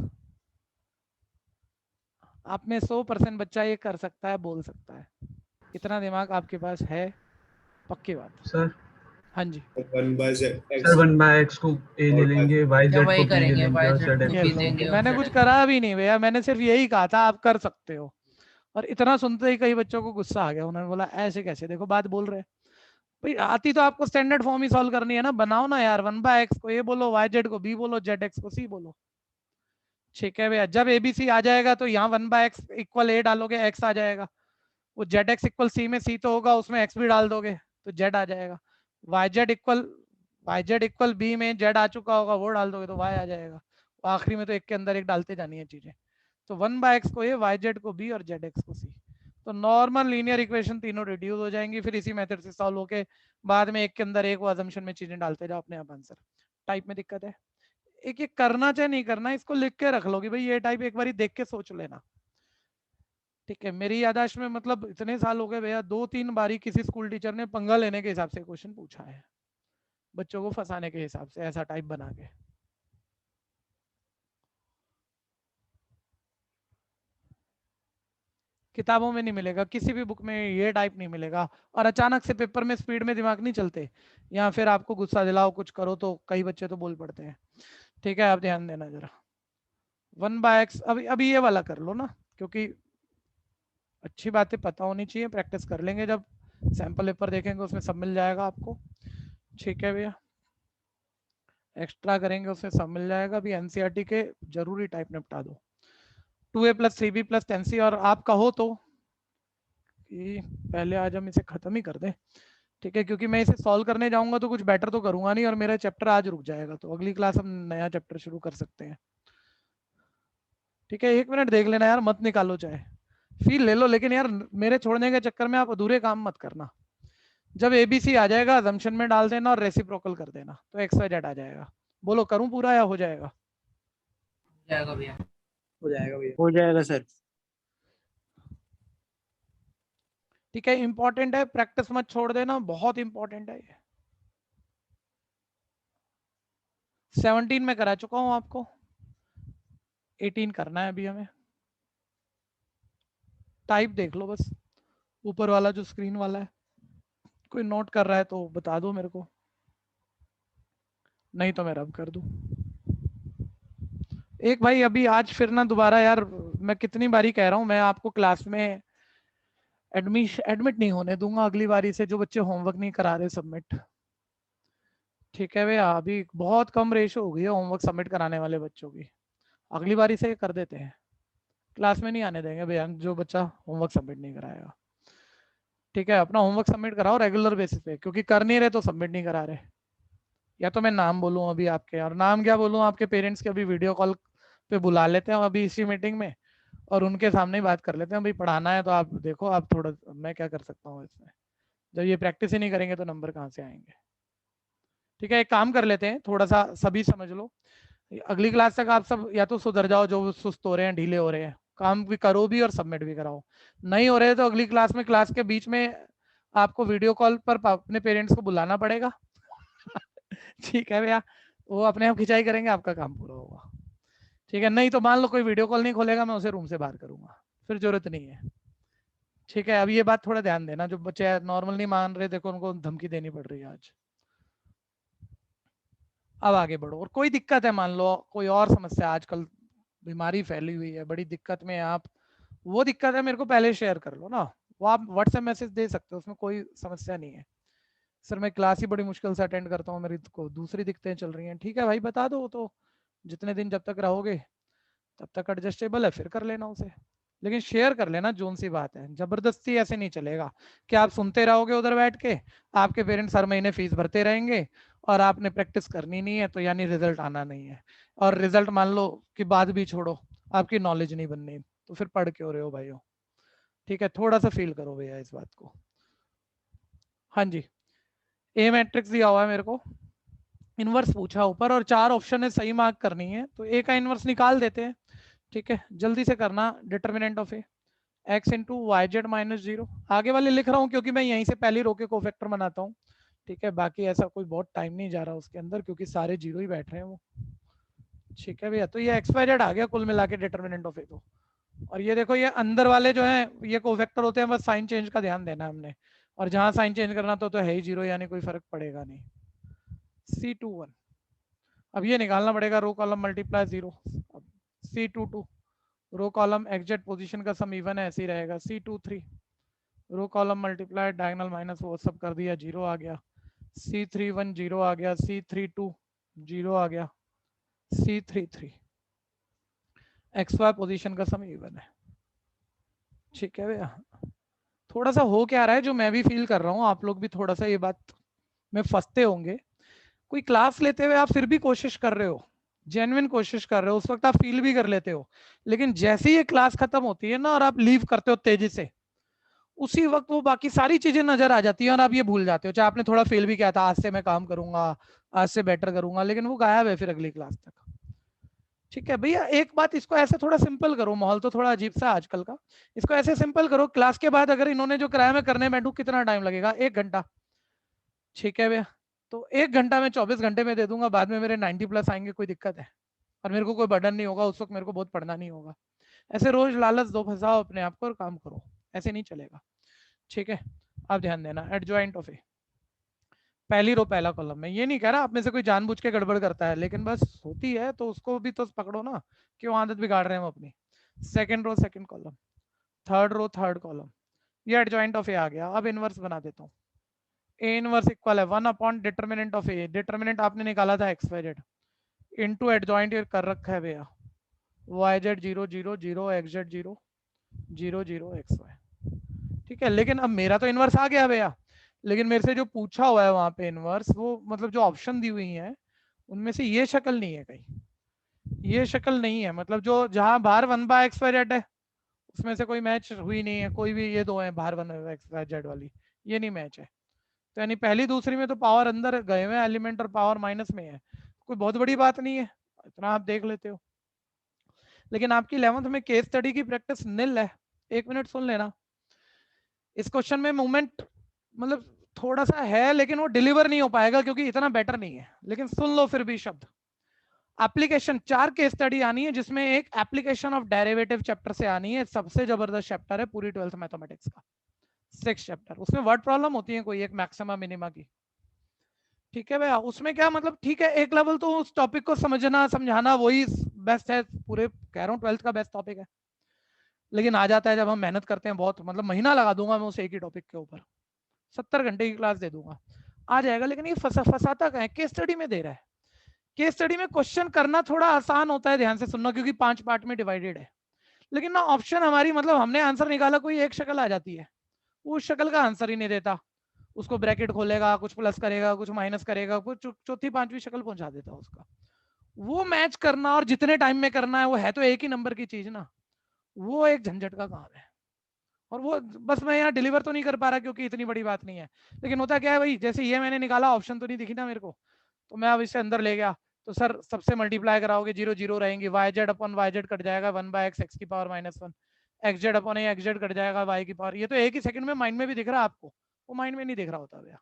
आप में 100% बच्चा ये कर सकता है, बोल सकता है, इतना दिमाग आपके पास है, पक्की बात। सर हाँ जी, 1/x सर 1/x को a ले लेंगे, y जब z वही को b ले करेंगे, लेंगे y और z z को x ये b को c। देंगे। मैंने कुछ करा भी नहीं भैया, मैंने सिर्फ यही कहा था आप कर सकते हो। और इतना सुनते ही कई बच्चों को गुस्सा आ गया, उन्होंने बोला ऐसे कैसे, देखो बात बोल रहे हैं भाई, आती तो आपको स्टैंडर्ड फॉर्म ही सॉल्व करनी है ना, बनाओ ना यार। 1/x को ए बोलो, वाई जेड को बी बोलो, जेड एक्स को सी बोलो, ठीक है भैया। जब एबीसी आ जाएगा तो यहाँ 1/x इक्वल ए डालोगे, एक्स आ जाएगा। वो जेड एक्स इक्वल सी में सी तो होगा, उसमें एक्स भी डाल दोगे तो जेड आ जाएगा। वाई जेड इक्वल बी में जेड आ चुका होगा, वो डाल दोगे तो वाई आ जाएगा। आखिरी में तो एक के अंदर एक डालते जानी है चीजें। तो 1/x को ए, वाई जेड को बी और जेड एक्स को सी। तो नॉर्मल लीनियर इक्वेशन तीनों रिड्यूस हो जाएंगी, फिर इसी मेथड से सॉल्व होके बाद में एक के अंदर एक वो अजम्पशन में चीजें डालते जाओ, अपने आप आंसर। टाइप में दिक्कत है, एक एक करना चाहे नहीं करना, इसको लिख के रख लो कि भाई ये टाइप एक बार देख के सोच लेना, ठीक है। मेरी याददाश्त में मतलब इतने साल हो गए भैया, 2-3 बारी किसी स्कूल टीचर ने पंगा लेने के हिसाब से क्वेश्चन पूछा है, बच्चों को फंसाने के हिसाब से, ऐसा टाइप बना के। किताबों में नहीं मिलेगा, किसी भी बुक में ये टाइप नहीं मिलेगा। और अचानक से पेपर में स्पीड में दिमाग नहीं चलते, या फिर आपको गुस्सा दिलाओ कुछ करो तो कई बच्चे तो बोल पड़ते हैं, ठीक है। आप ध्यान देना जरा, 1/x अभी ये वाला कर लो ना, क्योंकि अच्छी बातें पता होनी चाहिए, प्रैक्टिस कर लेंगे, जब सैंपल पेपर देखेंगे उसमें सब मिल जाएगा आपको, ठीक है भैया। एक्स्ट्रा करेंगे उसमें सब मिल जाएगा। अभी एनसीईआरटी के जरूरी टाइप निपटा दो, 2a + 3b + 10c। और आप कहो तो कि पहले आज हम इसे खत्म ही कर दें, ठीक है, क्योंकि मैं इसे सॉल्व करने जाऊंगा तो कुछ बेटर तो करूंगा नहीं, और मेरा चैप्टर आज रुक जाएगा, तो अगली क्लास हम नया चैप्टर शुरू कर सकते हैं, ठीक है। 1 मिनट देख लेना यार, मत निकालो चाहे, फील ले लो, लेकिन यार मेरे छोड़ने के चक्कर में आप अधूरे काम मत करना। जब एबीसी आ जाएगा अजम्पशन में डाल देना और रेसिप्रोकल कर देना, तो एक्स वाई जेड आ जाएगा। बोलो करूं पूरा या हो जाएगा? जाएगा भैया। हो जाएगा भैया। हो जाएगा सर। ठीक है, इंपॉर्टेंट है, प्रैक्टिस मत छोड़ देना, बहुत इंपॉर्टेंट है ये। 17 में करा चुका हूं आपको, 18 करना है अभी हमें। टाइप देख लो बस, ऊपर वाला जो स्क्रीन वाला है, कोई नोट कर रहा है तो बता दो मेरे को, नहीं तो मैं रब कर दूं। एक भाई अभी आज फिर ना दोबारा यार, मैं कितनी बारी कह रहा हूं, मैं आपको क्लास में एडमिट नहीं होने दूंगा अगली बारी से जो बच्चे होमवर्क नहीं करा रहे सबमिट। ठीक है भैया, अभी बहुत कम रेशो हो गई है होमवर्क सबमिट कराने वाले बच्चों की, अगली बारी से कर देते हैं। क्लास में नहीं आने देंगे भैया जो बच्चा होमवर्क सबमिट नहीं कराएगा। ठीक है, अपना होमवर्क सबमिट कराओ रेगुलर बेसिस पे, क्योंकि कर नहीं रहे तो सबमिट नहीं करा रहे। या तो मैं नाम बोलूँ अभी आपके, और नाम क्या बोलूँ, आपके पेरेंट्स के अभी वीडियो कॉल पे बुला लेते हैं अभी इसी मीटिंग में, और उनके सामने ही बात कर लेते हैं। भाई पढ़ाना है तो आप देखो, आप थोड़ा, मैं क्या कर सकता हूँ इसमें, जब ये प्रैक्टिस ही नहीं करेंगे तो नंबर कहाँ से आएंगे। ठीक है, एक काम कर लेते हैं, थोड़ा सा सभी समझ लो, अगली क्लास तक आप सब या तो सुधर जाओ जो सुस्त हो रहे हैं, ढीले हो रहे हैं, काम भी करो भी और सबमिट भी कराओ। नहीं हो रहे तो अगली क्लास में, क्लास के बीच में आपको वीडियो कॉल पर अपने पेरेंट्स को बुलाना पड़ेगा। ठीक है भैया, वो अपने आप खिंचाई करेंगे, आपका काम पूरा होगा। ठीक है, नहीं तो मान लो कोई वीडियो कॉल नहीं खोलेगा, मैं उसे रूम से बाहर करूंगा, फिर जरूरत नहीं है। ठीक है, अब ये बात थोड़ा ध्यान देना, जो बच्चे नॉर्मल नहीं मान रहे, देखो उनको धमकी देनी पड़ रही है आज। अब आगे बढ़ो, और कोई दिक्कत है, मान लो कोई और समस्या, आजकल बीमारी फैली हुई है, बड़ी दिक्कत में आप, वो दिक्कत है मेरे को पहले शेयर कर लो ना, वो आप व्हाट्सएप मैसेज दे सकते हो, उसमें कोई समस्या नहीं है। सर मैं क्लास ही बड़ी मुश्किल से अटेंड करता हूँ, मेरी को दूसरी दिक्कतें चल रही हैं। ठीक है भाई, बता दो, तो जितने दिन जब तक रहोगे तब तक एडजस्टेबल है, फिर कर लेना उसे, लेकिन शेयर कर लेना, जोन सी बात है, जबरदस्ती ऐसे नहीं चलेगा कि आप सुनते रहोगे उधर बैठ के, आपके पेरेंट्स हर महीने फीस भरते रहेंगे और आपने प्रैक्टिस करनी नहीं है, तो यानी रिजल्ट आना नहीं है, और रिजल्ट मान लो कि बाद भी छोड़ो, आपकी नॉलेज नहीं बननी, तो फिर पढ़ क्यों रहे हो भाइयों। ठीक है, थोड़ा सा फील करो भैया इस बात को। हाँ जी, ए मैट्रिक्स दिया हुआ है मेरे को, इनवर्स पूछा ऊपर, और 4 ऑप्शन है, सही मार्क करनी है, तो ए का इनवर्स निकाल देते हैं। ठीक है, जल्दी से करना, determinant of A x into y z minus 0, आगे वाले लिख रहा हूँ क्योंकि मैं यहीं से पहले रो के कोफैक्टर बनाता हूँ। ठीक है, बाकी ऐसा कोई बहुत टाइम नहीं जा रहा उसके अंदर, क्योंकि सारे जीरो ही बैठ रहे हैं वो। ठीक है भैया, तो ये एक्स वाई जेड आ गया कुल मिला के डिटर्मिनेंट ऑफ ए तो, और ये देखो ये अंदर वाले जो है ये कोफैक्टर होते हैं, बस साइन चेंज का ध्यान देना हमने, और जहां साइन चेंज करना तो है ही जीरो, यानी कोई फर्क पड़ेगा नहीं। C21, अब ये निकालना पड़ेगा, row column multiply 0, C22 row column exact position का सम इवन है, ऐसे ही रहेगा। C23 row column multiply diagonal minus वो सब कर दिया, 0 आ गया। C31 0 आ गया, C32 0 आ गया, C33 एक्स वाई पोजीशन का सम इवन है। ठीक है भैया, थोड़ा सा हो क्या रहा है जो मैं भी फील कर रहा हूँ, आप लोग भी थोड़ा सा ये बात में फंसते होंगे, कोई क्लास लेते हुए आप फिर भी कोशिश कर रहे हो, जेन्युइन कोशिश कर रहे हो, उस वक्त आप फील भी कर लेते हो, लेकिन जैसे ही ये क्लास खत्म होती है ना और आप लीव करते हो तेजी से, उसी वक्त वो बाकी सारी चीजें नजर आ जाती है और आप ये भूल जाते हो, चाहे आपने थोड़ा फील भी किया था, आज से मैं काम करूंगा, आज से बेटर करूंगा, लेकिन वो गायब है फिर अगली क्लास तक। ठीक है भैया, एक बात, इसको ऐसे थोड़ा सिंपल करो, माहौल तो थोड़ा अजीब सा आजकल का, इसको ऐसे सिंपल करो, क्लास के बाद अगर इन्होंने जो कराया मैं करने बैठूं कितना टाइम लगेगा, 1 घंटा। ठीक है भैया, तो 1 घंटा में 24 घंटे में दे दूंगा, बाद में मेरे 90 प्लस आएंगे, कोई दिक्कत है, और मेरे को कोई बर्डन नहीं होगा, उस वक्त मेरे को बहुत पढ़ना नहीं होगा। ऐसे रोज लालच दो, फंसाओ अपने आप को और काम करो, ऐसे नहीं चलेगा। ठीक है, आप ध्यान देना, एडजॉइंट ऑफ ए, पहली रो पहला कॉलम, में ये नहीं कह रहा आप में से कोई जानबूझ के गड़बड़ करता है, लेकिन बस होती है तो उसको भी तो पकड़ो ना, क्यों आदत बिगाड़ रहे हैं हम अपनी। Second row second column, third row third column, ये एडजॉइंट ऑफ ए आ गया। अब इनवर्स बना देता हूँ, ए इनवर्स इक्वल है 1 upon determinant of A, determinant आपने निकाला था x y z, into adjoint ये कर रखा है भैया, y z 0 0 0 x z 0 0 0 x y. ठीक है, लेकिन अब मेरा तो इनवर्स आ गया भैया, लेकिन मेरे से जो पूछा हुआ है वहां पे इनवर्स, वो मतलब जो ऑप्शन दी हुई है उनमें से ये शक्ल नहीं है कहीं, ये शक्ल नहीं है, मतलब जो जहां बाहर 1 बाय एक्स वाई जेड है उसमें से कोई मैच हुई नहीं है, कोई भी, ये दो है बाहर वन एक्स वाई जेड वाली, ये नहीं मैच है। तो यानी पहली दूसरी में तो पावर अंदर गए हुए एलिमेंट और पावर माइनस में है, कोई बहुत बड़ी बात नहीं है, इतना आप देख लेते हो। लेकिन आपकी 11th में केस स्टडी की प्रैक्टिस निल है। 1 मिनट सुन लेना, इस क्वेश्चन में मूवमेंट मतलब थोड़ा सा है, लेकिन वो डिलीवर नहीं हो पाएगा क्योंकि इतना बेटर नहीं है, लेकिन सुन लो फिर भी शब्द। एप्लीकेशन 4 केस स्टडी आनी है, जिसमें एक एप्लीकेशन ऑफ डेरिवेटिव चैप्टर से आनी है, सबसे जबरदस्त चैप्टर है पूरी 12th मैथमेटिक्स का, 6 चैप्टर। उसमें वर्ड प्रॉब्लम होती है कोई एक मैक्सिमा मिनिमा की, ठीक है भैया। उसमें क्या मतलब, ठीक है एक लेवल तो उस टॉपिक को समझना समझाना वही बेस्ट है, पूरे कह रहा हूँ 12th का बेस्ट टॉपिक है। लेकिन आ जाता है जब हम मेहनत करते हैं बहुत, मतलब महीना लगा दूंगा मैं उस एक ही टॉपिक के ऊपर, 70 घंटे की क्लास दे दूंगा, आ जाएगा। लेकिन ये फंसाता कहाँ है, केस स्टडी में दे रहा है। केस स्टडी में क्वेश्चन करना थोड़ा आसान होता है, ध्यान से सुनना, क्योंकि 5 पार्ट में डिवाइडेड है। लेकिन ना ऑप्शन हमारी, मतलब हमने आंसर निकाला, कोई एक शक्ल आ जाती है, उस शक्ल का आंसर ही नहीं देता, उसको ब्रैकेट खोलेगा, कुछ प्लस करेगा, कुछ माइनस करेगा, कुछ चौथी पांचवी शक्ल पहुंचा देता है उसका। वो मैच करना और जितने टाइम में करना है, वो है तो एक ही नंबर की चीज ना, वो एक झंझट का काम है। और वो बस मैं यहाँ डिलीवर तो नहीं कर पा रहा क्योंकि इतनी बड़ी बात नहीं है। लेकिन होता क्या है भाई, जैसे ये मैंने निकाला, ऑप्शन तो नहीं दिखी ना मेरे को, तो मैं अब इसे अंदर ले गया, तो सर सबसे मल्टीप्लाई कराओगे, 0 0 रहेंगी, वाई जेड अपन वाई जेड कट जाएगा, 1/x एक्स की पावर -1, एक्स जेड अपन एक्स जेड कट जाएगा, वाई की पावर। ये तो एक ही सेकंड में माइंड में भी दिख रहा है आपको, वो माइंड में नहीं दिख रहा होता भैया,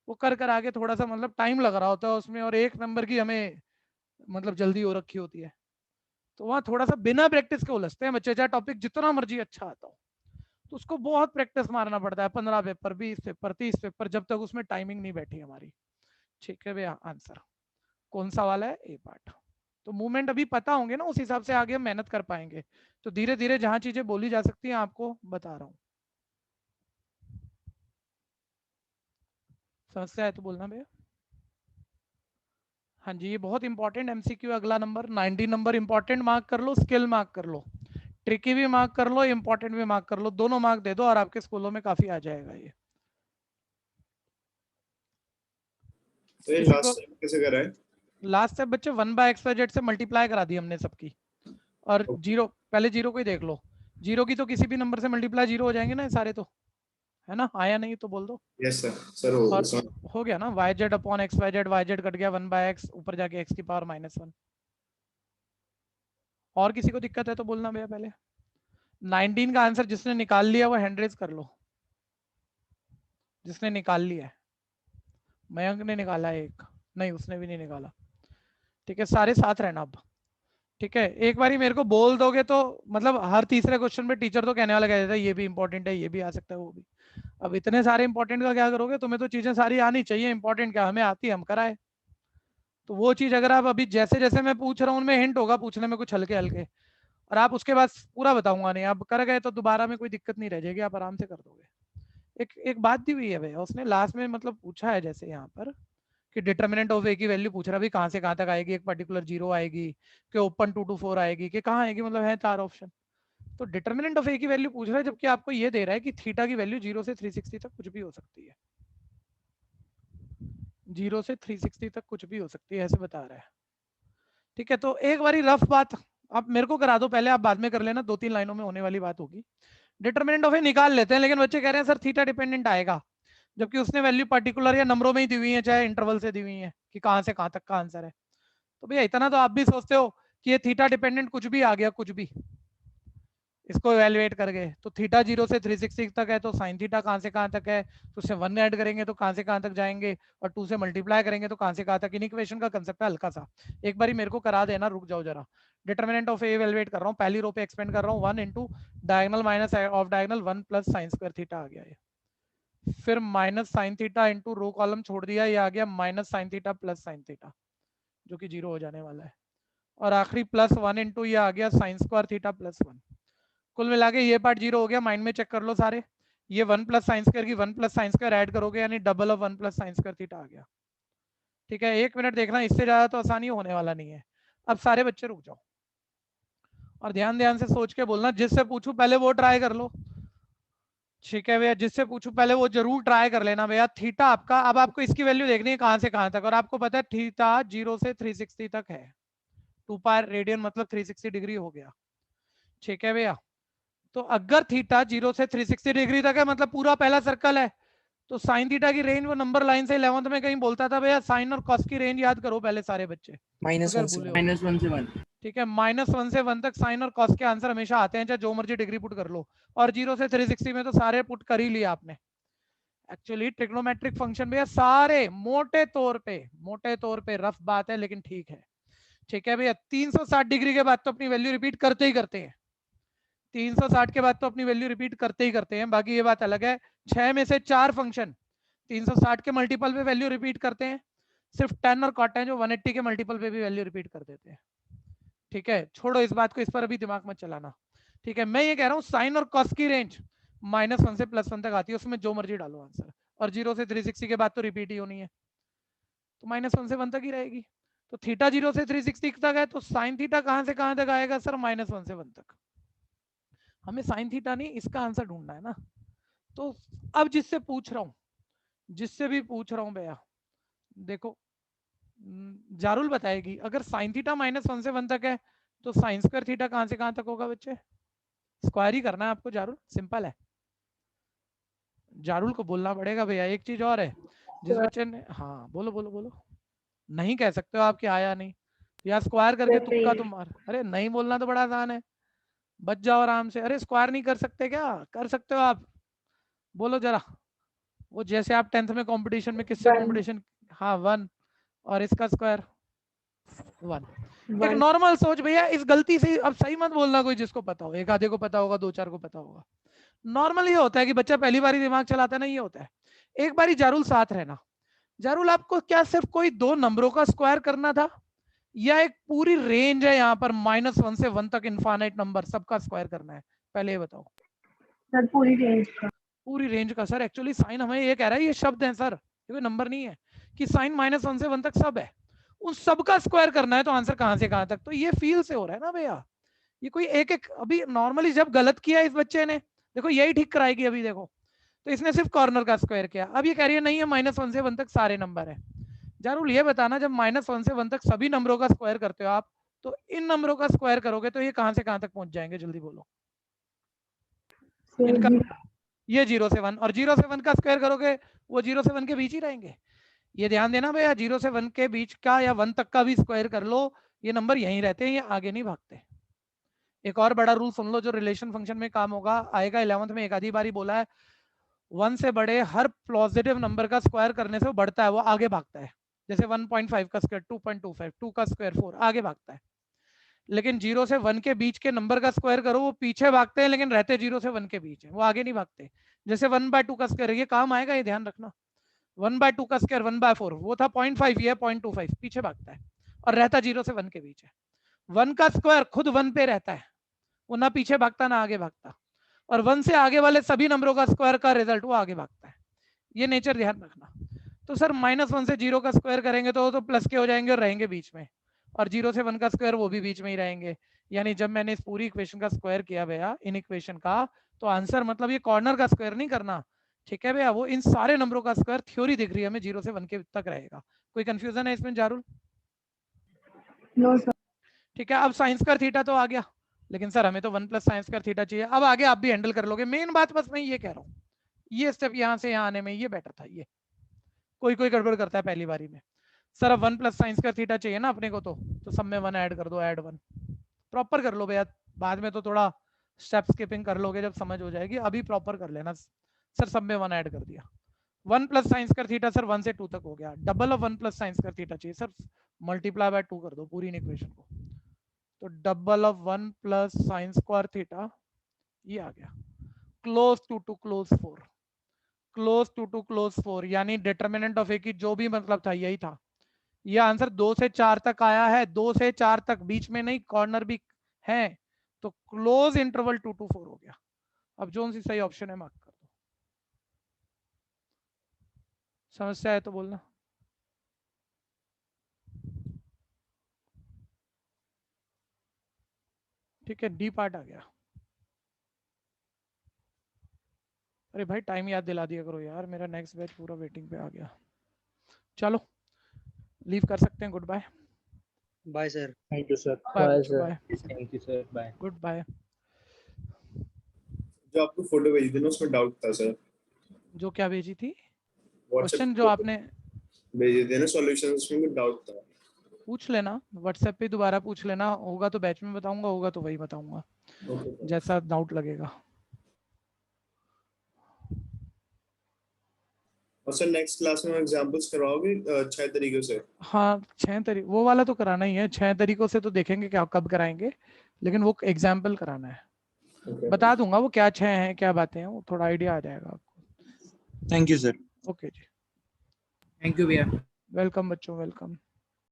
वो कर आगे थोड़ा सा मतलब टाइम लग रहा होता है उसमें, और एक नंबर की हमें मतलब जल्दी हो रखी होती है। तो वहाँ थोड़ा सा बिना प्रैक्टिस के उलझते हैं बच्चे, चाहे टॉपिक जितना मर्जी अच्छा आता हो, तो उसको बहुत प्रैक्टिस मारना पड़ता है, 15 पेपर 20 पेपर 30 पेपर, जब तक उसमें टाइमिंग नहीं बैठी हमारी। ठीक है भैया, आंसर कौन सा वाला है, ए पार्ट। तो मूवमेंट अभी पता होंगे ना, उस हिसाब से आगे हम मेहनत कर पाएंगे। तो धीरे धीरे जहां चीजें बोली जा सकती हैं आपको बता रहा हूँ, समस्या है तो बोलना भैया। हाँ जी, ये बहुत इंपॉर्टेंट एमसीक्यू। अगला नंबर 90 नंबर इंपॉर्टेंट मार्क कर लो, स्किल मार्क कर लो, ट्रिकी भी मार्क कर लो, इंपॉर्टेंट भी मार्क कर लो, दोनों मार्क दे दो और आपके स्कूलों में काफी आ जाएगा ये। तो ये किसी को लास्ट टाइम कैसे करा है? लास्ट से बच्चे 1/x/z से मल्टीप्लाई करा दी हमने सबकी, और जीरो, पहले जीरो को ही देख लो, जीरो की तो किसी भी नंबर से मल्टीप्लाई जीरो हो जाएंगे ना ये सारे, तो है ना, आया नहीं तो बोल दो। यस सर, सर हो और सर। हो गया ना, y z upon x y z, y z cut गया 1/x, ऊपर जाके एक्स की पावर -1। और किसी को दिक्कत है तो बोलना भैया पहले। 19 का आंसर जिसने निकाल लिया वो हैंड रेज कर लो, जिसने निकाल लिया है। मयंक ने निकाला है एक, नहीं उसने भी नहीं निकाला। ठीक है, सारे साथ रहना अब। ठीक है, एक बारी मेरे को बोल दोगे तो मतलब हर तीसरे क्वेश्चन पे टीचर तो कहने वाला कह देता है ये भी इंपॉर्टेंट है, ये भी आ सकता है, वो भी। अब इतने सारे इंपॉर्टेंट का क्या करोगे, तुम्हें तो चीजें सारी आनी चाहिए, इंपॉर्टेंट क्या हमें आती है, हम कराए। तो वो चीज अगर आप अभी जैसे जैसे मैं पूछ रहा हूँ उनमें हिंट होगा पूछने में कुछ हल्के हल्के, और आप उसके बाद पूरा बताऊंगा नहीं, आप कर गए तो दोबारा में कोई दिक्कत नहीं रह जाएगी, आप आराम से कर दोगे। एक एक बात दी हुई है भैया उसने लास्ट में, मतलब पूछा है जैसे यहाँ पर कि डिटर्मिनेंट ऑफ ए की वैल्यू पूछ रहा है, कहाँ से कहाँ तक आएगी, एक पर्टिकुलर जीरो आएगी कि ओपन 2 to 4 आएगी कि कहाँ आएगी, मतलब है 4 ऑप्शन। तो डिटर्मिनेंट ऑफ ए की वैल्यू पूछ रहा है, जबकि आपको ये दे रहा है कि थीटा की वैल्यू 0 से 360 तक कुछ भी हो सकती है, 0 से 360 तक कुछ भी हो सकती है, ऐसे बता रहा है। ठीक है, तो एक बारी रफ बात आप मेरे को करा दो पहले, आप बाद में कर लेना, 2-3 लाइनों में होने वाली बात होगी। डिटर्मिनेंट ऑफ ए निकाल लेते हैं, लेकिन बच्चे कह रहे हैं सर थीटा डिपेंडेंट आएगा, जबकि उसने वैल्यू पर्टिकुलर या नंबरों में ही दी हुई है, चाहे इंटरवल से दी हुई है कि कहां से कहां तक का आंसर है। तो भैया इतना तो आप भी सोचते हो कि ये थीटा डिपेंडेंट कुछ भी आ गया, कुछ भी इसको इवेल्युएट करके, तो थीटा 0 से 360 तक है, तो साइन थीटा कहां से कहां तक है, तो उससे 1 ऐड करेंगे तो कहां से कहां तक जाएंगे, और 2 से मल्टीप्लाई करेंगे तो कहां से कहां तक। इन इक्वेशन का कंसेप्ट है हल्का सा, एक बारी मेरे को करा देना, रुक जाओ जरा। डिटर्मिनेंट ऑफ ए इवेल्युएट कर रहा हूँ, पहली रो पे एक्सपेंड कर रहा हूँ, 1 into diagonal minus of diagonal 1 plus sine square theta आ गया ये, फिर minus sine theta into row column छोड़ दिया, ये आ गया minus sine theta plus sine theta, जो कि 0 हो जाने वाला है, और आखिरी प्लस 1 इंटू ये आ गया साइन स्क्वायर थीटा प्लस 1। कुल मिला के ये पार्ट 0 हो गया, माइंड में चेक कर लो सारे। ये 1 प्लस साइन स्क्वायर की 1 प्लस साइन स्क्वायर ऐड करोगे, यानी double of 1 plus sine square theta आ गया। ठीक है, 1 मिनट देखना, इससे ज्यादा तो आसानी होने वाला नहीं है। अब सारे बच्चे रुक जाओ और ध्यान ध्यान से सोच के बोलना, जिससे पूछू पहले वो ट्राई कर लो। ठीक है भैया, जिससे पूछू पहले वो जरूर ट्राई कर लेना भैया। थीटा आपका, अब आपको इसकी वैल्यू देखनी है कहां से कहां तक, और आपको पता है थीटा 0 से 360 तक है, 2 पाई रेडियन मतलब 360 डिग्री हो गया। ठीक है भैया, तो अगर थीटा 0 से 360 डिग्री तक है, मतलब पूरा पहला सर्कल है, तो साइन थीटा की रेंज वो नंबर लाइन से 11th में कहीं बोलता था भैया साइन और कॉस की रेंज याद करो पहले सारे बच्चे, -1 अगर से भूले हो। -1 से 1। ठीक है, -1 से 1 तक साइन और कॉस के आंसर हमेशा आते हैं, चाहे जो मर्जी डिग्री पुट कर लो। और 0 से 360 में तो सारे पुट कर ही लिया आपने। एक्चुअली ट्रिग्नोमेट्रिक फंक्शन भैया सारे मोटे तौर पे रफ बात है लेकिन ठीक है। ठीक है भैया, 360 डिग्री के बाद तो अपनी वैल्यू रिपीट करते ही करते हैं, 360 के बाद तो अपनी वैल्यू रिपीट करते ही करते हैं। बाकी ये बात अलग है, 6 में से 4 फंक्शन 360 के मल्टीपल पे वैल्यू रिपीट करते हैं, सिर्फ 10 और कॉट है जो 180 के मल्टीपल पे भी वैल्यू रिपीट कर देते हैं। ठीक है, छोड़ो इस बात को, इस पर अभी दिमाग मत चलाना। ठीक है, मैं ये कह रहा हूँ साइन और कॉस की रेंज -1 से +1 तक आती है, उसमें जो मर्जी डालो आंसर, और 0 से 360 के बाद तो रिपीट ही होनी है, तो -1 से 1 तक ही रहेगी। तो थीटा 0 से 360 तक है, तो साइन थीटा कहां से कहां तक आएगा सर? -1 से 1 तक। हमें साइन थीटा नहीं, इसका आंसर ढूंढना है ना। तो अब जिससे पूछ रहा हूं, जिससे भी पूछ रहा हूं भैया, देखो जारुल बताएगी, अगर साइन थीटा -1 से 1 तक है तो साइन स्क्वायर थीटा कहां से कहां तक होगा बच्चे? स्क्वायर ही करना है आपको जारुल, सिंपल है। जारुल को बोलना पड़ेगा भैया। एक चीज और है, जिस बच्चे ने, हाँ बोलो बोलो बोलो, नहीं कह सकते हो आप कि आया नहीं, या स्क्वायर करके तुक्का तुम मार, अरे नहीं बोलना तो बड़ा आसान है, बच जाओ आराम से। अरे स्क्वायर नहीं कर सकते क्या? कर सकते हो आप, बोलो जरा। वो जैसे आप 10th में कंपटीशन में किससे कंपटीशन, हाँ 1, और इसका स्क्वायर 1। एक नॉर्मल सोच भैया, इस गलती से अब सही मत बोलना कोई जिसको पता हो, एक आधे को पता होगा, 2-4 को पता होगा। नॉर्मल ये होता है कि बच्चा पहली बार दिमाग चलाता है ना, ये होता है। एक बारी जारुल साथ रहना, जारुल आपको क्या सिर्फ कोई 2 नंबरों का स्क्वायर करना था, या एक पूरी रेंज है यहाँ पर -1 से 1 तक इनफाइनाइट नंबर सबका स्क्वायर करना है? पहले ये बताओ। सर पूरी रेंज का। पूरी रेंज का सर, एक्चुअली साइन हमें ये कह रहा है, ये शब्द है सर, ये कोई नंबर नहीं है, कि साइन -1 से 1 तक सब है, उन सब का स्क्वायर करना है, तो आंसर कहां से कहां तक? तो ये फील से हो रहा है ना भैया, ये कोई एक एक, अभी नॉर्मली जब गलत किया इस बच्चे ने, देखो यही ठीक कराएगी अभी, देखो तो इसने सिर्फ कॉर्नर का स्क्वायर किया, अब ये कह रही है नहीं है -1 से 1 तक सारे नंबर है। जरूर ये बताना, जब -1 से 1 तक सभी नंबरों का स्क्वायर करते हो आप, तो इन नंबरों का स्क्वायर करोगे तो ये कहां से कहां तक पहुंच जाएंगे? जल्दी बोलो। इनका ये 0 से 1, और 0 से 1 का स्क्वायर करोगे वो 0 से 1 के बीच ही रहेंगे। ये ध्यान देना भैया, 0 से 1 के बीच का या 1 तक का भी स्क्वायर कर लो, ये नंबर यहीं रहते हैं, ये आगे नहीं भागते। एक और बड़ा रूल सुन लो जो रिलेशन फंक्शन में काम होगा, आएगा 11th में, एक आधी बारी बोला है, 1 से बड़े हर पॉजिटिव नंबर का स्क्वायर करने से वो बढ़ता है, वो आगे भागता है। जैसे 1.5 का स्क्वायर 2.25, 2 का स्क्वायर 4, आगे भागता है। लेकिन 0 से 1 के बीच के नंबर का स्क्वायर करो, वो पीछे भागते हैं, लेकिन रहते 0 से 1 के बीच है, वो आगे नहीं भागते। जैसे 1/2 का स्क्वायर, ये काम आएगा, ये ध्यान रखना। 1/2 का स्क्वायर 1/4, वो था 0.5, ये 0.25, पीछे भागता है और रहता 0 से 1 के बीच है। 1 का स्क्वायर खुद 1 पे रहता है, वो ना पीछे भागता ना आगे भागता, और 1 से आगे वाले सभी नंबरों का स्क्वायर का रिजल्ट वो आगे भागता है। ये नेचर ध्यान रखना। तो सर -1 से 0 का स्क्वायर करेंगे तो प्लस के हो जाएंगे और रहेंगे बीच में, और 0 से 1 का स्क्वायर वो भी बीच में ही रहेंगे। यानी जब मैंने इस पूरी इक्वेशन का स्क्वायर किया भैया, इन इक्वेशन का, तो आंसर मतलब ये कॉर्नर का स्क्वायर नहीं करना, ठीक है भैया, वो इन सारे नंबरों का स्क्वायर थ्योरी दिख रही है हमें 0 से 1 के तक रहेगा। कोई कंफ्यूजन है इसमें जारुल? No sir. ठीक है, अब साइन स्क्वायर थीटा तो आ गया, लेकिन सर हमें तो 1 + साइन स्क्वायर थीटा चाहिए। अब आगे आप भी हैंडल कर लोगे, मेन बात बस मैं ये कह रहा हूँ, ये स्टेप यहाँ से यहाँ आने में ये बेटर था। ये कोई कोई गड़बड़ करता है पहली बारी में, सर अब 1 + साइन स्क्वायर थीटा चाहिए ना अपने को, तो सब में 1 ऐड कर दो, ऐड 1 प्रॉपर कर लो भैया, बाद में तो थोड़ा स्टेप स्किपिंग कर लोगे जब समझ हो जाएगी, अभी प्रॉपर कर लेना। सर सब में 1 ऐड कर दिया, 1 + साइन स्क्वायर थीटा सर 1 से 2 तक हो गया, double of 1 + sine square theta चाहिए सर, मल्टीप्लाई बाय 2 कर दो पूरी इक्वेशन को, तो double of 1 + sine square theta, ये आ गया, close to close 4, close to close 4, यानी डिटर्मिनेंट ऑफ ए की जो भी मतलब था यही था। ये आंसर 2 से 4 तक आया है, 2 से 4 तक, बीच में नहीं, कॉर्नर भी है, तो क्लोज इंटरवल 2 to 4 हो गया। अब जो सी सही ऑप्शन है मार्क कर दो। समस्या है तो बोलना। ठीक है, डी पार्ट आ गया। अरे भाई टाइम याद दिला दिया करो यार, मेरा नेक्स्ट बैच पूरा वेटिंग पे आ गया। चलो लीव कर सकते हैं, good bye. Bye sir. Thank you sir. Bye Bye, sir. Bye, thank you sir, bye. Good bye. जो आपको फोटो भेजी थी ना उसमें डाउट था सर। जो क्या भेजी थी व्हाट्सएप क्वेश्चन जो आपने भेजे थे ना सॉल्यूशन, उसमें कुछ डाउट था। पूछ लेना व्हाट्सएप पे दोबारा पूछ लेना, होगा तो बैच में बताऊंगा, होगा तो वही बताऊंगा ओके जैसा डाउट लगेगा। और सर नेक्स्ट क्लास में एग्जांपल्स करवाओगे 6 तरीकों से? हाँ 6 तरीके वो वाला तो कराना ही है, 6 तरीकों से तो देखेंगे क्या कब कराएंगे, लेकिन वो एग्जाम्पल कराना है। ओके बता दूंगा वो क्या 6 हैं क्या बातें हैं, वो थोड़ा आइडिया आ जाएगा आपको। Thank you sir. ओके जी, थैंक यू भैया। वेलकम बच्चों, वेलकम।